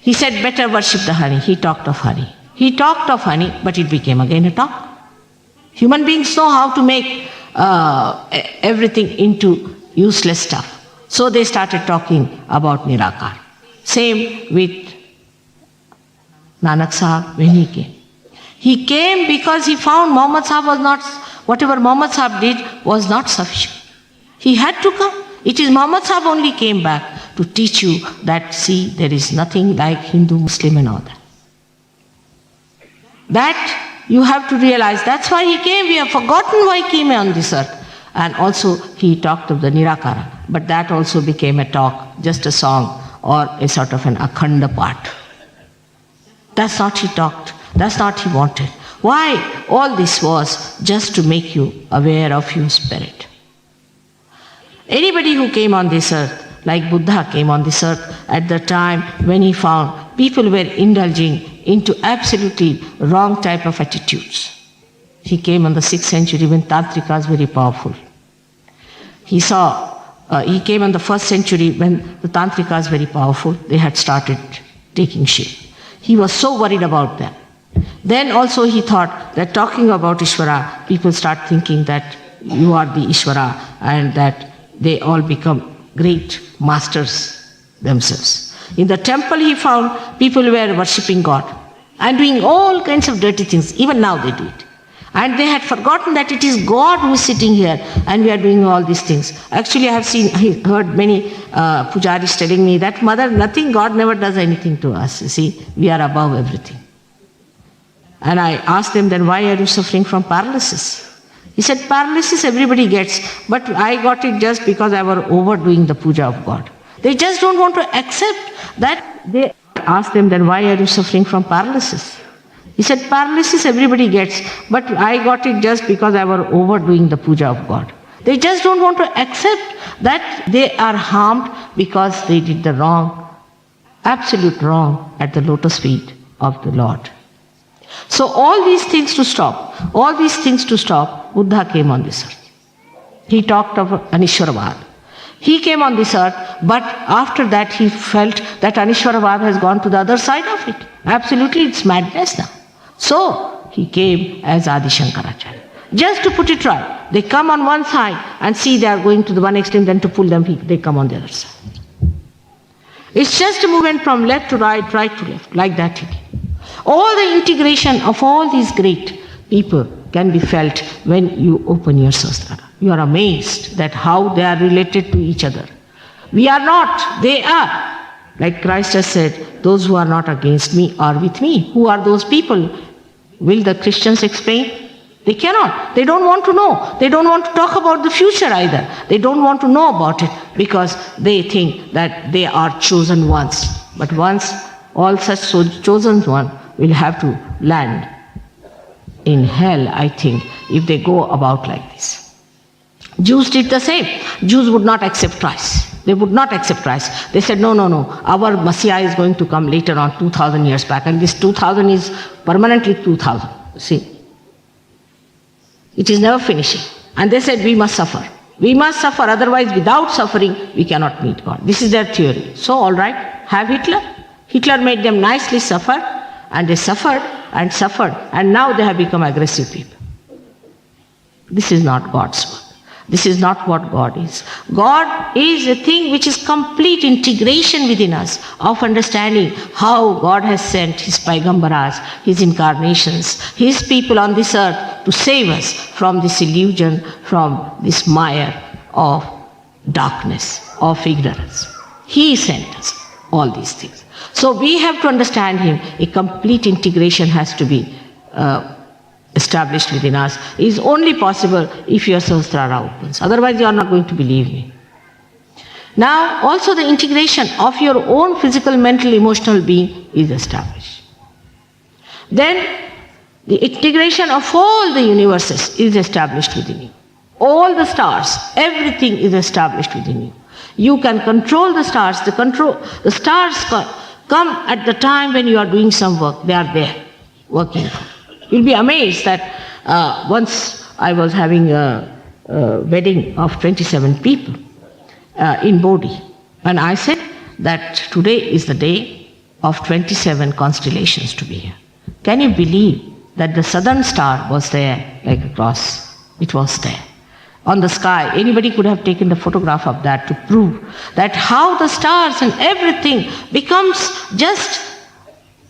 he said, better worship the honey. He talked of honey. He talked of honey, but it became again a talk. Human beings know how to make everything into useless stuff. So they started talking about Nirakar. Same with Nanak Sahib when he came. He came because he found Muhammad Sahib was not, whatever Muhammad Sahib did was not sufficient. He had to come. It is Muhammad Sahib only came back to teach you that, see, there is nothing like Hindu, Muslim and all that. That you have to realize. That's why he came. We have forgotten why he came on this earth. And also he talked of the Nirakara. But that also became a talk, just a song or a sort of an akhanda part. That's not he talked. That's not he wanted. Why? All this was just to make you aware of your spirit. Anybody who came on this earth, like Buddha came on this earth at the time when he found people were indulging into absolutely wrong type of attitudes. He came in the 6th century when Tantrika was very powerful. He came in the 1st century when the Tantrika was very powerful. They had started taking shape. He was so worried about them. Then also he thought that talking about Ishvara, people start thinking that you are the Ishvara and that they all become great masters themselves. In the temple he found people were worshipping God and doing all kinds of dirty things. Even now they do it. And they had forgotten that it is God who is sitting here and we are doing all these things. Actually, I have heard many pujaris telling me that, Mother, nothing, God never does anything to us. You see, we are above everything. And I asked them, then why are you suffering from paralysis? He said, paralysis everybody gets, but I got it just because I was overdoing the puja of God. They just don't want to accept that. They asked them, then why are you suffering from paralysis? He said, paralysis everybody gets, but I got it just because I was overdoing the puja of God. They just don't want to accept that they are harmed because they did the wrong, absolute wrong at the lotus feet of the Lord. So all these things to stop, Buddha came on this earth. He talked of Anishwaravad. He came on this earth, but after that he felt that Anishwaravad has gone to the other side of it. Absolutely, it's madness now. So he came as Adi Shankaracharya. Just to put it right, they come on one side and see they are going to the one extreme, then to pull them, they come on the other side. It's just a movement from left to right, right to left, like that he came. All the integration of all these great people can be felt when you open your Sahasrara. You are amazed that how they are related to each other. We are not, they are. Like Christ has said, those who are not against me are with me. Who are those people? Will the Christians explain? They cannot. They don't want to know. They don't want to talk about the future either. They don't want to know about it because they think that they are chosen ones. But once all such chosen ones will have to land in hell, I think, if they go about like this. Jews did the same. Jews would not accept Christ. They would not accept Christ. They said, no, our Messiah is going to come later on, 2000 years back, and this 2000 is permanently 2000. See? It is never finishing. And they said, we must suffer. We must suffer, otherwise without suffering, we cannot meet God. This is their theory. So, all right, have Hitler. Hitler made them nicely suffer, and they suffered, and now they have become aggressive people. This is not God's work. This is not what God is. God is a thing which is complete integration within us of understanding how God has sent His Paigambaras, His incarnations, His people on this earth to save us from this illusion, from this mire of darkness, of ignorance. He sent us all these things. So we have to understand Him. A complete integration has to be established within us. It is only possible if your Sahasrara opens. Otherwise you are not going to believe me. Now also the integration of your own physical, mental, emotional being is established. Then the integration of all the universes is established within you. All the stars, everything is established within you. You can control the stars. The stars come at the time when you are doing some work. They are there, working. You'll be amazed that once I was having a wedding of 27 people in Bodhi. And I said that today is the day of 27 constellations to be here. Can you believe that the southern star was there like a cross? It was there. On the sky, anybody could have taken the photograph of that to prove that how the stars and everything becomes just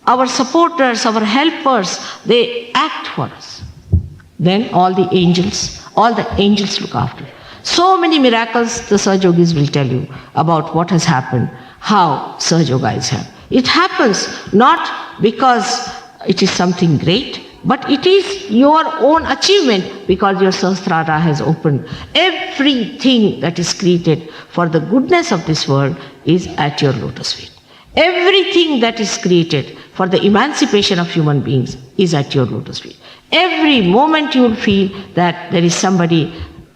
our supporters, our helpers, they act for us. Then all the angels look after. So many miracles the Sahajogis will tell you about what has happened, how Sahajogis have. It happens not because it is something great, but it is your own achievement because your Sahasrara has opened. Everything that is created for the goodness of this world is at your lotus feet. Everything that is created for the emancipation of human beings is at your lotus feet. Every moment you will feel that there is somebody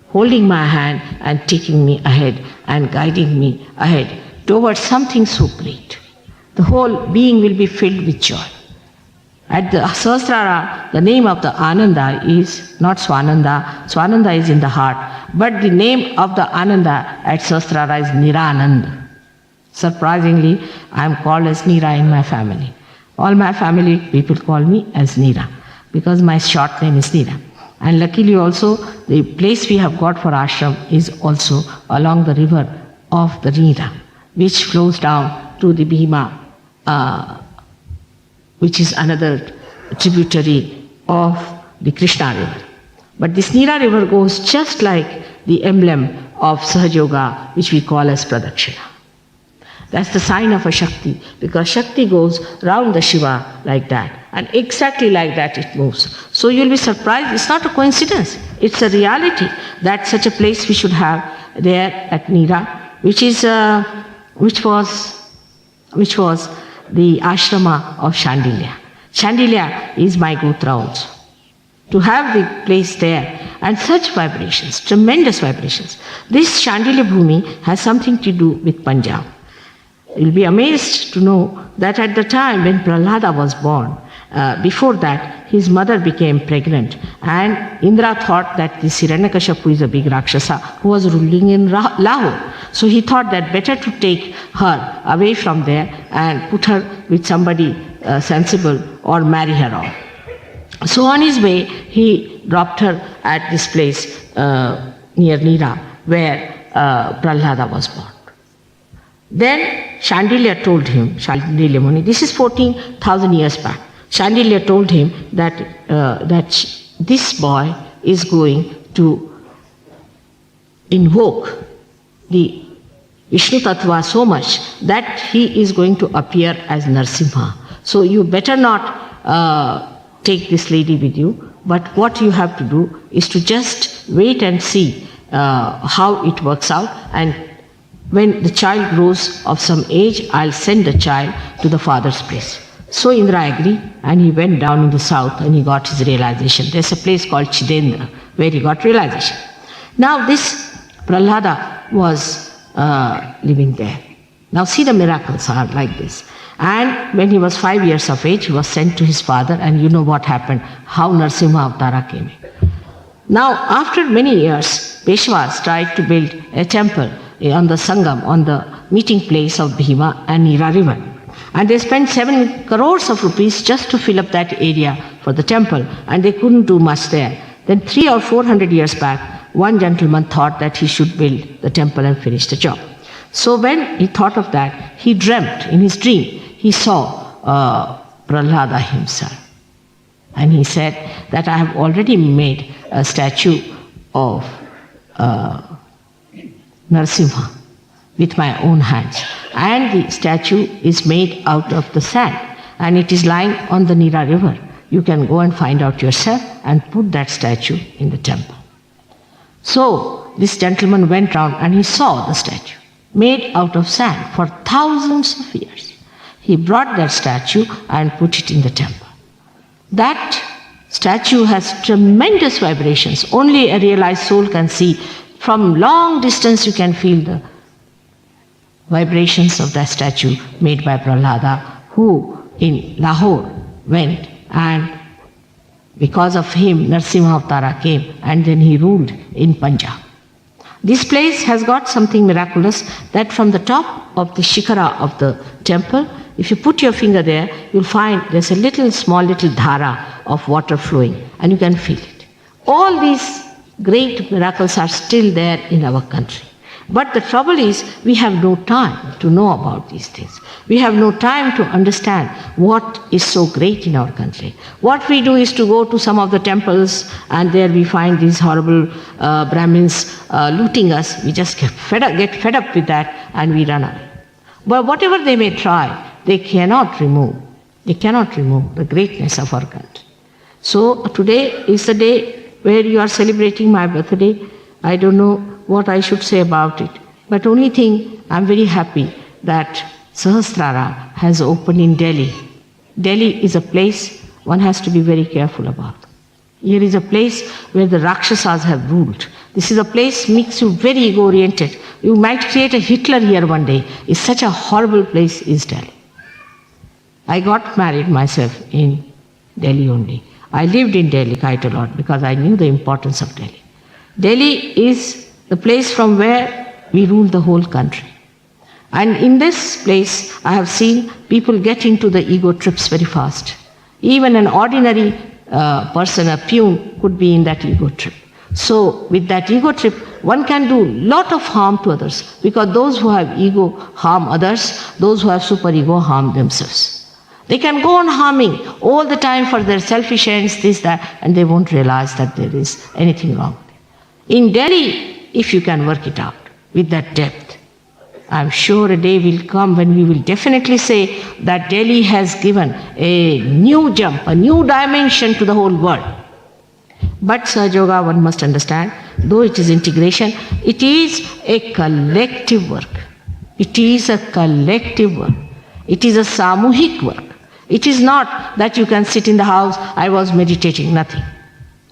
holding my hand and taking me ahead and guiding me ahead towards something so great. The whole being will be filled with joy. At the Sahasrara, the name of the Ananda is not Swananda. Swananda is in the heart. But the name of the Ananda at Sahasrara is Niranand. Surprisingly, I am called as Neera in my family. All my family people call me as Neera because my short name is Neera. And luckily also, the place we have got for ashram is also along the river of the Nira, which flows down to the Bhima, which is another tributary of the Krishna river. But this Nira river goes just like the emblem of Sahaja Yoga, which we call as Pradakshina. That's the sign of a Shakti, because Shakti goes round the Shiva like that, and exactly like that it moves. So you'll be surprised, it's not a coincidence, it's a reality that such a place we should have there at Nira, which was the ashrama of Shandilya. Shandilya is my Gotra also. To have the place there and such vibrations, tremendous vibrations. This Shandilya Bhumi has something to do with Punjab. You'll be amazed to know that at the time when Prahlada was born, before that, his mother became pregnant, and Indra thought that this Hiranyakashipu is a big Rakshasa who was ruling in Lahore. So he thought that better to take her away from there and put her with somebody sensible or marry her off. So on his way, he dropped her at this place near Nira, where Prahlada was born. Then Shandilya told him, Shandilya Muni, this is 14,000 years back. Shandilya told him that this boy is going to invoke the Vishnu Tattva so much that he is going to appear as Narsimha. So you better not take this lady with you, but what you have to do is to just wait and see how it works out, and when the child grows of some age, I'll send the child to the father's place. So Indra agreed, and he went down in the south and he got his realization. There's a place called Chidendra where he got realization. Now this Prahlada was living there. Now see, the miracles are like this. And when he was 5 years of age, he was sent to his father, and you know what happened, how Narsimha Avtara came in. Now after many years, Peshwas tried to build a temple on the Sangam, on the meeting place of Bhima and Nira river. And they spent 7 crores of rupees just to fill up that area for the temple, and they couldn't do much there. Then 300 or 400 years back, one gentleman thought that he should build the temple and finish the job. So when he thought of that, he dreamt, in his dream, he saw Prahlada himself. And he said that I have already made a statue of Narsimha with my own hands. And the statue is made out of the sand, and it is lying on the Nira river. You can go and find out yourself and put that statue in the temple. So this gentleman went round and he saw the statue made out of sand for thousands of years. He brought that statue and put it in the temple. That statue has tremendous vibrations. Only a realized soul can see. From long distance you can feel the vibrations of that statue made by Prahlada, who in Lahore went, and because of him Narsimha Avtara came, and then he ruled in Punjab. This place has got something miraculous, that from the top of the shikara of the temple, if you put your finger there, you'll find there's a small little dhara of water flowing, and you can feel it. All these great miracles are still there in our country. But the trouble is, we have no time to know about these things. We have no time to understand what is so great in our country. What we do is to go to some of the temples, and there we find these horrible Brahmins looting us. We just get fed up with that, and we run away. But whatever they may try, they cannot remove the greatness of our country. So today is the day where you are celebrating my birthday. I don't know what I should say about it, but only thing, I'm very happy that Sahasrara has opened in Delhi. Delhi is a place one has to be very careful about. Here is a place where the Rakshasas have ruled. This is a place makes you very ego-oriented. You might create a Hitler here one day. It's such a horrible place is Delhi. I got married myself in Delhi only. I lived in Delhi quite a lot because I knew the importance of Delhi. Delhi is the place from where we rule the whole country. And in this place, I have seen people get into the ego trips very fast. Even an ordinary person, a peon, could be in that ego trip. So with that ego trip, one can do lot of harm to others, because those who have ego harm others, those who have superego harm themselves. They can go on harming all the time for their selfish ends, this, that, and they won't realize that there is anything wrong. In Delhi, if you can work it out with that depth, I'm sure a day will come when we will definitely say that Delhi has given a new jump, a new dimension to the whole world. But Sahaja Yoga, one must understand, though it is integration, it is a collective work. It is a collective work. It is a samuhik work. It is not that you can sit in the house, I was meditating, nothing.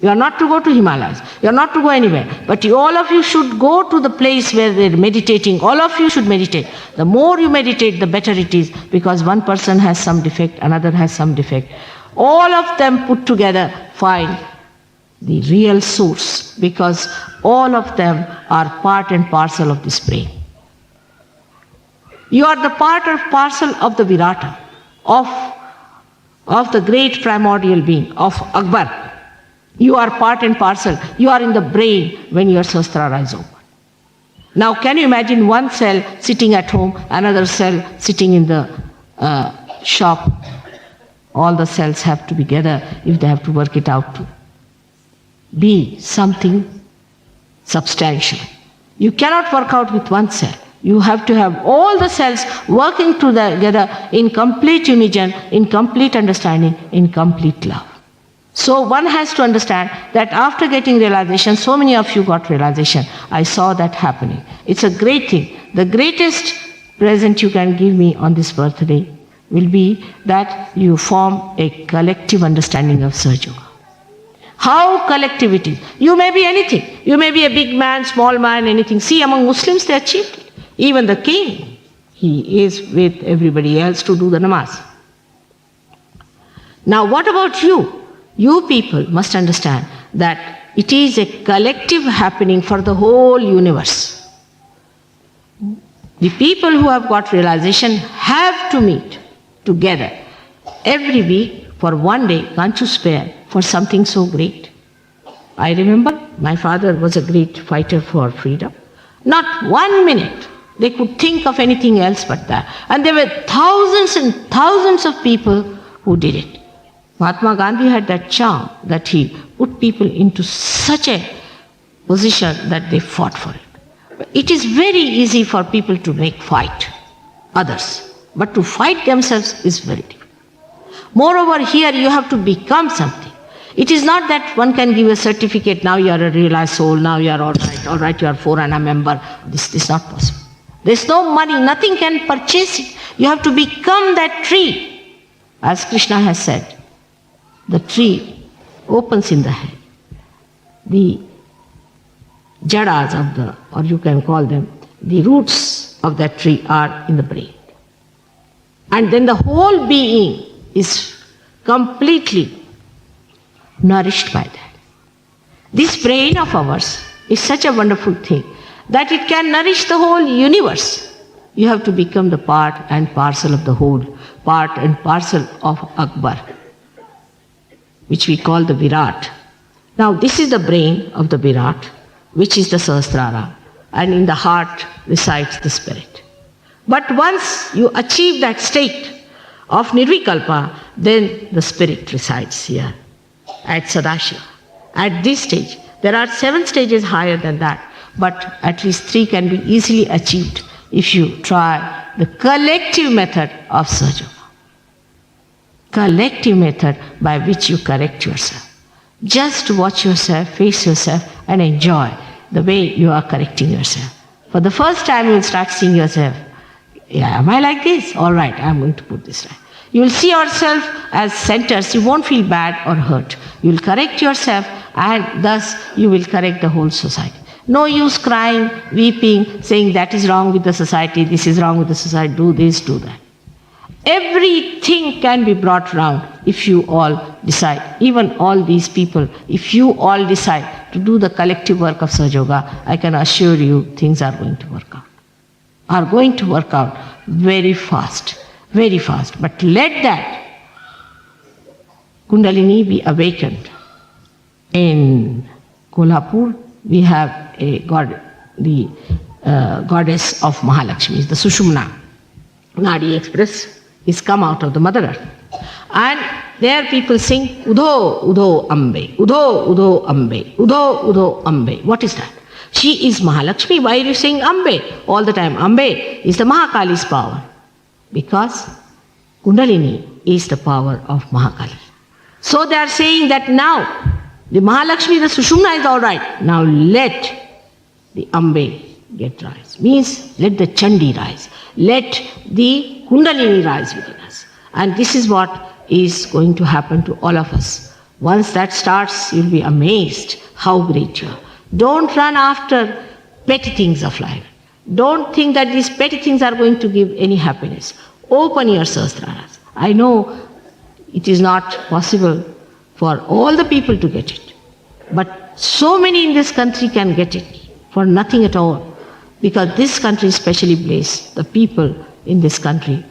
You are not to go to Himalayas. You are not to go anywhere. But all of you should go to the place where they are meditating. All of you should meditate. The more you meditate, the better it is, because one person has some defect, another has some defect. All of them put together find the real source, because all of them are part and parcel of this brain. You are the part or parcel of the Virata, of the great primordial being, of Akbar. You are part and parcel. You are in the brain when your Sahasrara is open. Now can you imagine one cell sitting at home, another cell sitting in the shop? All the cells have to be together if they have to work it out to be something substantial. You cannot work out with one cell. You have to have all the cells working together in complete unison, in complete understanding, in complete love. So one has to understand that after getting realization, so many of you got realization. I saw that happening. It's a great thing. The greatest present you can give me on this birthday will be that you form a collective understanding of Sahaja Yoga. How collective it is. You may be anything. You may be a big man, small man, anything. See, among Muslims they achieved it. Even the king, he is with everybody else to do the namaz. Now what about you? You people must understand that it is a collective happening for the whole universe. The people who have got realization have to meet together every week for one day. Can't you spare for something so great? I remember my father was a great fighter for freedom. Not 1 minute they could think of anything else but that. And there were thousands and thousands of people who did it. Mahatma Gandhi had that charm that he put people into such a position that they fought for it. It is very easy for people to make fight others, but to fight themselves is very difficult. Moreover, here you have to become something. It is not that one can give a certificate, now you are a realized soul, now you are all right, you are 4ANA member. This is not possible. There is no money, nothing can purchase it. You have to become that tree. As Krishna has said, the tree opens in the head. The jadas of the, or you can call them, the roots of that tree are in the brain. And then the whole being is completely nourished by that. This brain of ours is such a wonderful thing that it can nourish the whole universe. You have to become the part and parcel of the whole, part and parcel of Akbar, which we call the Virat. Now this is the brain of the Virat, which is the Sahasrara, and in the heart resides the spirit. But once you achieve that state of Nirvikalpa, then the spirit resides here at Sadashiva. At this stage, there are 7 stages higher than that, but at least 3 can be easily achieved if you try the collective method of Sahaja Yoga. Collective method by which you correct yourself. Just watch yourself, face yourself, and enjoy the way you are correcting yourself. For the first time you will start seeing yourself, yeah, am I like this? All right, I'm going to put this right. You will see yourself as centers. You won't feel bad or hurt. You will correct yourself, and thus you will correct the whole society. No use crying, weeping, saying that is wrong with the society, this is wrong with the society, do this, do that. Everything can be brought round if you all decide. Even all these people, if you all decide to do the collective work of Sahaja Yoga, I can assure you things are going to work out. Are going to work out very fast, very fast. But let that Kundalini be awakened. In Kolhapur, we have a god, the goddess of Mahalakshmi, the Sushumna. Nadi Express is come out of the Mother Earth. And there people sing Udho, Udho Ambe, Udho, Udho Ambe, Udho, Udho Ambe. What is that? She is Mahalakshmi. Why are you saying Ambe all the time? Ambe is the Mahakali's power. Because Kundalini is the power of Mahakali. So they are saying that now the Mahalakshmi, the Sushumna is all right. Now let the Ambe get rise. Means let the Chandi rise. Let the Kundalini rise within us. And this is what is going to happen to all of us. Once that starts, you'll be amazed how great you are. Don't run after petty things of life. Don't think that these petty things are going to give any happiness. Open your Sahasraras. I know it is not possible for all the people to get it. But so many in this country can get it for nothing at all. Because this country is specially blessed. The people in this country.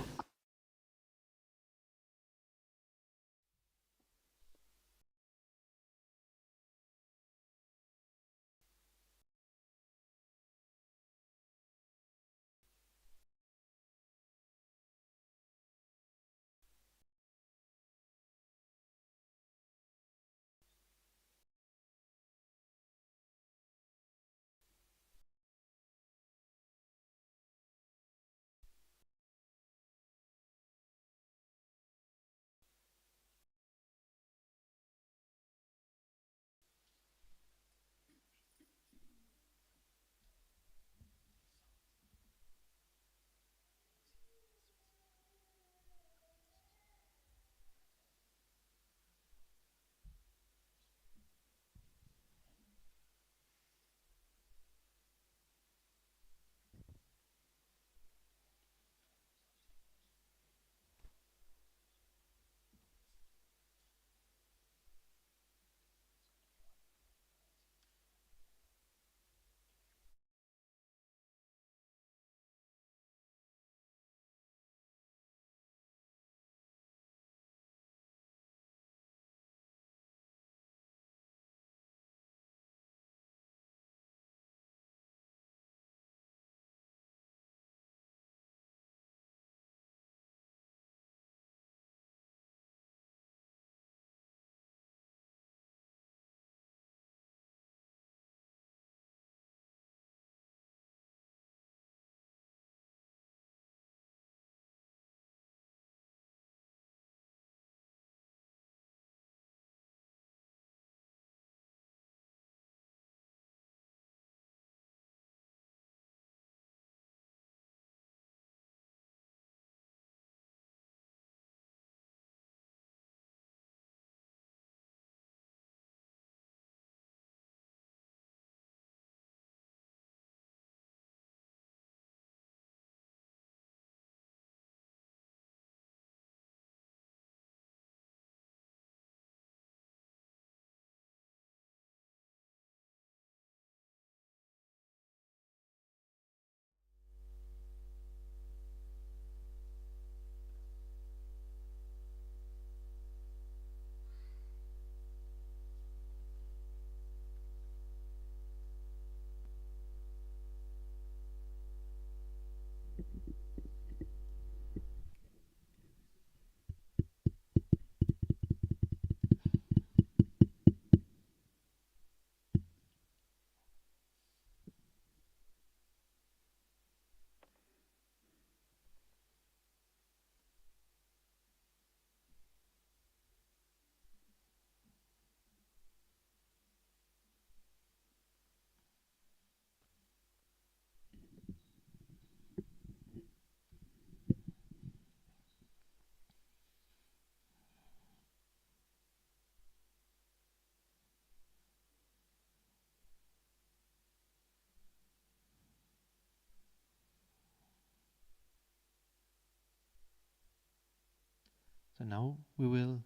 So now we will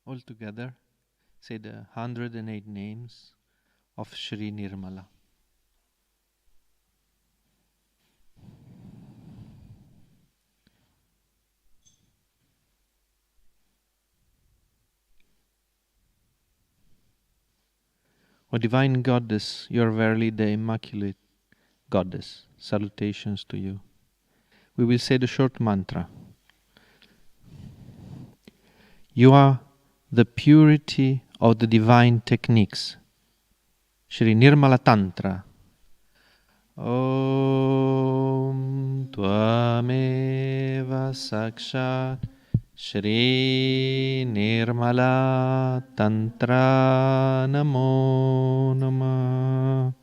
all together say the 108 names of Shri Nirmala. O Divine Goddess, you are verily the Immaculate Goddess. Salutations to you. We will say the short mantra. You are the purity of the divine techniques. Shri Nirmala Tantra. Om Tvameva Sakshat Shri Nirmala Tantra Namo Namah.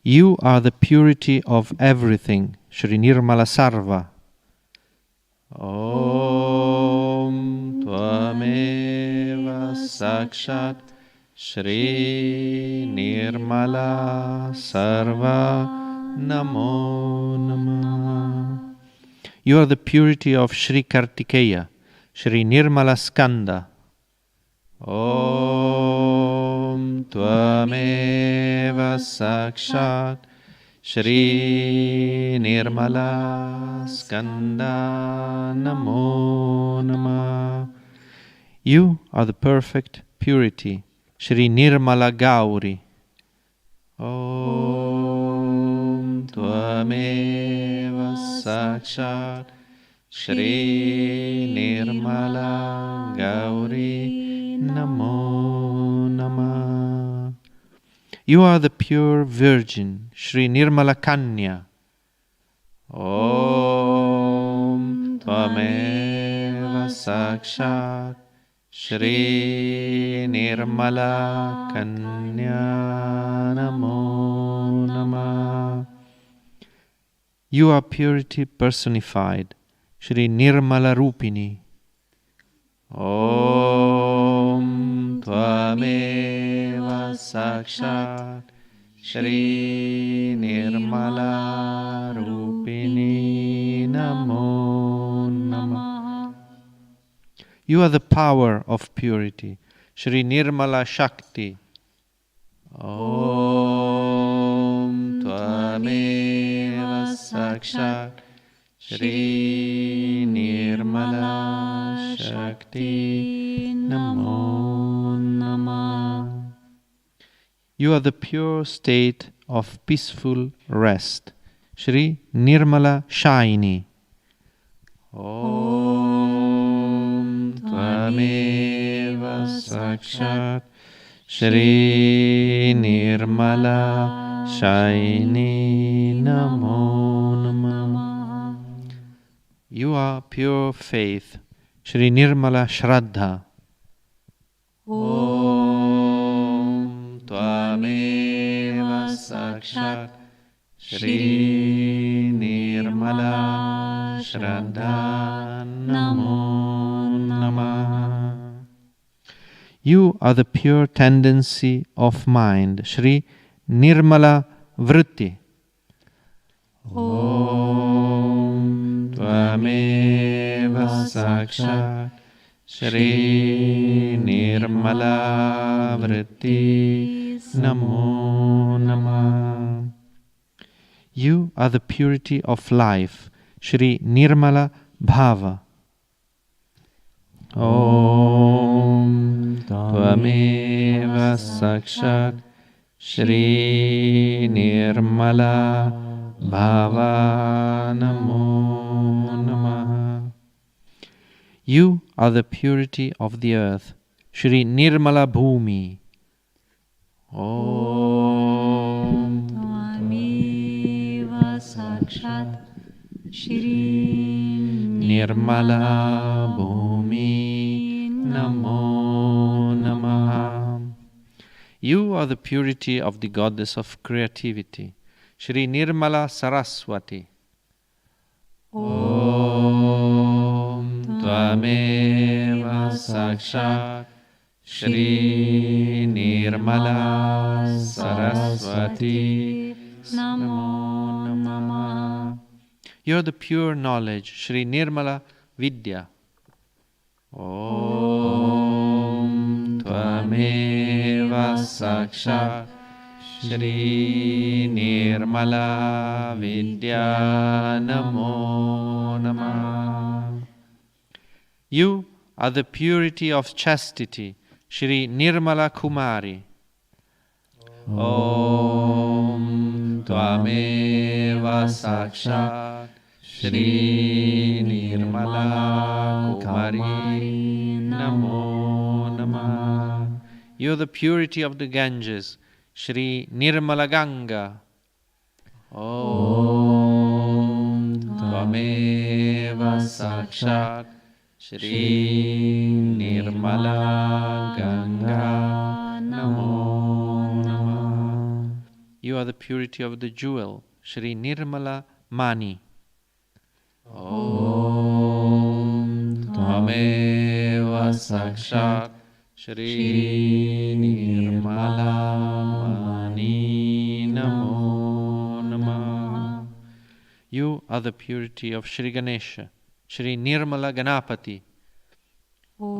You are the purity of everything. Shri Nirmala Sarva. Om Tvameva Sakshat Shri Nirmala Sarva Namo Namah. You are the purity of Shri Kartikeya, Shri Nirmala Skanda. Om Tvameva Sakshat Shri Nirmala Skanda Namo Namah. You are the perfect purity, Shri Nirmala Gauri. Om Tvameva Sakshat Shri Nirmala Gauri Namo Namah. You are the pure Virgin, Shri Nirmala Kanya. Om Tvameva Sakshat Shri Nirmala Kanya Namo Namah. You are purity personified, Shri Nirmala Rupini. Om Tvameva Sakshat Shri Nirmala Rupini Namo Namah. You are the power of purity, Shri Nirmala Shakti. Om Tvameva Sakshat Shri Nirmala Shakti Namo Namah. You are the pure state of peaceful rest, Shri Nirmala Shayini. Om Tvameva Sakshat Shri Nirmala Shayini Namo Namah. You are pure faith, Shri Nirmala Shraddha. Om Tvameva Sakshat Shri Nirmala Shraddha Namo Namah. You are the pure tendency of mind, Shri Nirmala Vritti. Om Tvameva Sakshat Shri Nirmala Vritti Namo Namah. You are the purity of life, Shri Nirmala Bhava. Om Tvameva Sakshat Shri Nirmala Bhava Namo Namah. You are the purity of the earth, Shri Nirmala Bhumi. Om Tvameva Sakshat Shri Nirmala Bhumi Namo Namah. You are the purity of the goddess of creativity, Shri Nirmala Saraswati. Om Tvameva Sakshat Shri Nirmala Saraswati Namo Namah. You are the pure knowledge, Shri Nirmala Vidya. Om Tvameva Sakshat Shri Nirmala Vidya Namo Namah. You are the purity of chastity, Shri Nirmala Kumari. Om Tvameva Sakshat Shri Nirmala Kumari Namo Namah. You are the purity of the Ganges, Shri Nirmala Ganga. Om Tvameva Sakshat Shri Nirmala Ganga Namo Namah. You are the purity of the jewel, Shri Nirmala Mani. Om Tvameva Sakshat Shri Nirmala Mani Namo Namah. You are the purity of Shri Ganesha, Shri Nirmala Ganapati. Om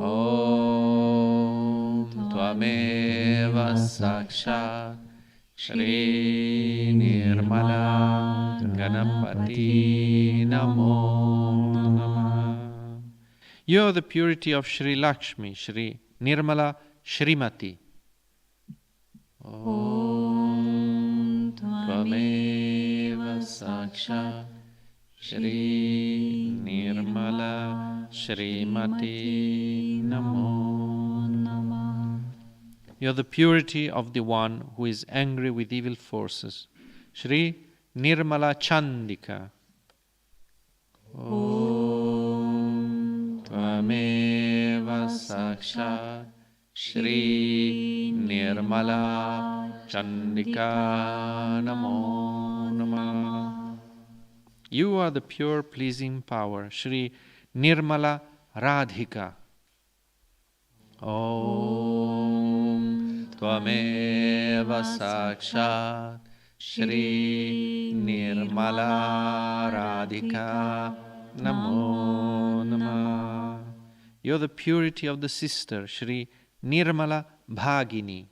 Tvameva Sakshat Shri Nirmala Ganapati Namo Namah. You are the purity of Shri Lakshmi, Shri Nirmala Shrimati. Om Tvameva Sakshat Shri Nirmala Shrimati Namo Namah. You are the purity of the one who is angry with evil forces, Shri Nirmala Chandika. Om Tvameva Sakshat Shri Nirmala Chandika Namo Namah. You are the pure pleasing power, Shri Nirmala Radhika. Om Tvameva Sakshat Shri Nirmala Radhika Namo Namah. You are the purity of the sister, Shri Nirmala Bhagini.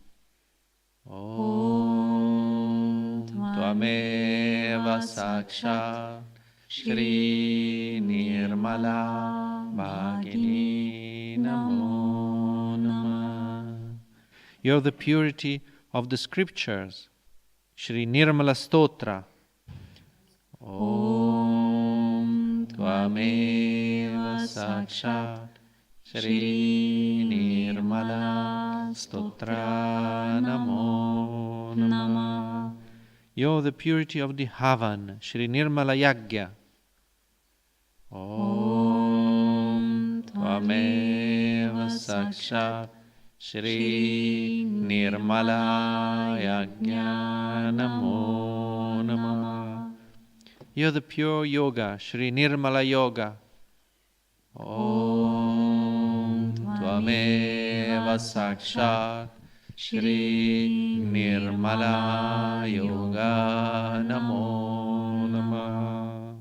Om Tvameva Sakshat Shri Nirmala Bhagini Namo Namah. You are the purity of the scriptures, Shri Nirmala Stotra. Om Tvameva Sakshat Shri Nirmala Stotra Namo Namah. You are the purity of the Havan, Shri Nirmala Yagya. Om Tvameva Sakshat Shri Nirmala Yagya Namo Namah. You are the pure yoga, Shri Nirmala Yoga. Om Tvameva Sakshat Shri Nirmala Yoga Namo Namah.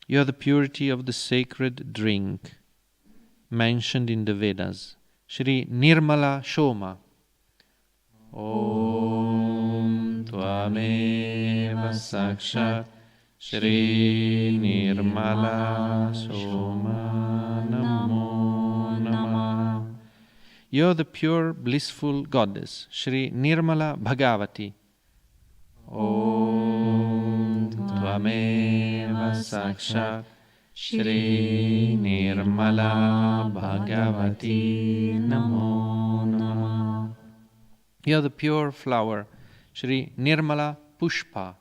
You are the purity of the sacred drink mentioned in the Vedas, Shri Nirmala Shoma. Om Tvameva Sakshat Shri Nirmala Shoma Namo Namah. You are the pure blissful goddess, Shri Nirmala Bhagavati. Om Tvameva Sakshat Shri Nirmala Bhagavati Namo Namah. You are the pure flower, Shri Nirmala Pushpa.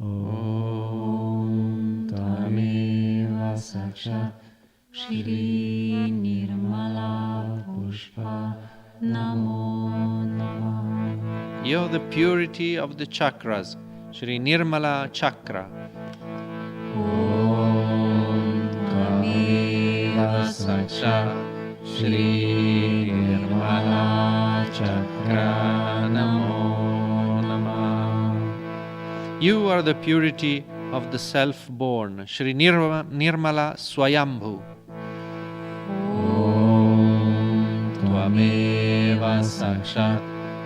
Om Tvameva Sakshat Shri Nirmala Pushpa Namo Namah. You are the purity of the chakras, Shri Nirmala Chakra. Om Tvameva Sakshat Shri Nirmala Chakra Namo Namah. You are the purity of the self-born, Shri Nirmala Swayambhu. Om Tvameva Sakshat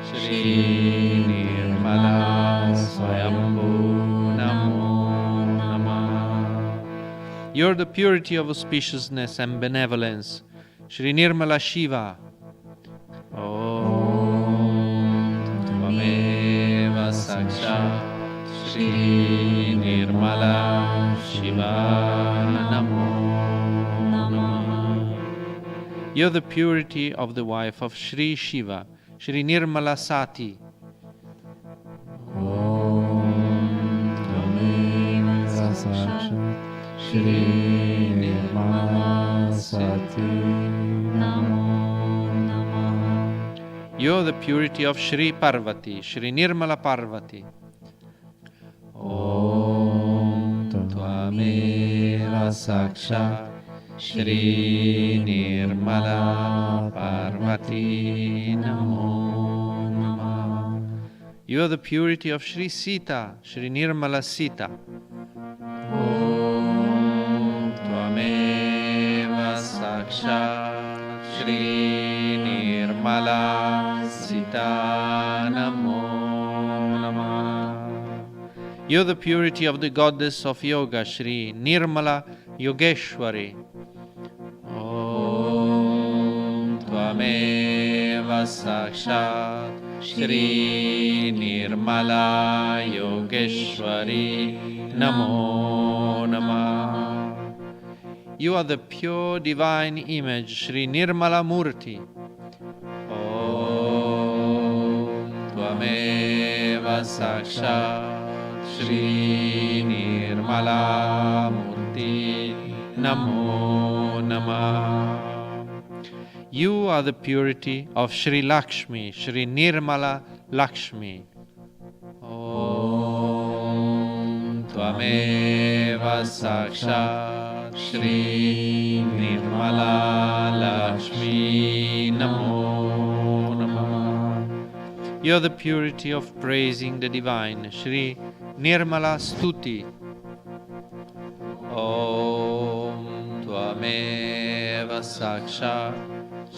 Shri Nirmala Swayambhu Namo Namah. You are the purity of auspiciousness and benevolence, Shri Nirmala Shiva. Om Sakshat Shri Nirmala Shiva Namo Namah. You're the purity of the wife of Shri Shiva, Shri Nirmala Sati. Om Tvameva Sakshat Shri Nirmala Sati Namo Namah. You're the purity of Shri Parvati, Shri Nirmala Parvati. Om Tvameva Sakshat Shri Nirmala Parvati Namo Namah. You're the purity of Shri Sita, Shri Nirmala Sita. Om Tvameva Sakshat Shri Nirmala Sita Namo Namah. You're the purity of the goddess of yoga, Shri Nirmala Yogeshwari. Om Tvameva Sakshat Shri Nirmala Yogeshwari Namo Namah. You are the pure divine image, Shri Nirmala Murti. Om Tvameva Sakshat Shri Nirmala Murti Namo Namah. You are the purity of Shri Lakshmi, Shri Nirmala Lakshmi. Om Tvameva Sakshat Shri Nirmala Lakshmi Namo Namah. You're the purity of praising the divine, Shri Nirmala Stuti. Om Tvameva Sakshat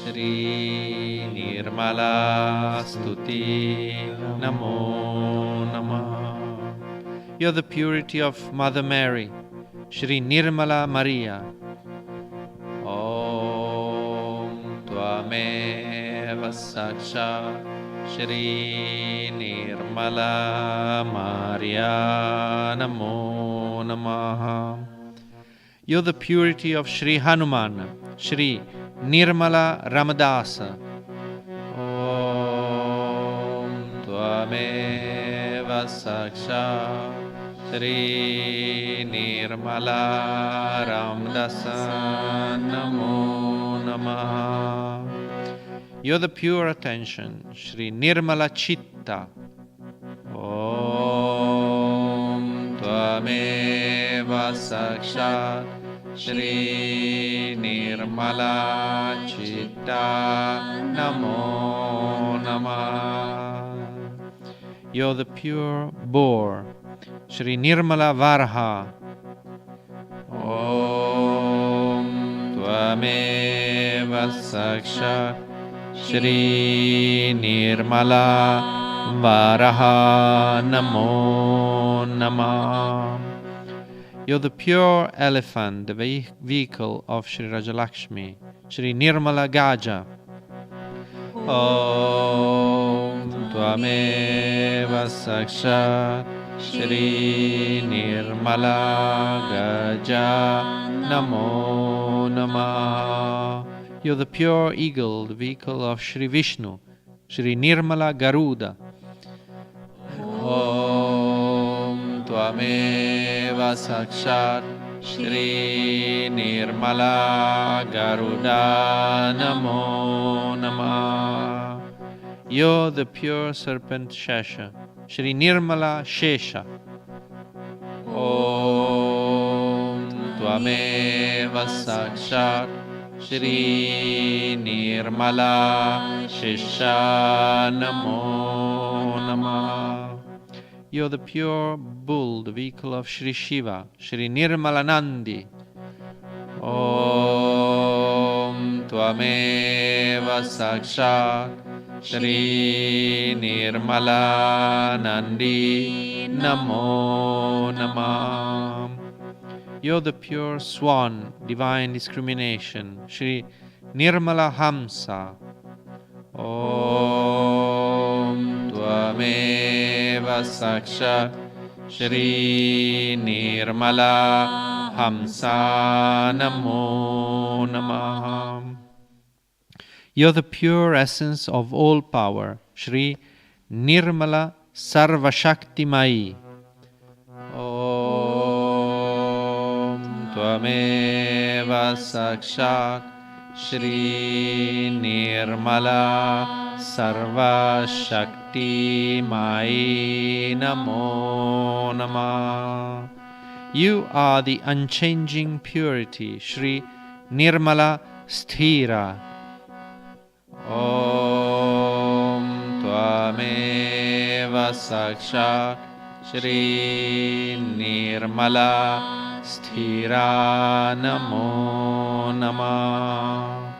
Shri Nirmala Stuti Namo Namah. You're the purity of Mother Mary, Shri Nirmala Maria. Om Tvameva Sakshat Shri Nirmala Maria Namo Namah. You're the purity of Shri Hanuman, Shri Nirmala Ramadasa. Om Tvameva Sakshat Shri Nirmala Ramdasa Namo Namah. You're the pure attention, Shri Nirmala Chitta. Om Tvameva Sakshat Shri Nirmala Chitta Namo Namah. You're the pure boar, Shri Nirmala Varha. Om Tvameva Sakshat Shri Nirmala Varaha Namo Namah. You're the pure elephant, the vehicle of Shri Rajalakshmi, Shri Nirmala Gaja. Om Tvameva Sakshat Shri Nirmala Gaja Namo Namah. You're the pure eagle, the vehicle of Shri Vishnu, Shri Nirmala Garuda. Om Tvameva Sakshat Shri Nirmala Garuda Namo Namah. You're the pure serpent Shesha, Shri Nirmala Shesha. Om Tvameva Sakshat Shri Nirmala Shesha Namo Namah. You're the pure bull, the vehicle of Shri Shiva, Shri Nirmala Nandi. Om Tvameva Sakshat Shri Nirmala Nandi Namo Namah. You're the pure swan, divine discrimination, Shri Nirmala Hamsa. Om Tvameva Sakshat Shri Nirmala Hamsa Namo Namaha. You're the pure essence of all power, Shri Nirmala Sarvashaktimai. Om Tvameva Sakshat Shri Nirmala Sarvashaktimai Namo Namah. You are the unchanging purity, Shri Nirmala Sthira. Om Tvameva Sakshat Shri Nirmala Sthira Namo Namah.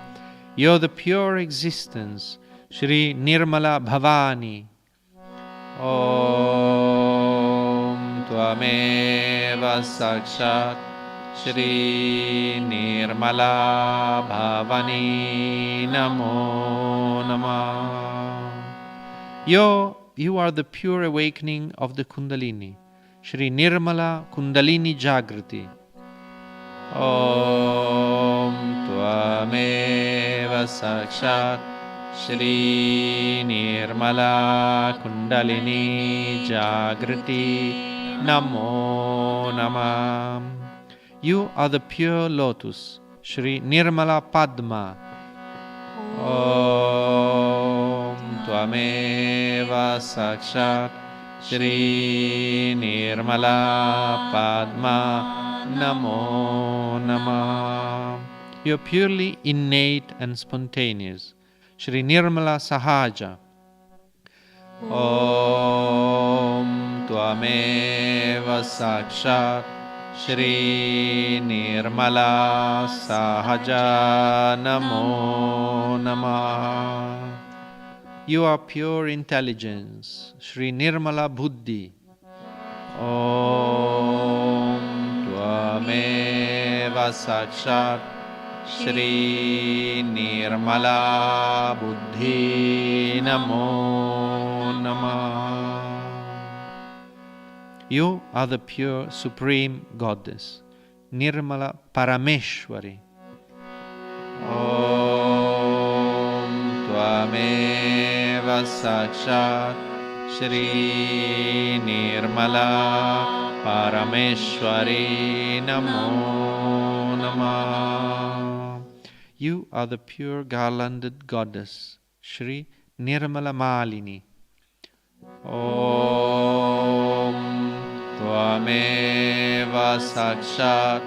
You're the pure existence, Shri Nirmala Bhavani. Om Tvameva Sakshat Shri Nirmala Bhavani Namo Namah. You are the pure awakening of the Kundalini, Shri Nirmala Kundalini Jagrati. Om Tvameva Sakshat Shri Nirmala Kundalini Jagrati Namo Namah. You are the pure lotus, Shri Nirmala Padma. Om Tvameva Sakshat Shri Nirmala Padma Namo Namah. You are purely innate and spontaneous, Shri Nirmala Sahaja. Om Tvameva Sakshat Shri Nirmala Sahaja Namo Namah. You are pure intelligence, Shri Nirmala Buddhi. Om Tvameva Sakshat Shri Nirmala Buddhi Namo Namah. You are the pure supreme goddess, Nirmala Parameshwari. Om Tvameva Sakshat Shri Nirmala Parameshwari Namo Namah. You are the pure garlanded goddess, Shri Nirmala Malini. Om Tvameva Sakshat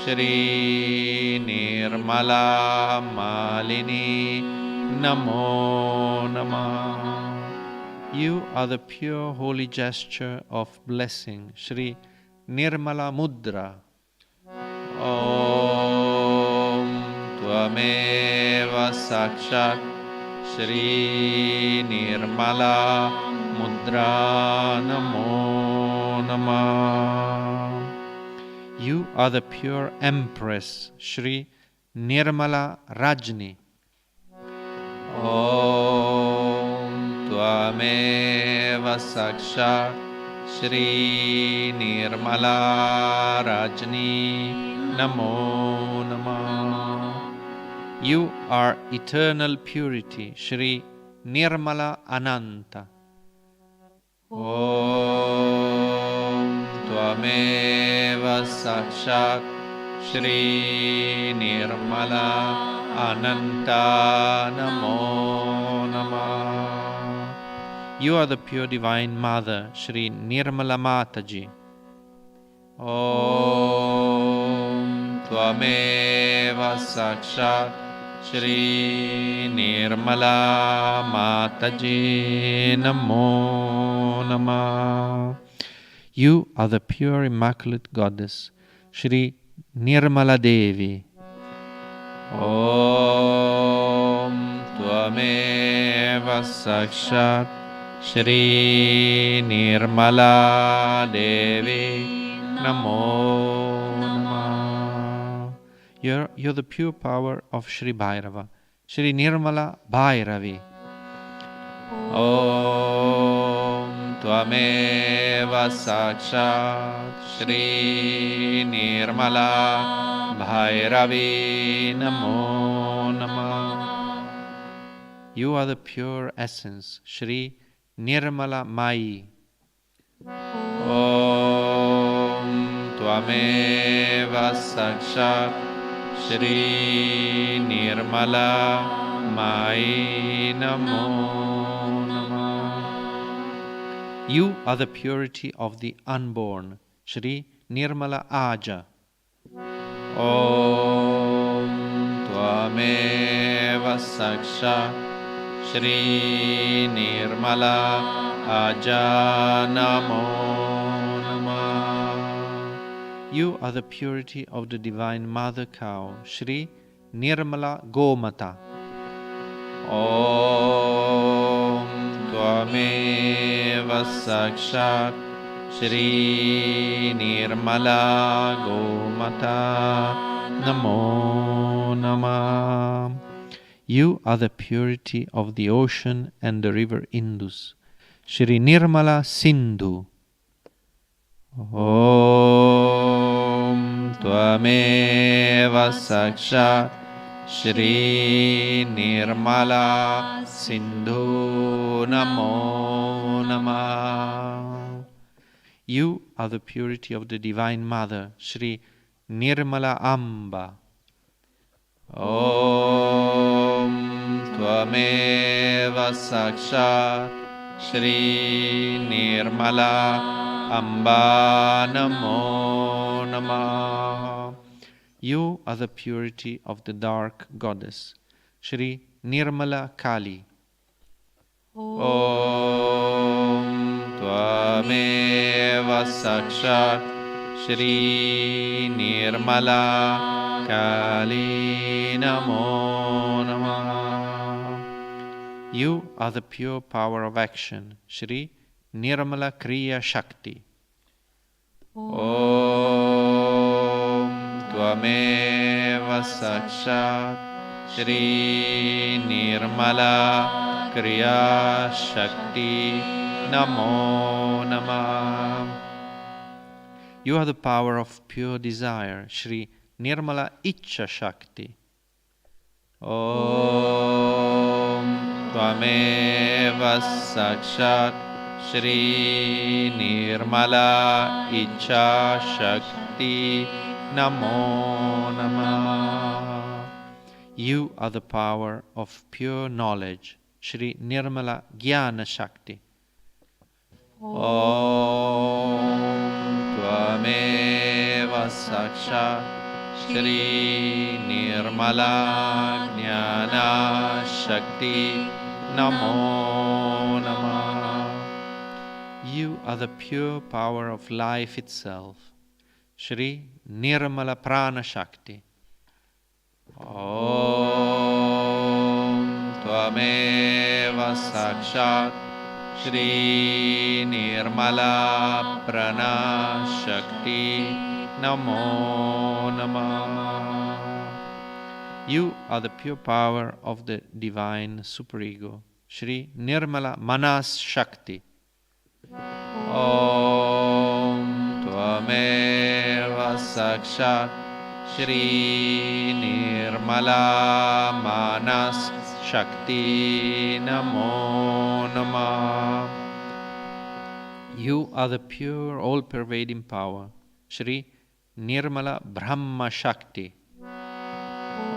Shri Nirmala Malini Namo Namah. You are the pure holy gesture of blessing, Shri Nirmala Mudra. Om Tvameva Sakshat Shri Nirmala Mudra Namo Namah. You are the pure Empress, Shri Nirmala Rajni. Om Tvameva Sakshat Shri Nirmala Rajni Namo Namah. You are eternal purity, Shri Nirmala Ananta. Om Tvameva Sakshat Shri Nirmala Ananta Namo Namah. You are the pure divine mother, Shri Nirmala Mataji. Om Tvameva Sakshat Shri Nirmala Mataji Namo Namah. You are the pure immaculate goddess, Shri Nirmala Devi. Om Tvameva Sakshat Shri Nirmala Devi Namo Namah. You're the pure power of Shri Bhairava, Shri Nirmala Bhairavi. Om Tvameva Sakshat Shri Nirmala Bhairavi Namo Namah. You are the pure essence, Shri Nirmala Mai. Om Tvameva Sakshat Shri Nirmala Mai Namo Namah. You are the purity of the unborn, Shri Nirmala Aja. Om Tvameva Sakshat Shri Nirmala Aja Namo Namah. You are the purity of the divine mother cow, Shri Nirmala Gomata. Om Tvameva Sakshat Shri Nirmala Gomata Namo Namah. You are the purity of the ocean and the river Indus, Shri Nirmala Sindhu. Om Tvameva Sakshat Shri Nirmala Sindhu Namo Namah. You are the purity of the Divine Mother, Shri Nirmala Amba. Om Tvameva Sakshat Shri Nirmala Amba Namo Namah. You are the purity of the dark goddess, Shri Nirmala Kali. Om Tvameva Sakshat Shri Nirmala Kali Namo Namah. You are the pure power of action, Shri Nirmala Kriya Shakti. Om Tvameva Sakshat Shri Nirmala Kriya Shakti Namo Namah. You are the power of pure desire, Shri Nirmala Ichcha Shakti. Om Tvameva Sakshat Shri Nirmala Ichcha Shakti Namo Namah. You are the power of pure knowledge, Shri Nirmala Jnana Shakti. Om Tvameva Sakshat Shri Nirmala Jnana Shakti Namo Namah. You are the pure power of life itself, Shri Nirmala Prana Shakti. Om Tvameva Sakshat Shri Nirmala Prana Shakti Namo Namah. You are the pure power of the divine superego, Shri Nirmala Manas Shakti. Om Tvameva Sakshat Shri Nirmala Manas Shakti Namo Namah. You are the pure, all-pervading power, Shri Nirmala Brahma Shakti.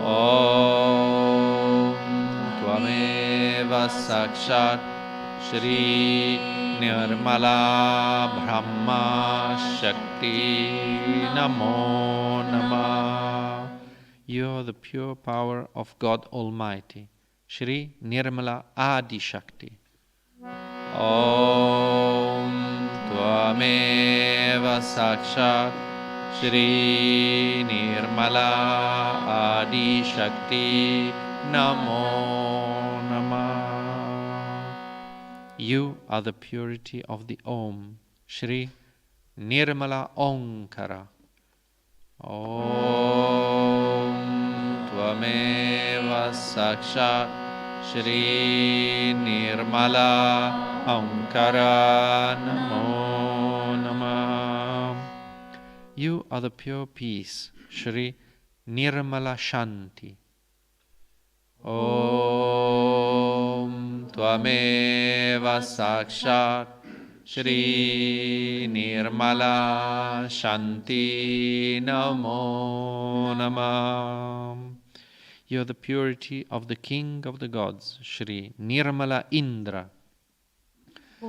Om Tvameva Sakshat Shri Nirmala Brahma Shakti Namo Namah. You are the pure power of God Almighty, Shri Nirmala Adi Shakti. Om Tvameva Sakshat Shri Nirmala Adi Shakti Namo Namah. You are the purity of the Om, Shri Nirmala Onkara. Om Tvameva Sakshat Shri Nirmala Ankara Namo Namah. You are the pure peace, Shri Nirmala Shanti. Om Tvameva Sakshat Shri Nirmala Shanti Namo Namah. You are the purity of the King of the Gods, Shri Nirmala Indra. Om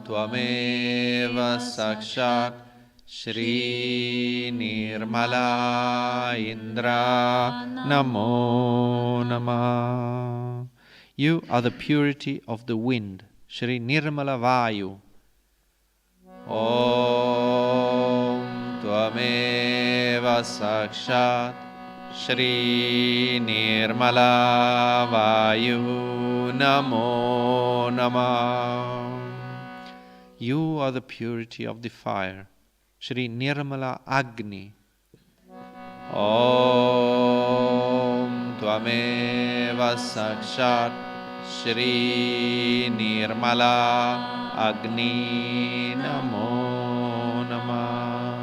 Tvameva Sakshat Shri Nirmala Indra Namo Namah. You are the purity of the wind, Shri Nirmala Vayu. Om Tvameva Sakshat Shri Nirmala Vayu Namo Namah. You are the purity of the fire, Shri Nirmala Agni. Om Tvameva Sakshat Shri Nirmala Agni Namo Namah.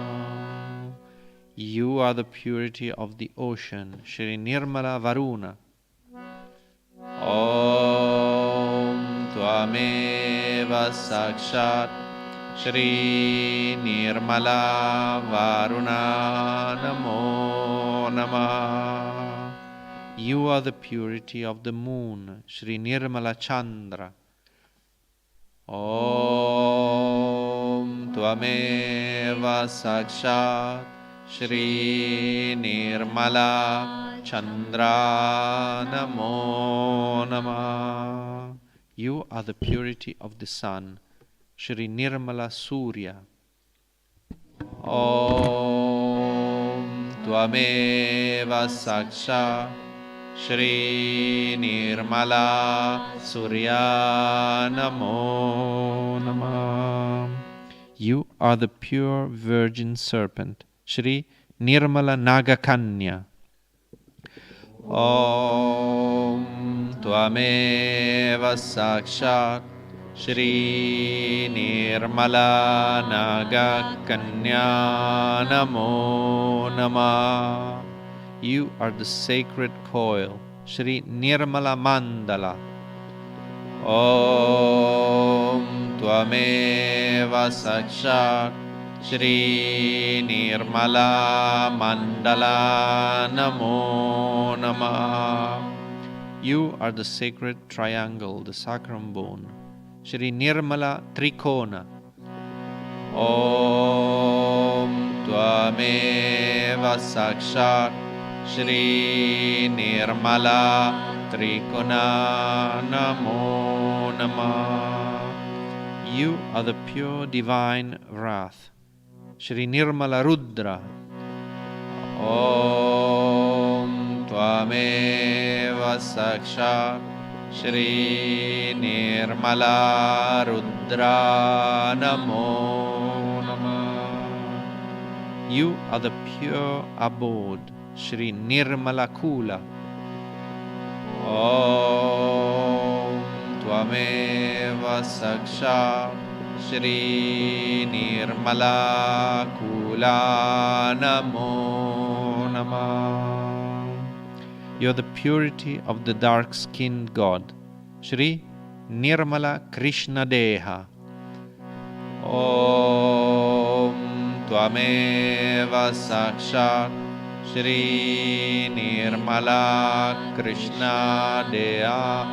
You are the purity of the ocean, Shri Nirmala Varuna. Om Tvameva Sakshat Shri Nirmala Varuna Namo Namah. You are the purity of the moon, Shri Nirmala Chandra. Om Tvameva Sakshat Shri Nirmala Chandra Namo Namah. You are the purity of the sun, Shri Nirmala Surya. Om Tvameva Sakshat Shri Nirmala Surya Namo Namah. You are the pure virgin serpent, Shri Nirmala Nagakanya. Om Tvameva Sakshat Shri Nirmala Nagakanya Namo Namah. You are the sacred coil, Shri Nirmala Mandala. Om Tvameva Sakshat Shri Nirmala Mandala Namo Namah. You are the sacred triangle, the sacrum bone, Shri Nirmala Trikona. Om Tvameva Sakshat Shri Nirmala Trikona Namo Namah. You are the pure divine wrath, Shri Nirmala Rudra. Om Tvameva Sakshat Shri Nirmala Rudra Namo Namah. You are the pure abode, Shri Nirmala Kula. Om Tvameva Sakshat Shri Nirmala Kula Namo Namah. You are the purity of the dark-skinned God, Shri Nirmala Krishna Deha. Om Tvameva Sakshat Shri Nirmala Krishna Deha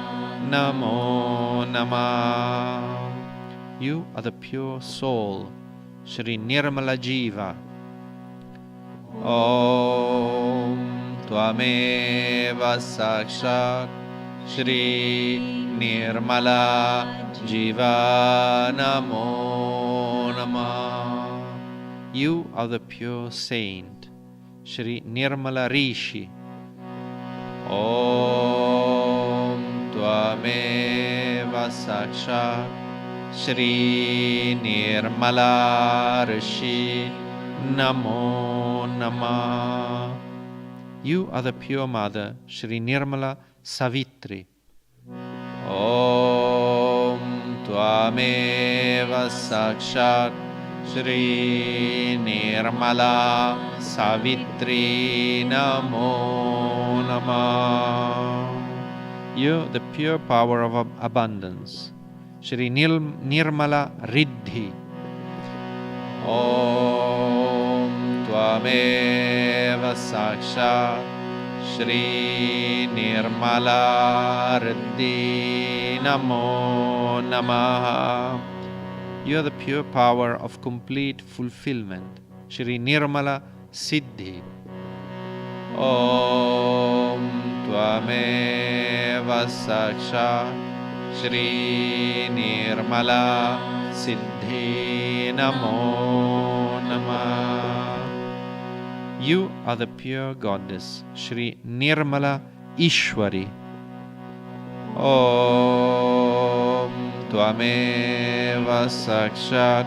Namo Namah. You are the pure soul, Shri Nirmala Jiva. Om Tvameva Sakshat Shri Nirmala Jiva Namo Namah. You are the pure saint, Shri Nirmala Rishi. Om Tvameva Sakshat Shri Nirmala Rishi Namo Namah. You are the pure mother, Shri Nirmala Savitri. Om Tvameva Sakshat Shri Nirmala Savitri Namo Namah. You, the pure power of abundance, Shri Nirmala Riddhi. Om Tvameva Sakshat Shri Nirmala Riddhi Namo Namah. You are the pure power of complete fulfillment, Shri Nirmala Siddhi. Om Tvameva Sakshat Shri Nirmala Siddhi Namo Namah. You are the pure goddess, Shri Nirmala Ishwari. Om Tvameva Sakshat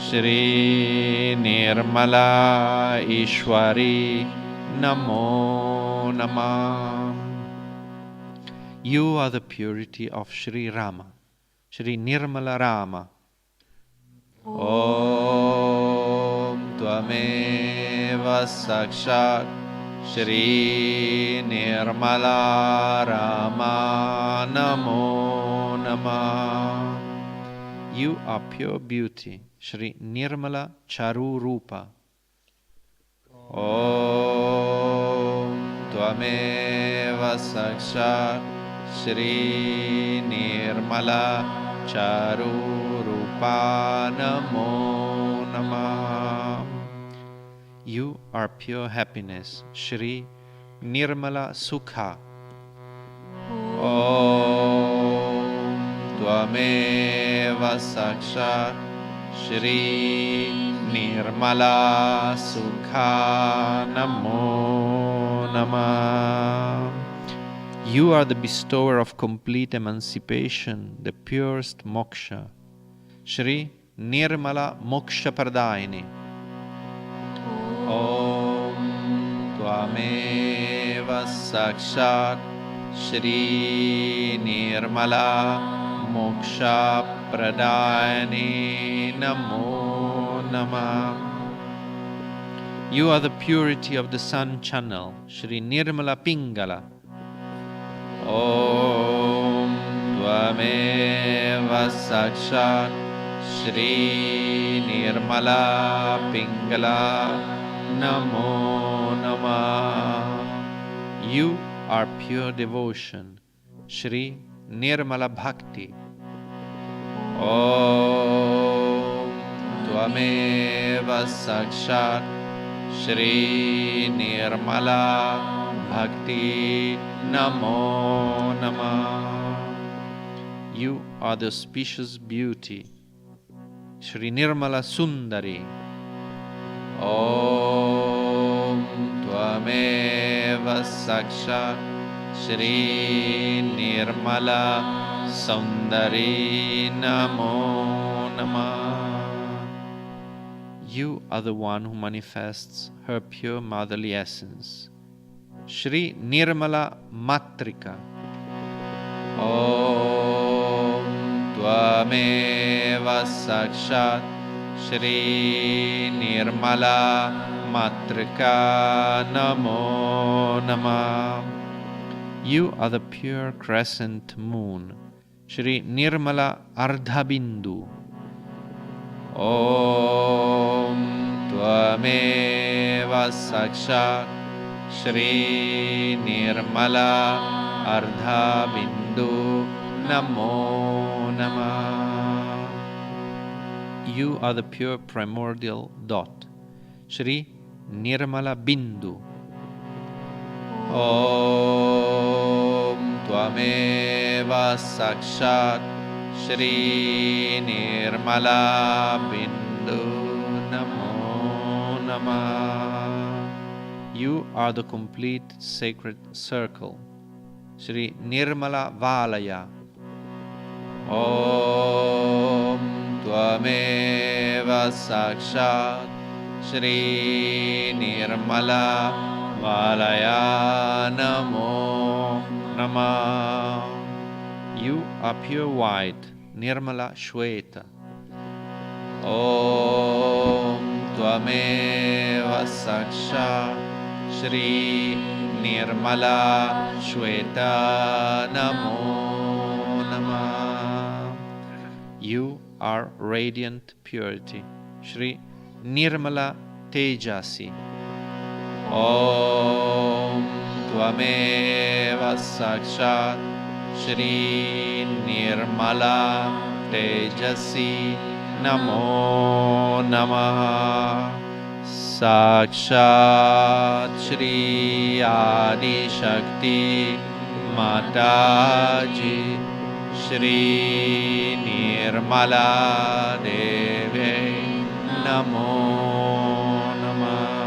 Shri Nirmala Ishwari Namo Namah. You are the purity of Shri Rama, Shri Nirmala Rama. Om Tvameva Sakshat Shri Nirmala Rama Namo Namah. You are pure beauty, Shri Nirmala Charu Rupa. Om Tvameva Sakshat Shri Nirmala Charu Rupa Namo Namah. You are pure happiness, Shri Nirmala Sukha. Om Tvameva Sakshat Shri Nirmala Sukha Namo Namah. You are the bestower of complete emancipation, the purest moksha, Shri Nirmala Moksha Pradayini. Om Tvameva Sakshat Shri Nirmala Moksha Pradayini Namo Namah. You are the purity of the sun channel, Shri Nirmala Pingala. Om Tvameva Sakshat Shri Nirmala Pingala Namo Namah. You are pure devotion, Shri Nirmala Bhakti. Om Tvameva Sakshat Shri Nirmala Bhakti Namo Namah. You are the auspicious beauty, Shri Nirmala Sundari. Om Tvameva Sakshat Shri Nirmala Sundari Namo Namah. You are the one who manifests her pure motherly essence, Shri Nirmala Matrika. Om Tvameva Sakshat Shri Nirmala Matrika Namo Namah. You are the pure crescent moon, Shri Nirmala Ardhabindu. Om Tvameva Sakshat Shri Nirmala Ardhabindu Namo Namah. You are the pure primordial dot, Shri Nirmala Bindu. Om Tvameva Sakshat Shri Nirmala Bindu Namo Namah. You are the complete sacred circle, Shri Nirmala Valaya. Om Tvameva Sakshat Shri Nirmala Valaya Namo Namah. You are pure white, Nirmala Shweta. Om Tvameva Saksha Shri Nirmala Shweta Namo Namah. You are radiant purity, Shri Nirmala Tejasi. Om Tvameva Sakshat Shri Nirmala Tejasi Namo Namah. Sakshat Shri Adi Shakti Mataji Shri Nirmala Deve Namo Namah.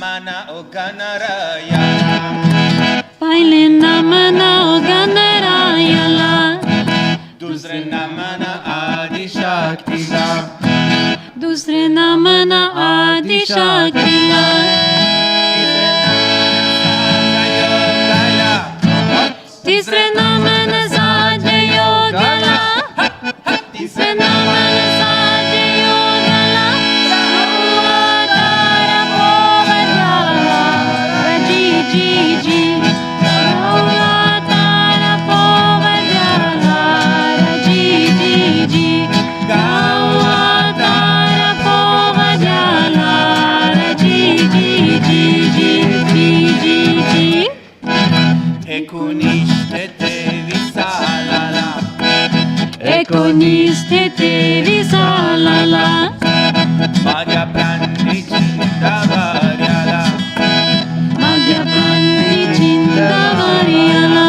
namana oganaraya. Paile namana oganarayala. Dusre namana adi shakti. Dusre namana adi Ekunishthete visalala Ekonistete visalala Madhya prani chindavaryala Madhya prani chindavaryala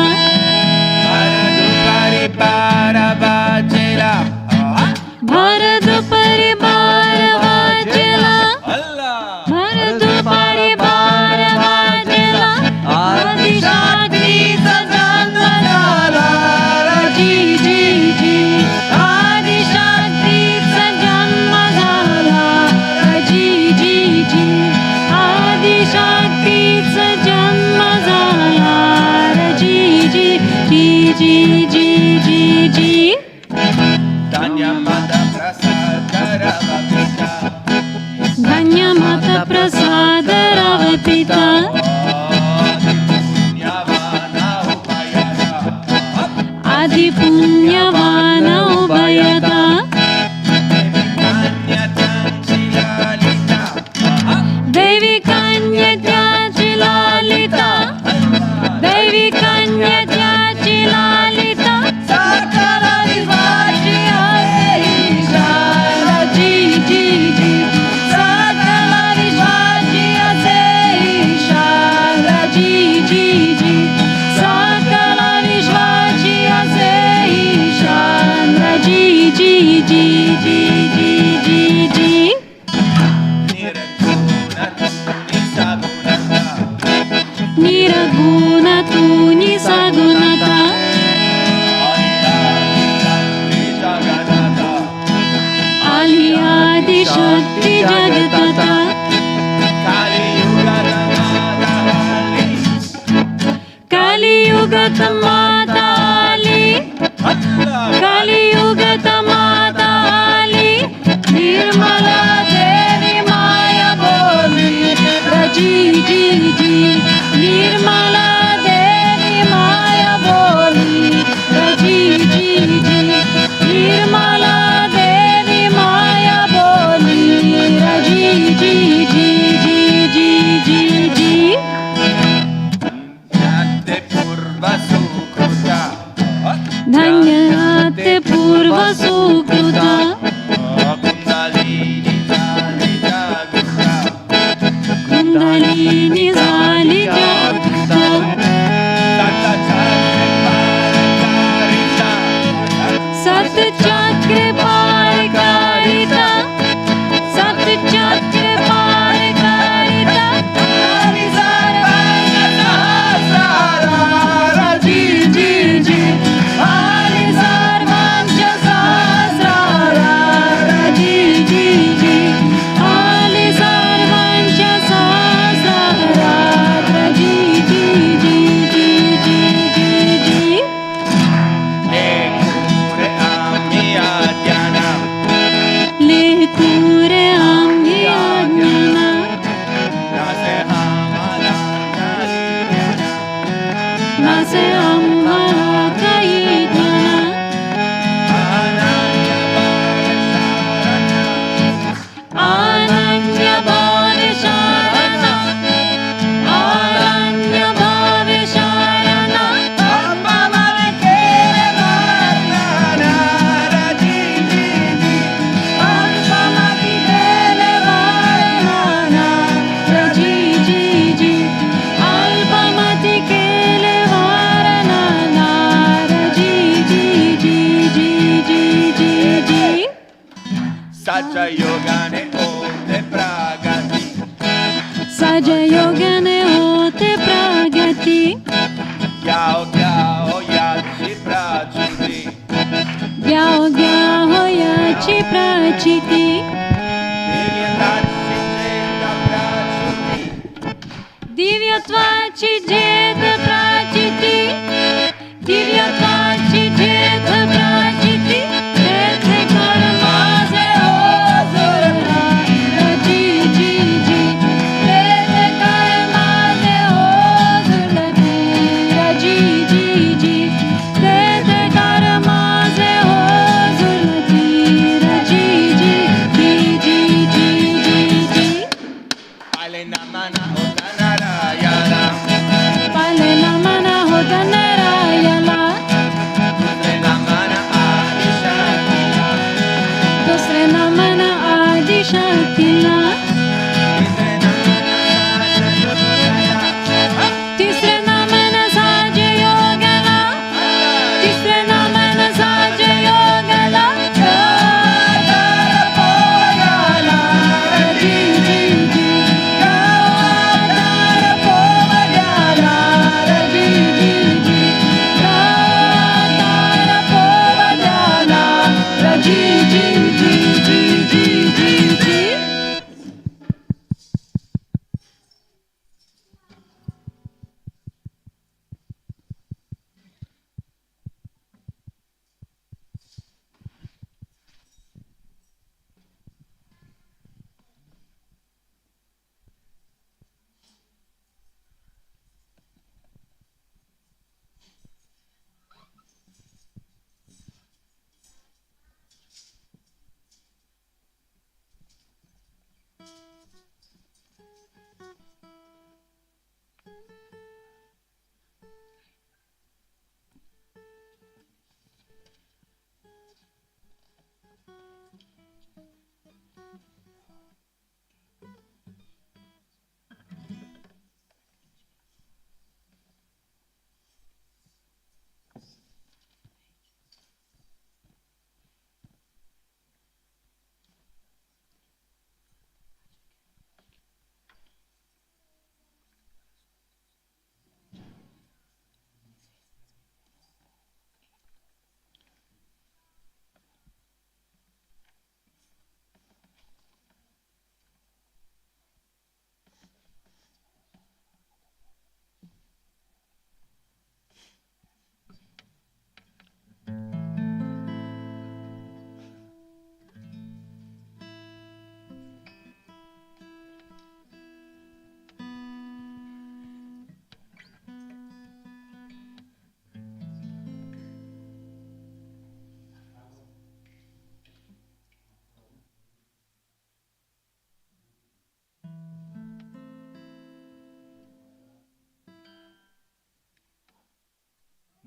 Paradupari paravajela Bharadu paribharavajela Allah Bharadu paribharavajela Adishakti sajanmazala Ji ji ji Adishakti sajanmazala Ji ji ji Adishakti sajanmazala Ji ji ji ji ji ji ji Dhanya Mata Prasadharavapita Dhanya Mata Prasadharavapita Adi Punyavana Ubhayata Devi Kanyatya Chilalita Devi Kanyatya Chilalita Sakala Vivajya Seishara Ji Ji Ji Sakala Vivajya Seishara Ji Ji Ji Sakala Vivajya Seishara Ji Ji Ji Ji Ji Ji Ji Niraguna tu nisagunata Aliyadi Shakti Jagatata Kali Yuga Tamata Ali Kali Yuga Tamata Ali Nirmala Devi Maya Boli Raji Ji Ji Nirmala Devi Maya Boli Raji Ji Ji Nirmala Devi Maya Boli Raji Ji Ji Ji Ji Ji Ji Dhanyate Purva Sukruta Kundalini Zali Jagruta Sat Chakra Parikarita Sat Chakra Parikarita Hari Sarvanga Sahasrara Ji Ji Ji Hari Sarvanga Sahasrara Ji Ji Ji Hari Sarvanga Sahasrara Ji Ji Ji Ji Ji Ji Ji Lekure amhi ajnana Nase amhala kai jnana Ananya bhave sharana Ananya bhave sharana Appamave kere varnana Raji Ji Ji Appamave kere varnana Raji Ji Ji Alpamati kere varnana Raji Ji Ji Ji Ji Ji Ji Sacha Yogane Ote Pragati Saja Yogane Hote Pragati Gyao Gyao Yachi Prachuti Gyao Gyao Yachi Prachiti Divyatvachi Jeta Prachiti Divyatvachi Jeta Prachiti Jete Karma Se Ozura Raji Ji Ji Jete Karma Se Ozura Raji Ji Ji Jete Karma Se Ozura Raji Ji Ji Ji Ji Ji Ji Pale Namana Otanarayana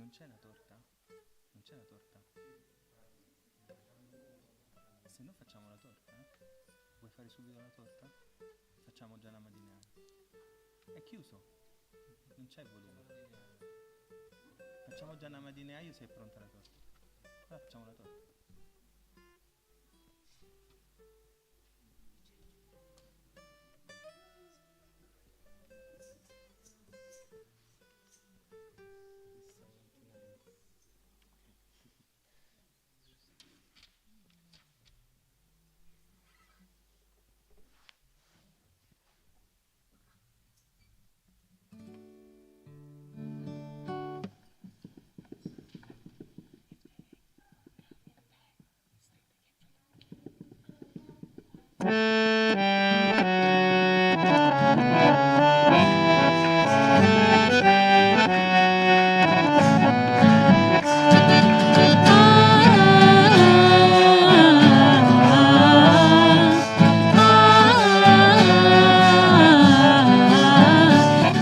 Non c'è la torta? Non c'è la torta? Se no facciamo la torta, eh? Vuoi fare subito la torta? Facciamo già la mattina. È chiuso. Non c'è il volume. Facciamo già una mattina se è pronta la torta. Allora facciamo la torta.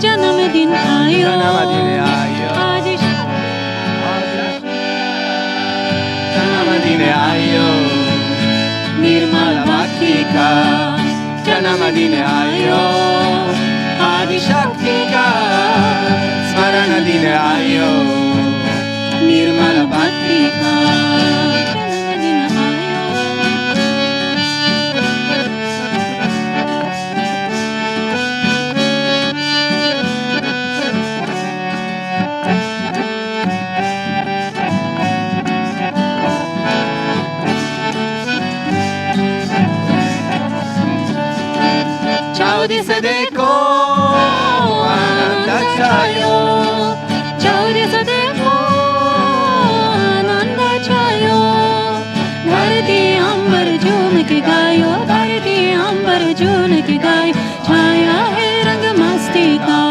जन्मदिन आयो जन्मदिन आयो आज जन्मदिन आयो निर्मल भक्ति का जन्मदिन आयो आदिशक्ति का स्मरण दिन आयो निर्मल भक्ति का जन्मदिन Ciao di Sedeco Ananda Chayo Chaure सदैव आनंद छायो धरती अंबर झूम के गायो धरती अंबर झूम के गायो छाया है रंग मस्ती का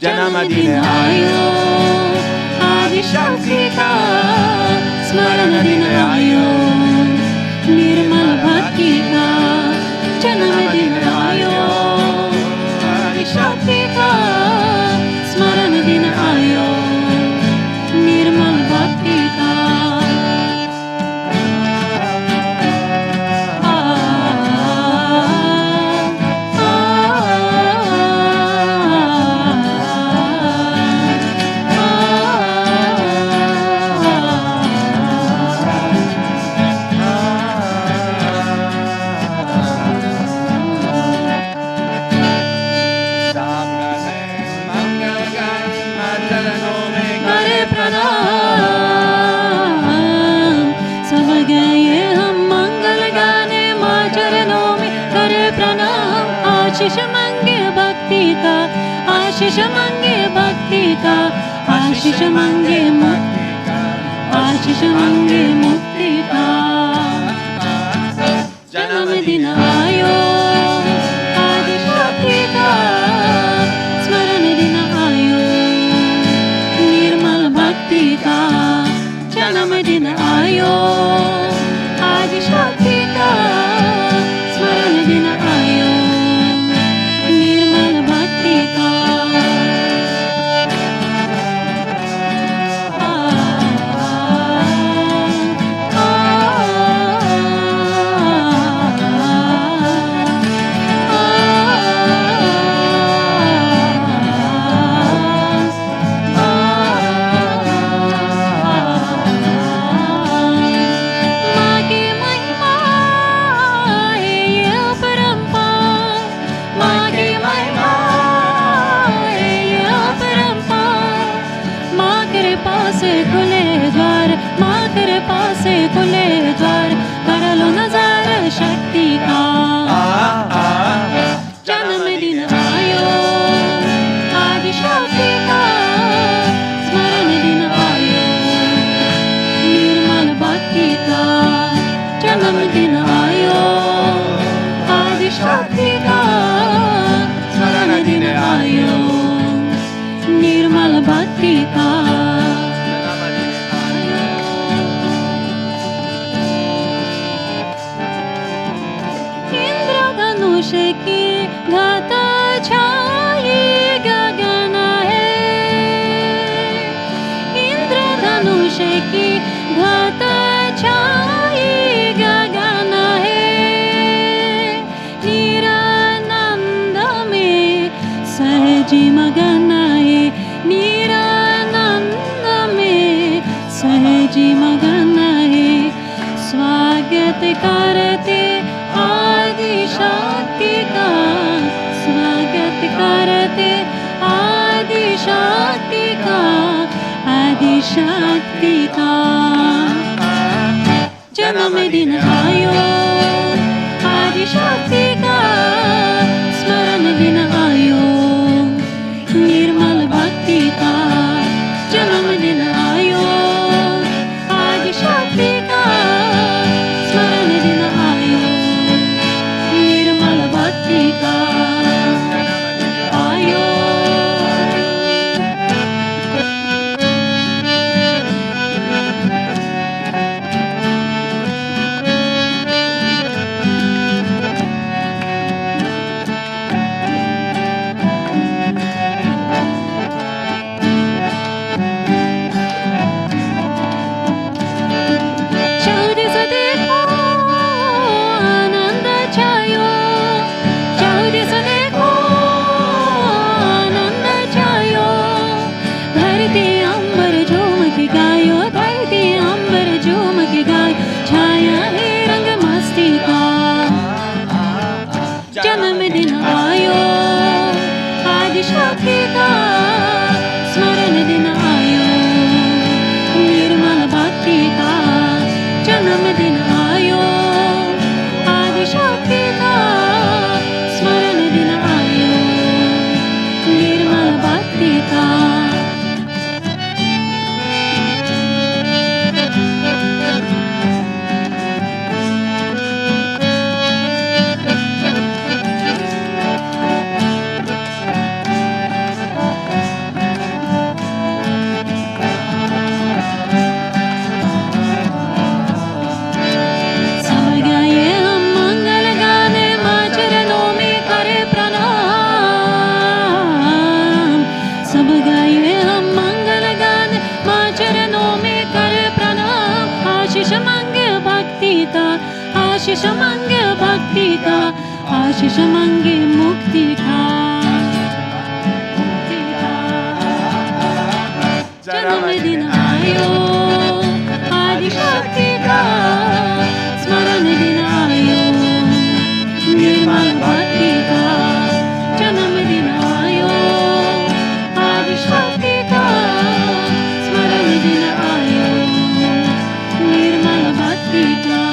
जन्मदिन आयो आदिशक्ति का स्मरण दिन आयो निर्मल भक्ति का जन्मदिन आयो आदिशक्ति का स्मरण दिन आयो निर्मल भक्ति का करे प्रणाम सब गए हम मंगल गाने माँ चरणों में करे प्रणाम आशीष मंगे भक्ति का आशीष मंगे भक्ति का आशीष मंगे मुक्ति का आशीष मंगे मुक्ति का जन्मदिन आयो आदिशक्ति का स्मरण दिन आयो निर्मल भक्ति का जन्मदिन आयो आदिशक्ति का स्मरण दिन आयो निर्मल भक्ति का निरानंद में सहजी मगन है स्वागत करते आदि शक्ति का स्वागत करते आदि शक्ति का आदि शक्ति का जन्मदिन आयो आदि शक्ति का स्मरण दिन आयो निर्मल भक्ति का जन्मदिन आयो आदि शक्ति का स्मरण दिन आयो निर्मल भक्ति का आयो जन्मदिन आयो आदि शक्ति का स्मरण दिन आयो निर्मल भक्ति का जन्मदिन आयो आदि शक्ति का स्मरण दिन आयो निर्मल भक्ति का आशीष मांगे भक्ति का आशीष मांगे मुक्ति का जन्मदिन आयो आदि शक्ति का स्मरण दिन आयो निर्मल भक्ति का जन्मदिन आयो आदि शक्ति का स्मरण दिन आयो निर्मल भक्ति का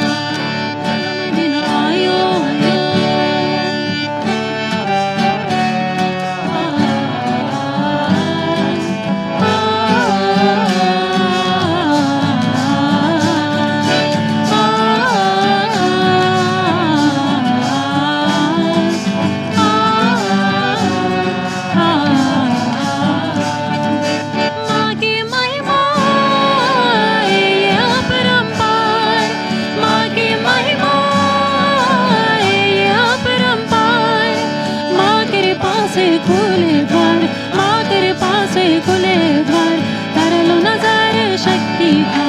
खुले द्वार कर लो नजर शक्ति का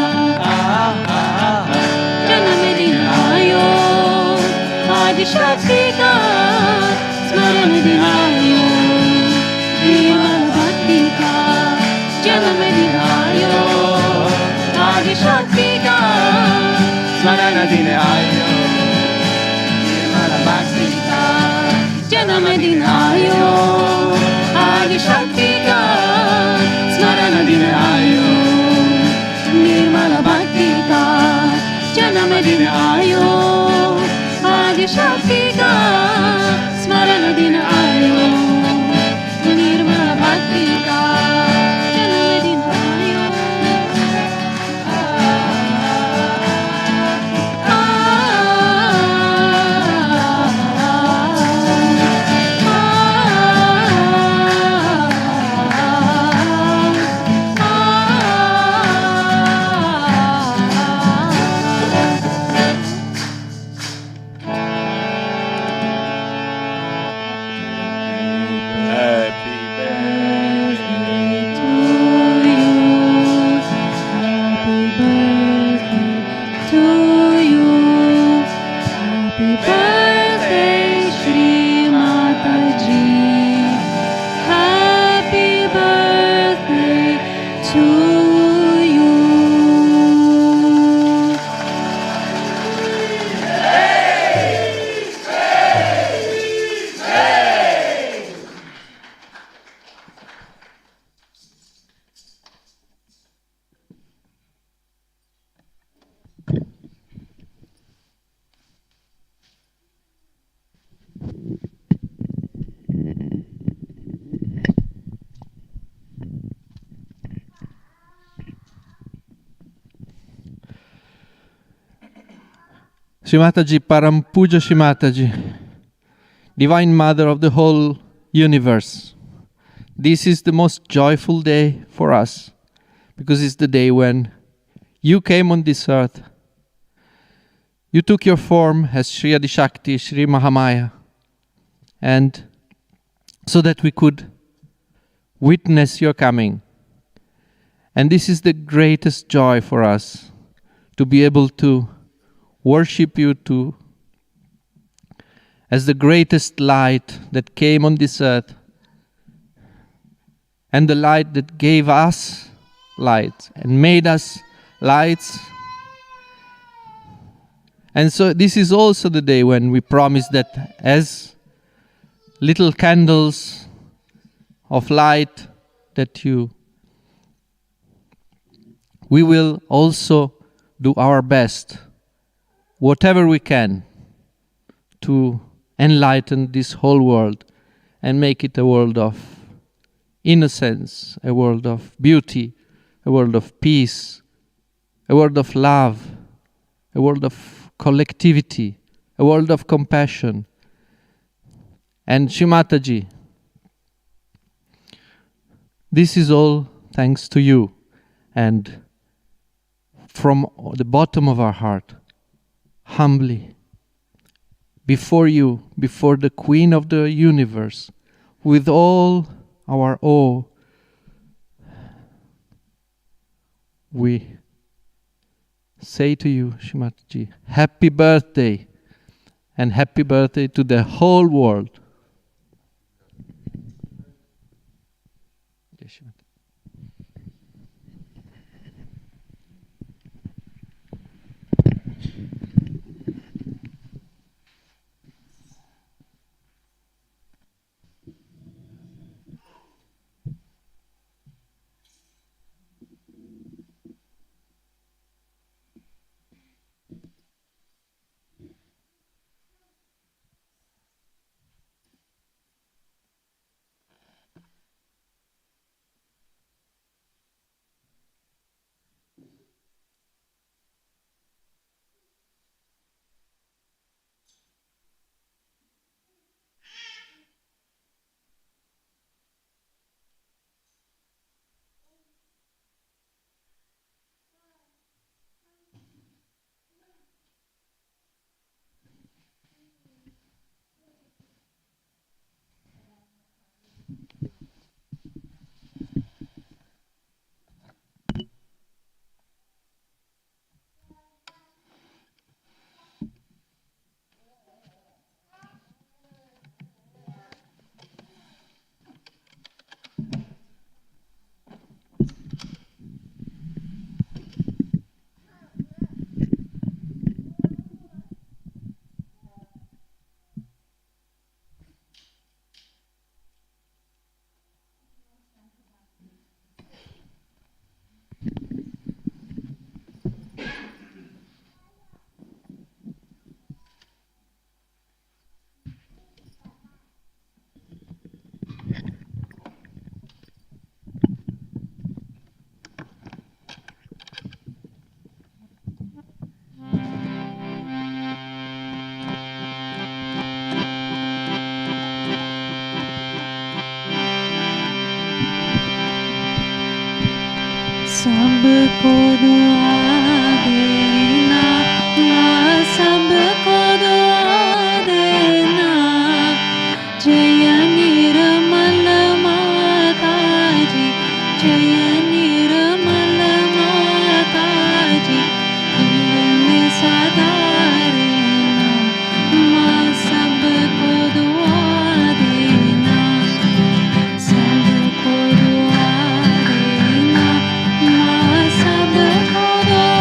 जन्मदिन आयो आदि शक्ति का स्मरण दिन आयो निर्मल भक्ति का जन्मदिन आयो आदि शक्ति का स्मरण दिन आयो निर्मल भक्ति का जन्मदिन आयो आदि शक्ति का स्मरण दिन आयो निर्मल भक्ति का जन्मदिन आयो आदि शक्ति का स्मरण दिन आयो निर्मल भक्ति का जन्मदिन आयो Shri Mataji, Param Puja Shri Mataji, Divine Mother of the whole universe. This is the most joyful day for us because it's the day when you came on this earth. You took your form as Shri Adishakti, Shri Mahamaya, and so that we could witness your coming. And this is the greatest joy for us, to be able to worship you as the greatest light that came on this earth, and the light that gave us light and made us lights. And so this is also the day when we promise that as little candles of light we will also do our best, whatever we can, to enlighten this whole world and make it a world of innocence, a world of beauty, a world of peace, a world of love, a world of collectivity, a world of compassion. And Shri Mataji, this is all thanks to you, and from the bottom of our heart, humbly, before you, before the Queen of the universe, with all our awe, we say to you, Shri Mataji, happy birthday, and happy birthday to the whole world. सबको दुआ देना, माँ सबको दुआ देना, जय निर्मल माता जी, जय निर्मल माता जी, दिल में सदा रहना, माँ सबको दुआ देना, सबको दुआ देना, माँ सबको दुआ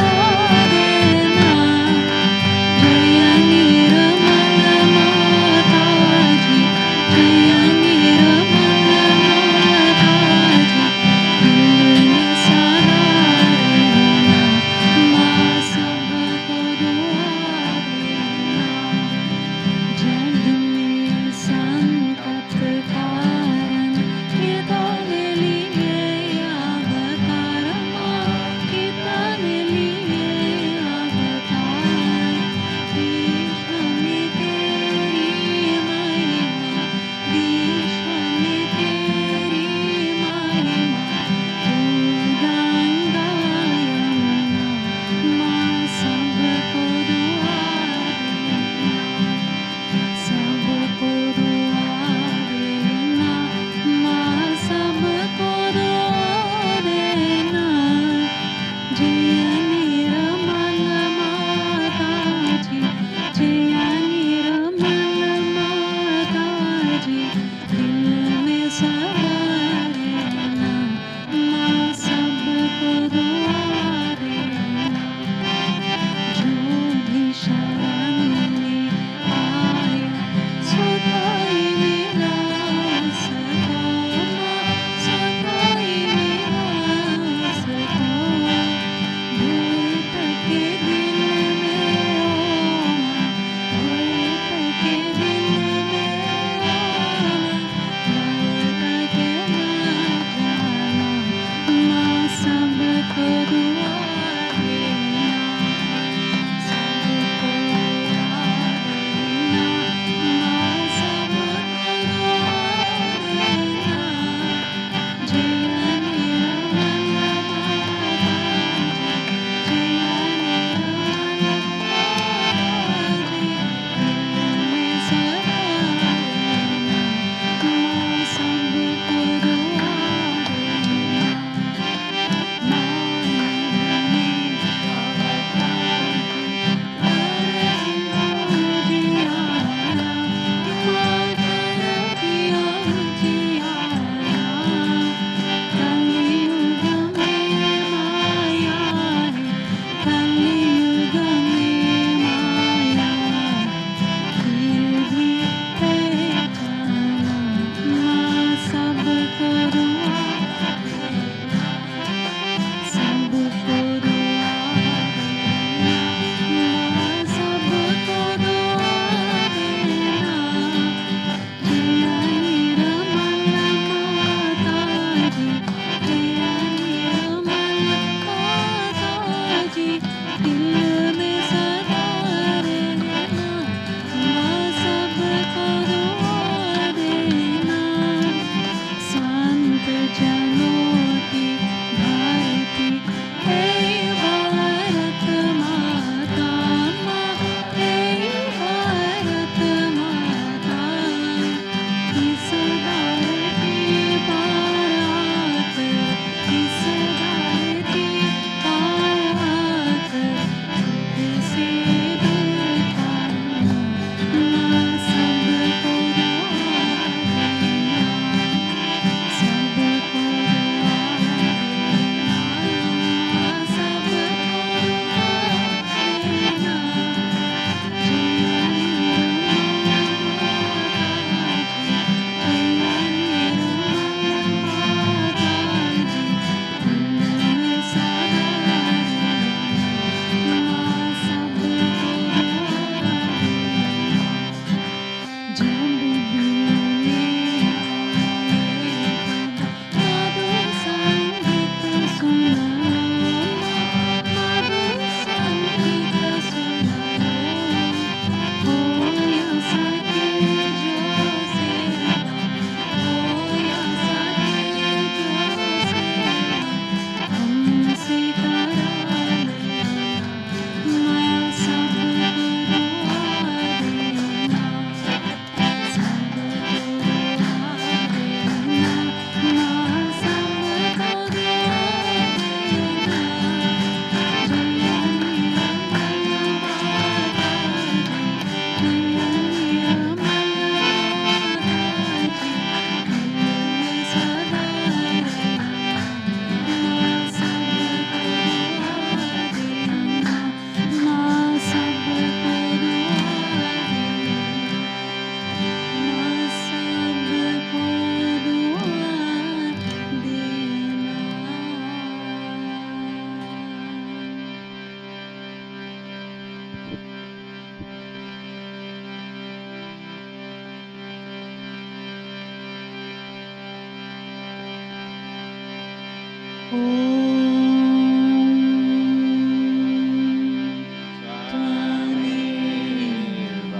त्वमेव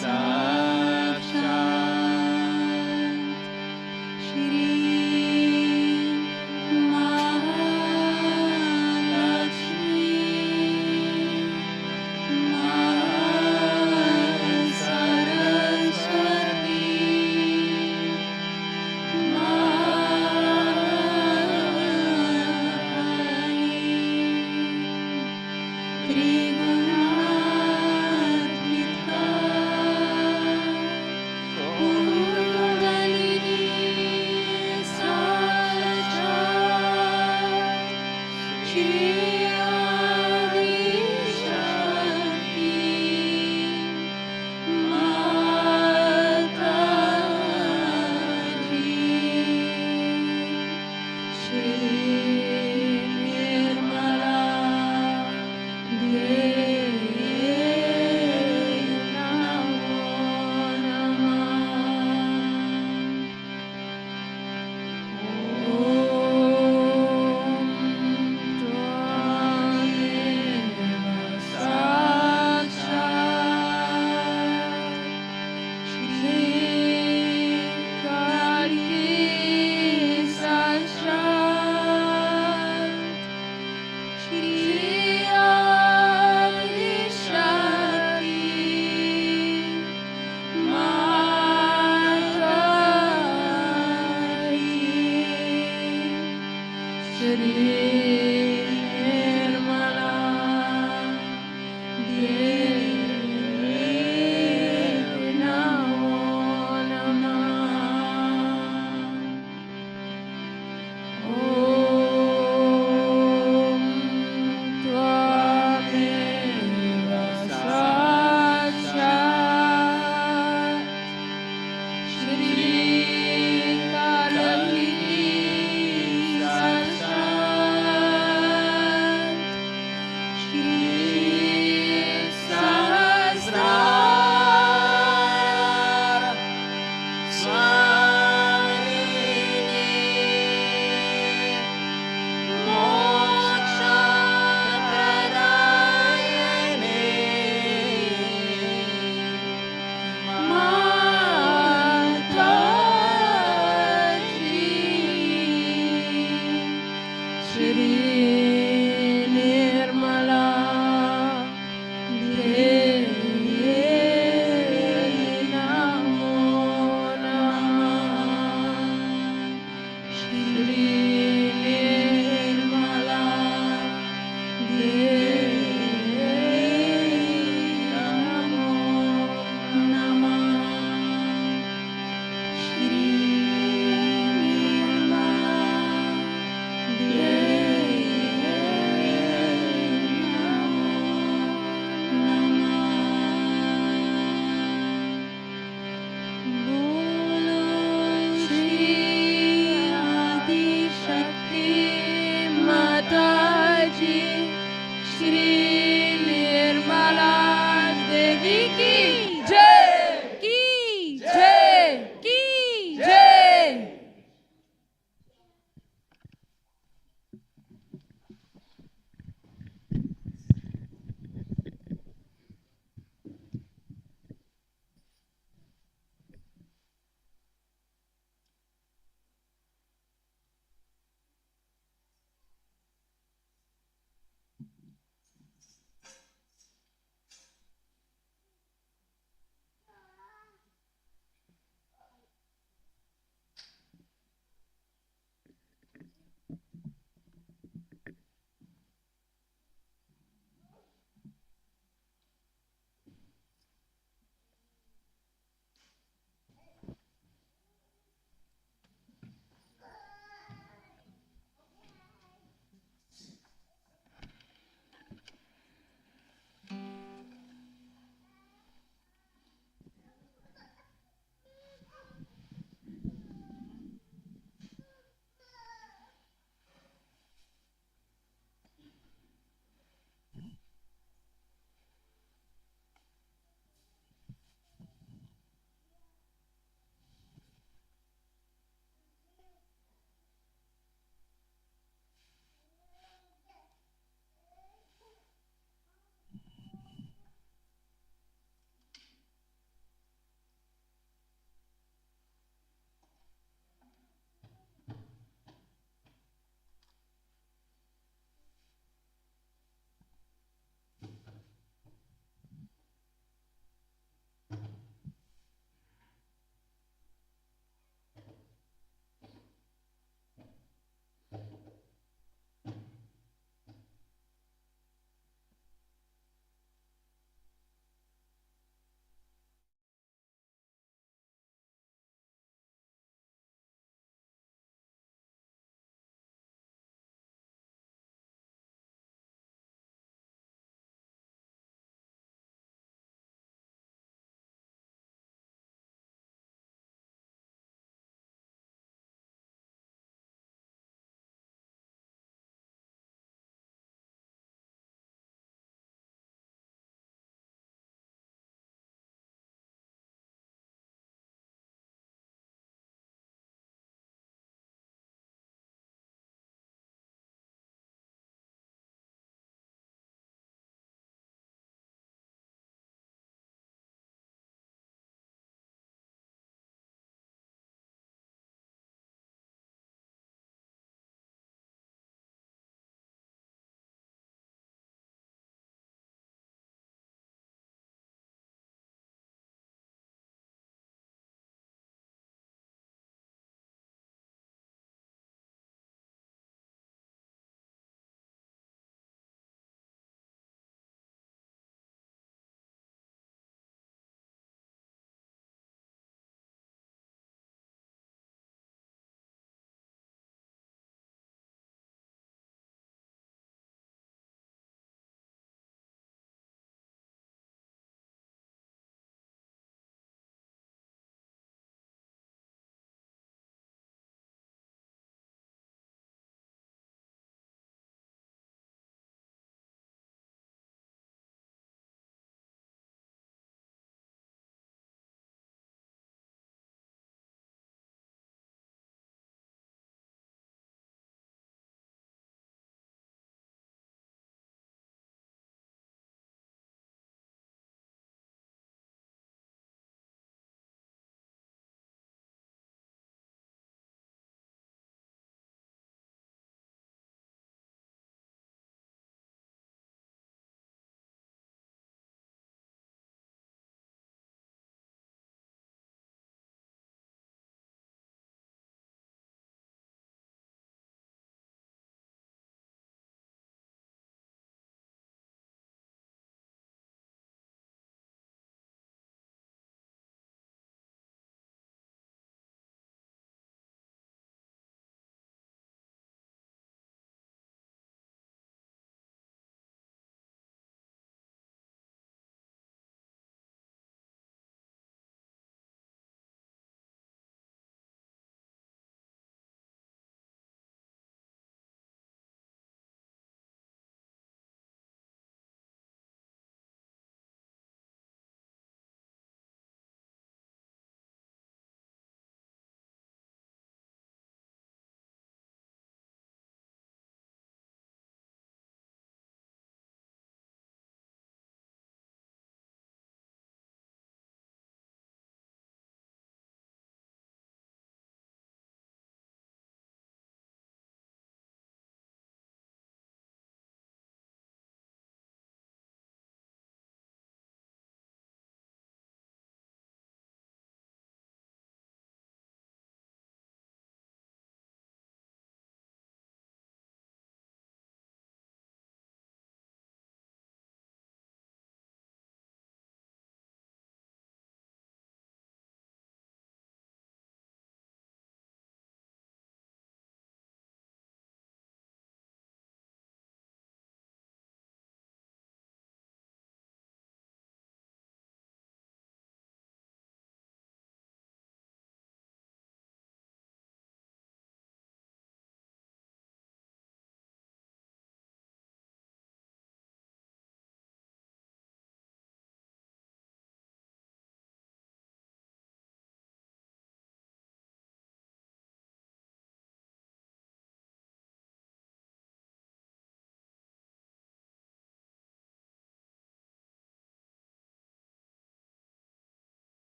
साक्षात् श्री महालक्ष्मी सरस्वती त्रिगुणात्मिका कुण्डलिनी साक्षात् श्री आदिशक्ति माताजी श्री निर्मला देवी नमो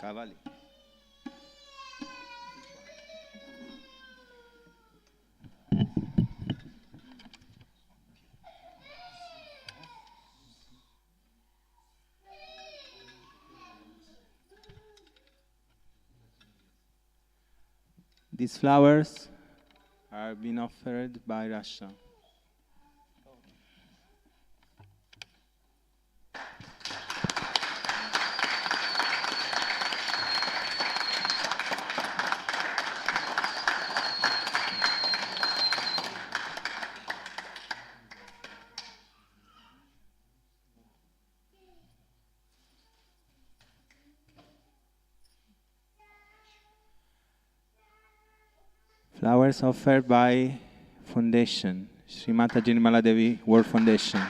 Cavalli. These flowers are being offered by Russia. Flowers offered by Foundation, Shri Mataji Devi World Foundation.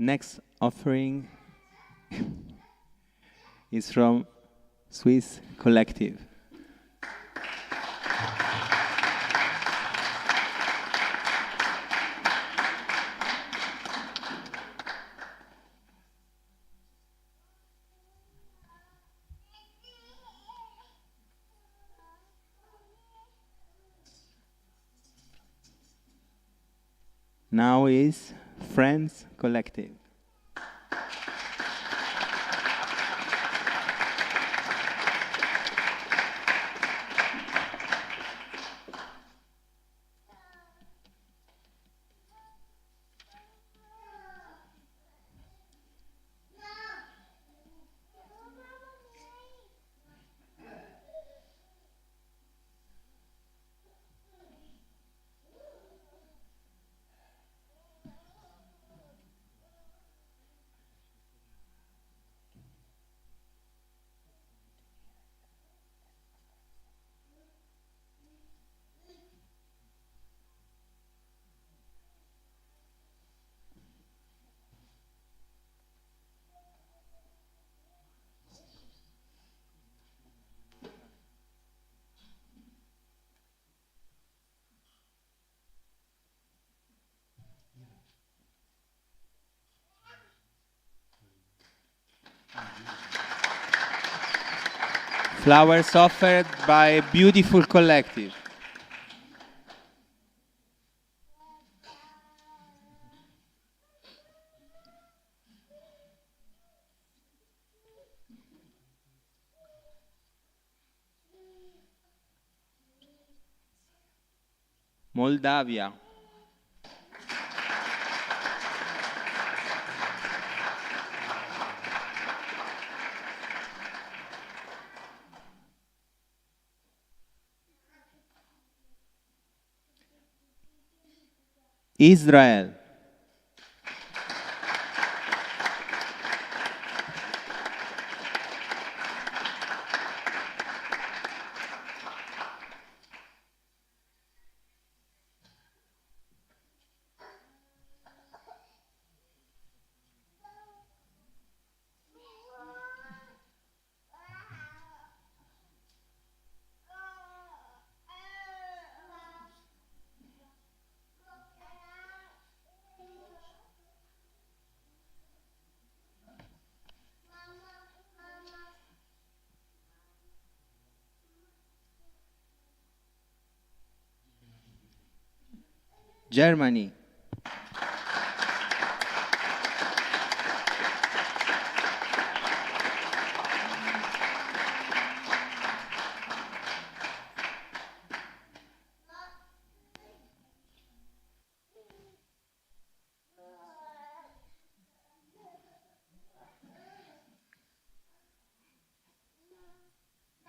Next offering is from Swiss Collective. Now is Friends Collective. Flowers offered by Beautiful Collective. Moldavia. Israel. Germany.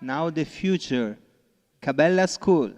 Now the future. Cabella School.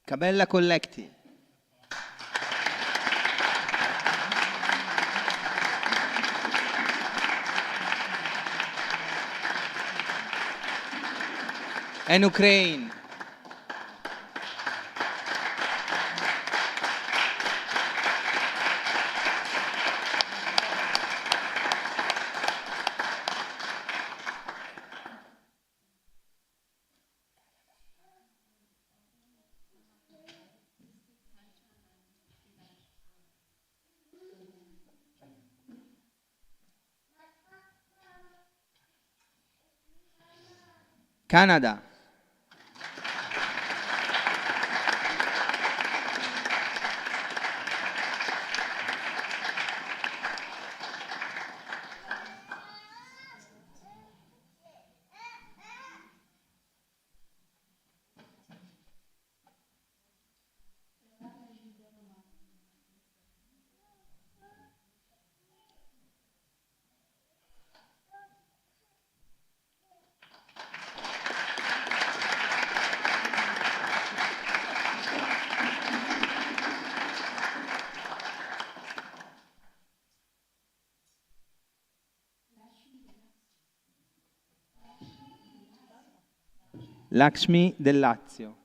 Cabella Collective. And Ukraine. Canada. Lakshmi del Lazio.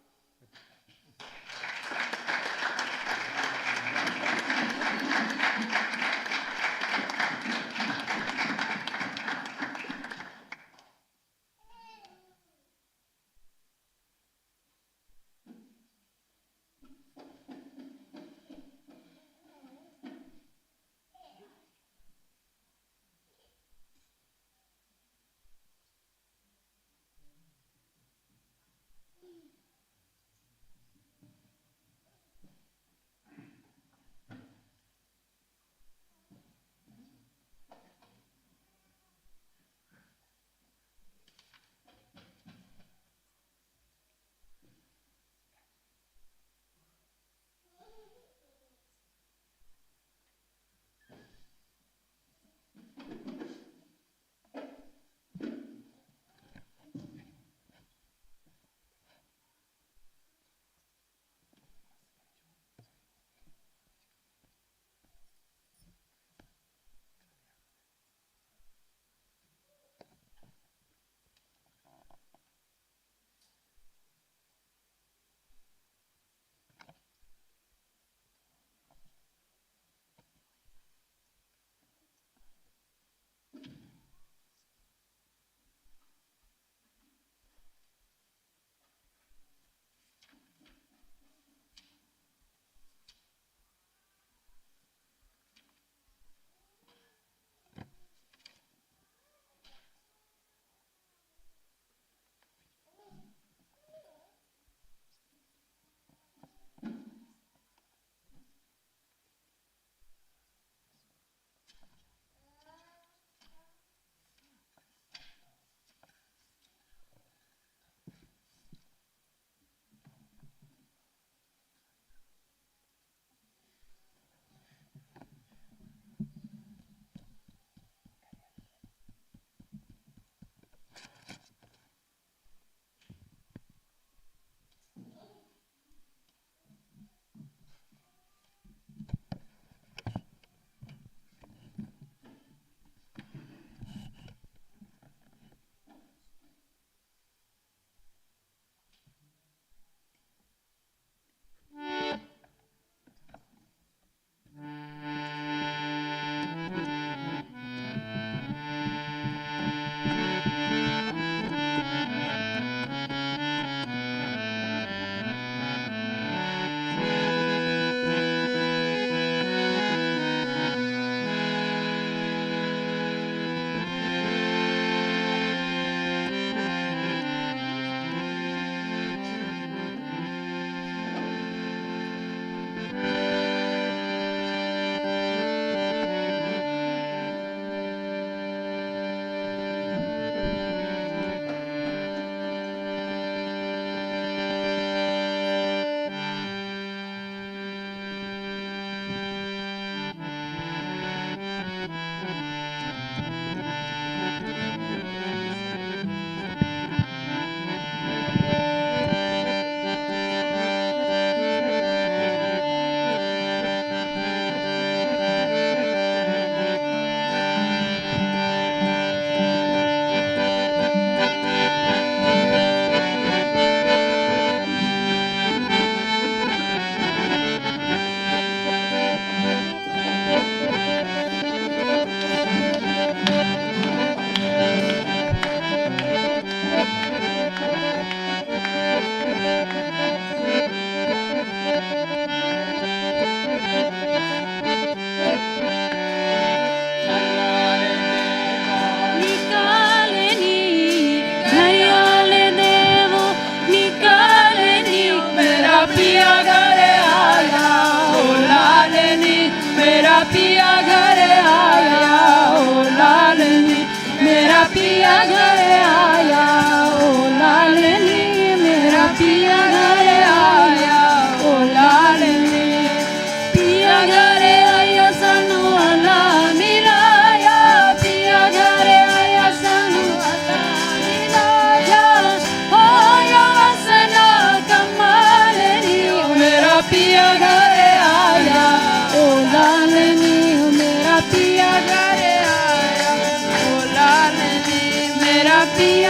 पिया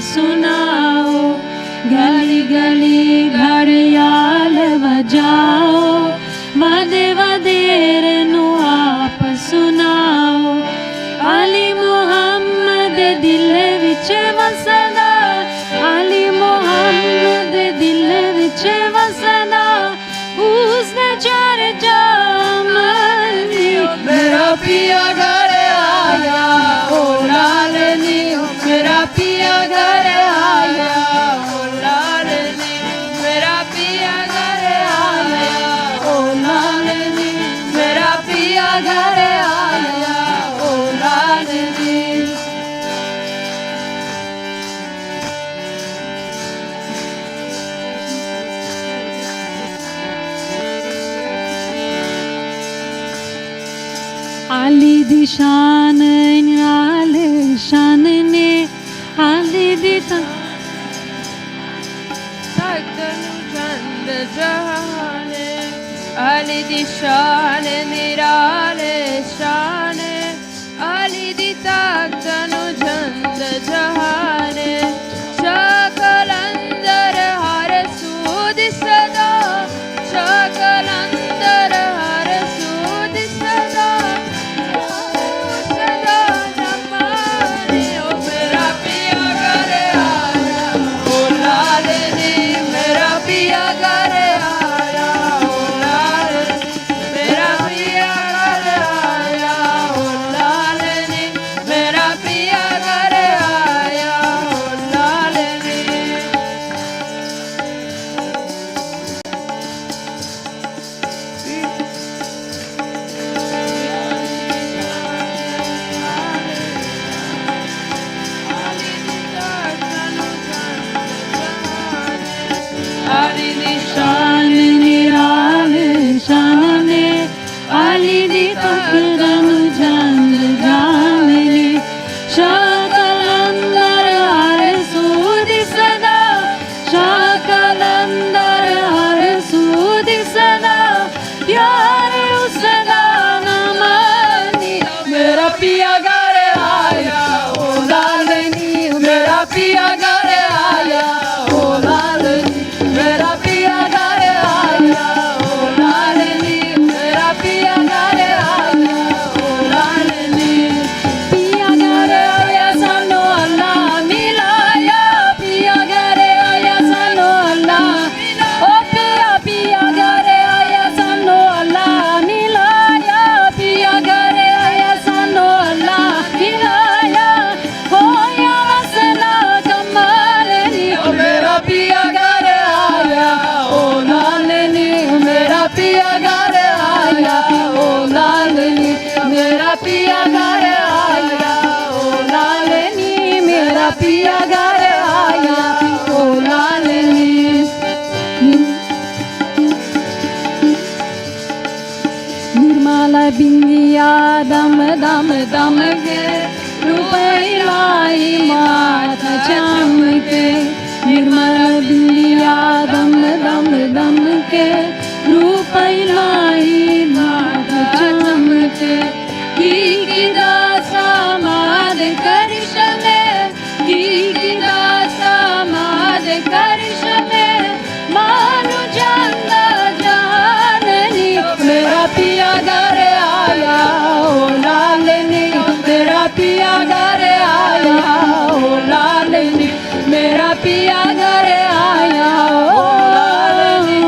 सुनाओ, गली गली घड़ियाल बजाओ, वदे वदेर नु आप सुनाओ। अली मुहम्मद दिल विच वसदा, अली मुहम्मद दिल विच वसदा, उसने चर्चा मनी। मेरा पिया घर आया ओ लालनी, मेरा पिया घर आया ओ लालनी, मेरा पिया घर आया ओ लालनी, मेरा पिया घर आया ओ लालनी। अली दी शान नाल शान ने, अली दी चंद जहाने, अली दी शान निराले शान, अली दी ताकतनु चंद जहाने। शकलंदर हर सूद सदा, शकलंदर हर सूद सदा, सदा नमाने। ओ मेरा पिया घर आया ओ लालनी, मेरा पिया घर आया ओ लालनी, मेरा पिया घर आया ओ लालनी, मेरा पिया घर आया ओ लालनी। अली दी शान निराले शान ने, अली दी तकदन जंद जाने। शकलंदर हर सूद सदा, शकलंदर हर सूद सदा, प्यार उसदा न मानी। मेरा पिया घर आया ओ लालनी, मेरा पिया घर आया ओ लालनी, मेरा पिया घर आया ओ लालनी, मेरा पिया घर आया ओ लालनी। पिया घर आया सानो अल्लाह मिलाया, पिया घर आया सानो अल्लाह, ओ पिया पिया घर आया सानो अल्लाह मिलाया, पिया घर आया सानो अल्लाह मिलाया। हो या वसला कमालनी, ओ मेरा पिया घर आया ओ लालनी, मेरा पिया घर आया ओ लालनी, मेरा पिया घर आया ओ लालनी, मेरा पिया घर आया ओ लालनी। निर्मला बिंदिया दम दम दम के, रुपैलाई माथा चमके। निर्मला बिंदिया दम दम दम के, रुपैलाई माथा चमके। की दासा माद करिश्मे, की दासा माद करिश्मे, मानु चंदा जाननी। मेरा पिया घर आया ओ लालनी, मेरा पिया घर आया ओ लालनी, मेरा पिया घर आया ओ Lalani,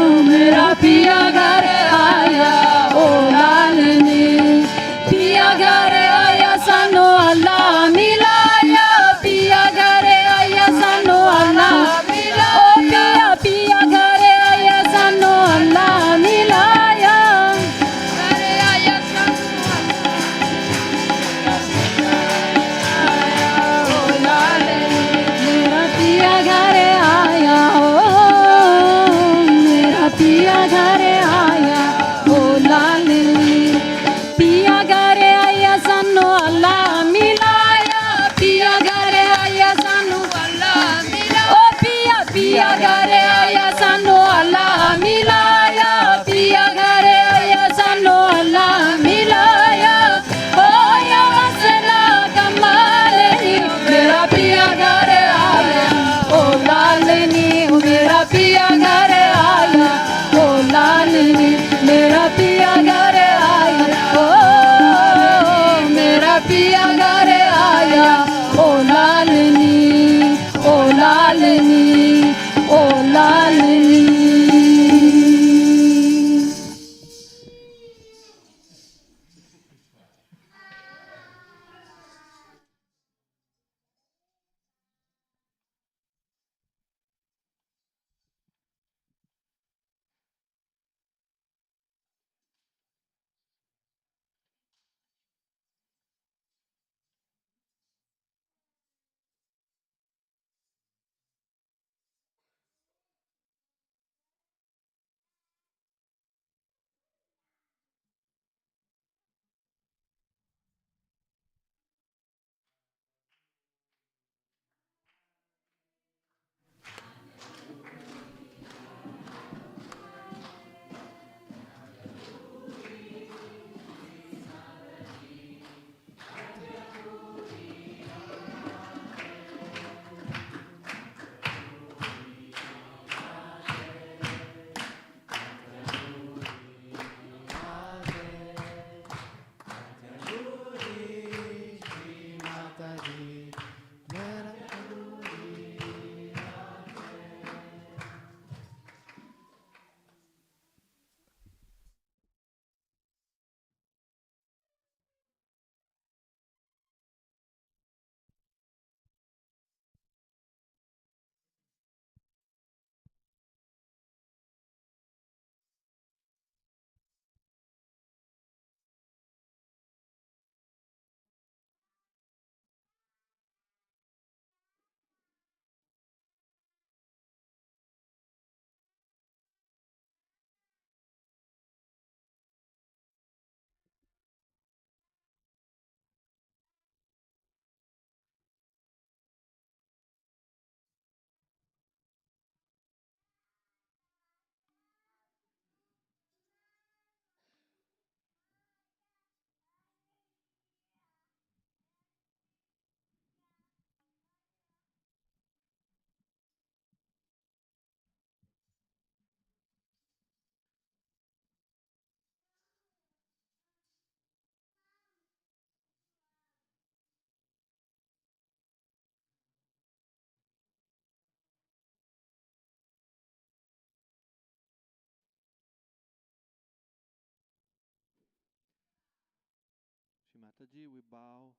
Mataji, we bow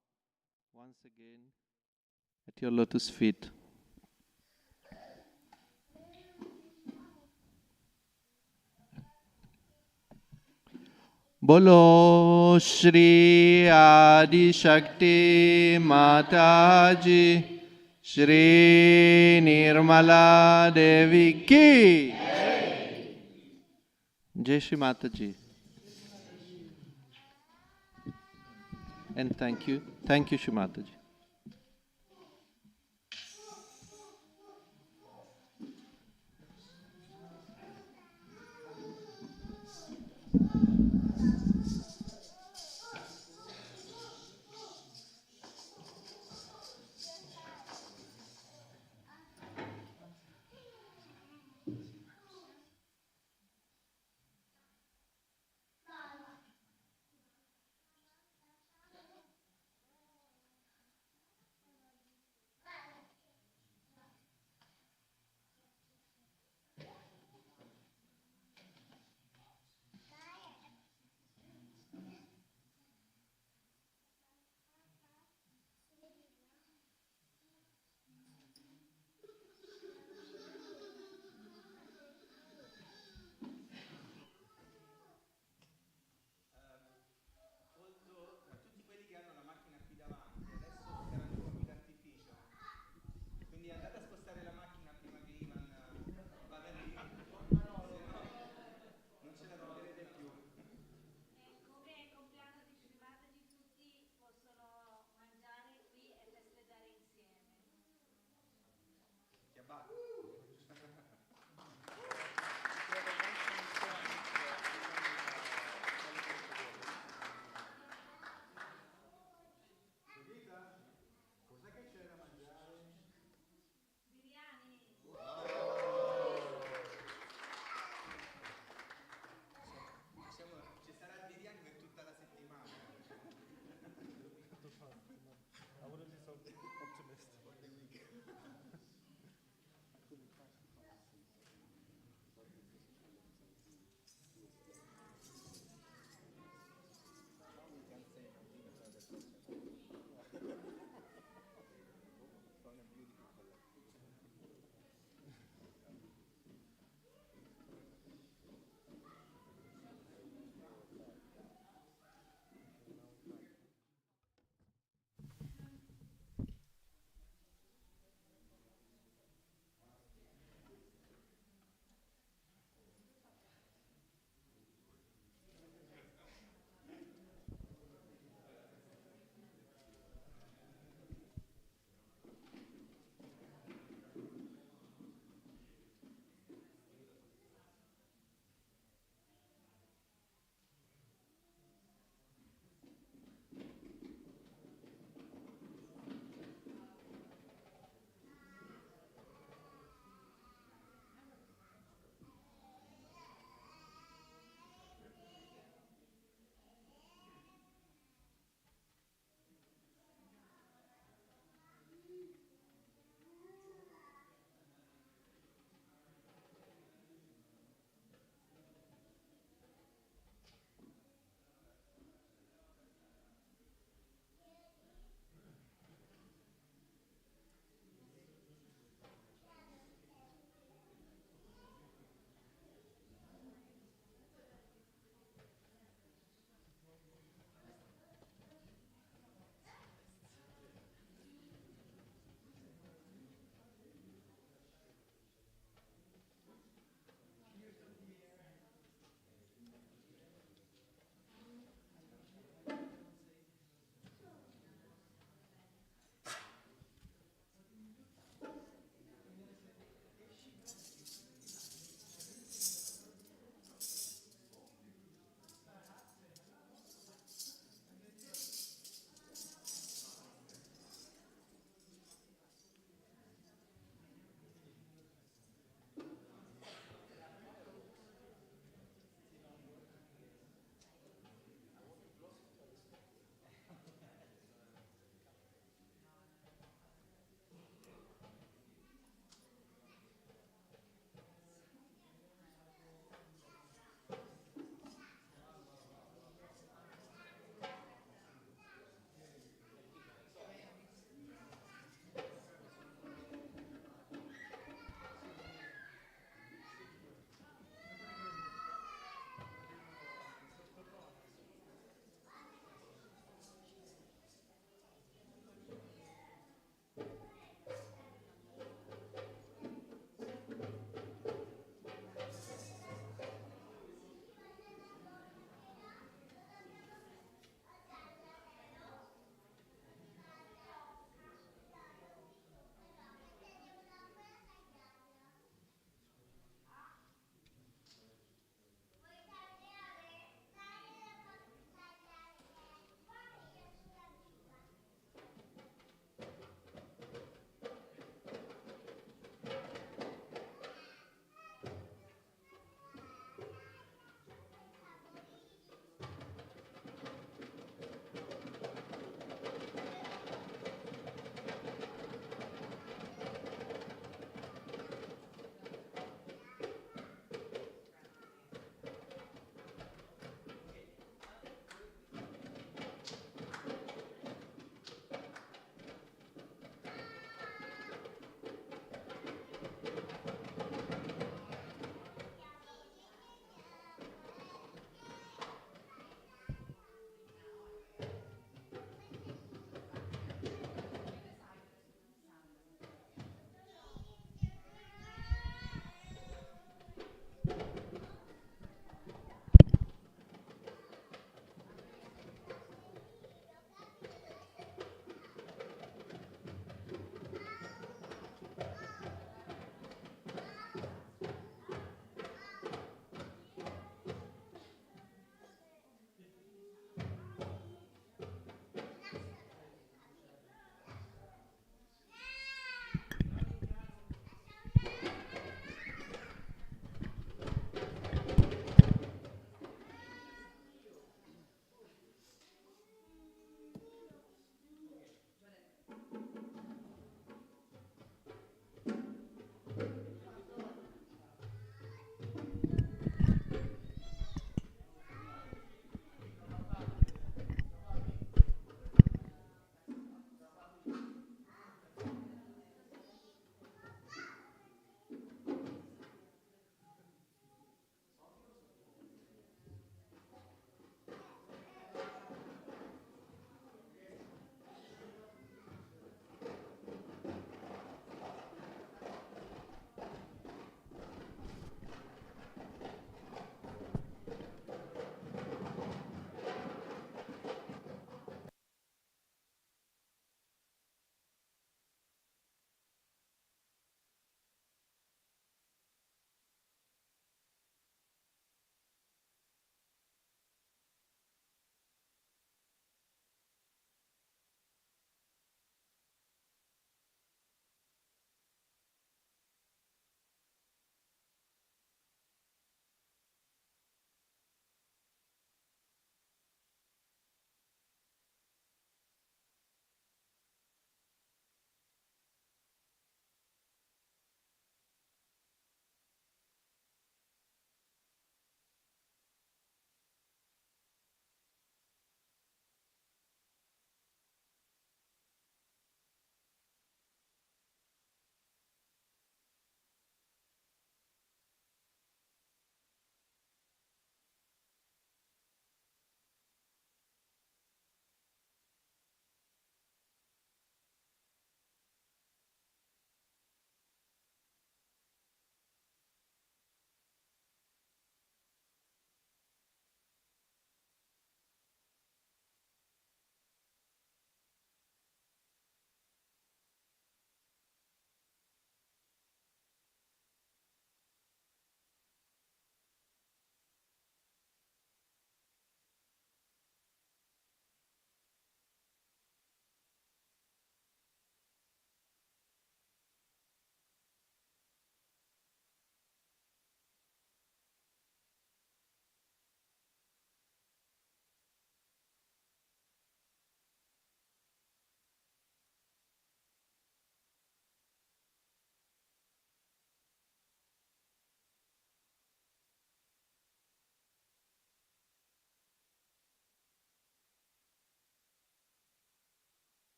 once again at your lotus feet. Bolo Shri Adi Shakti Mataji, Shri Nirmala Devi ki Jai Shri Mataji. And thank you, Shri Mataji.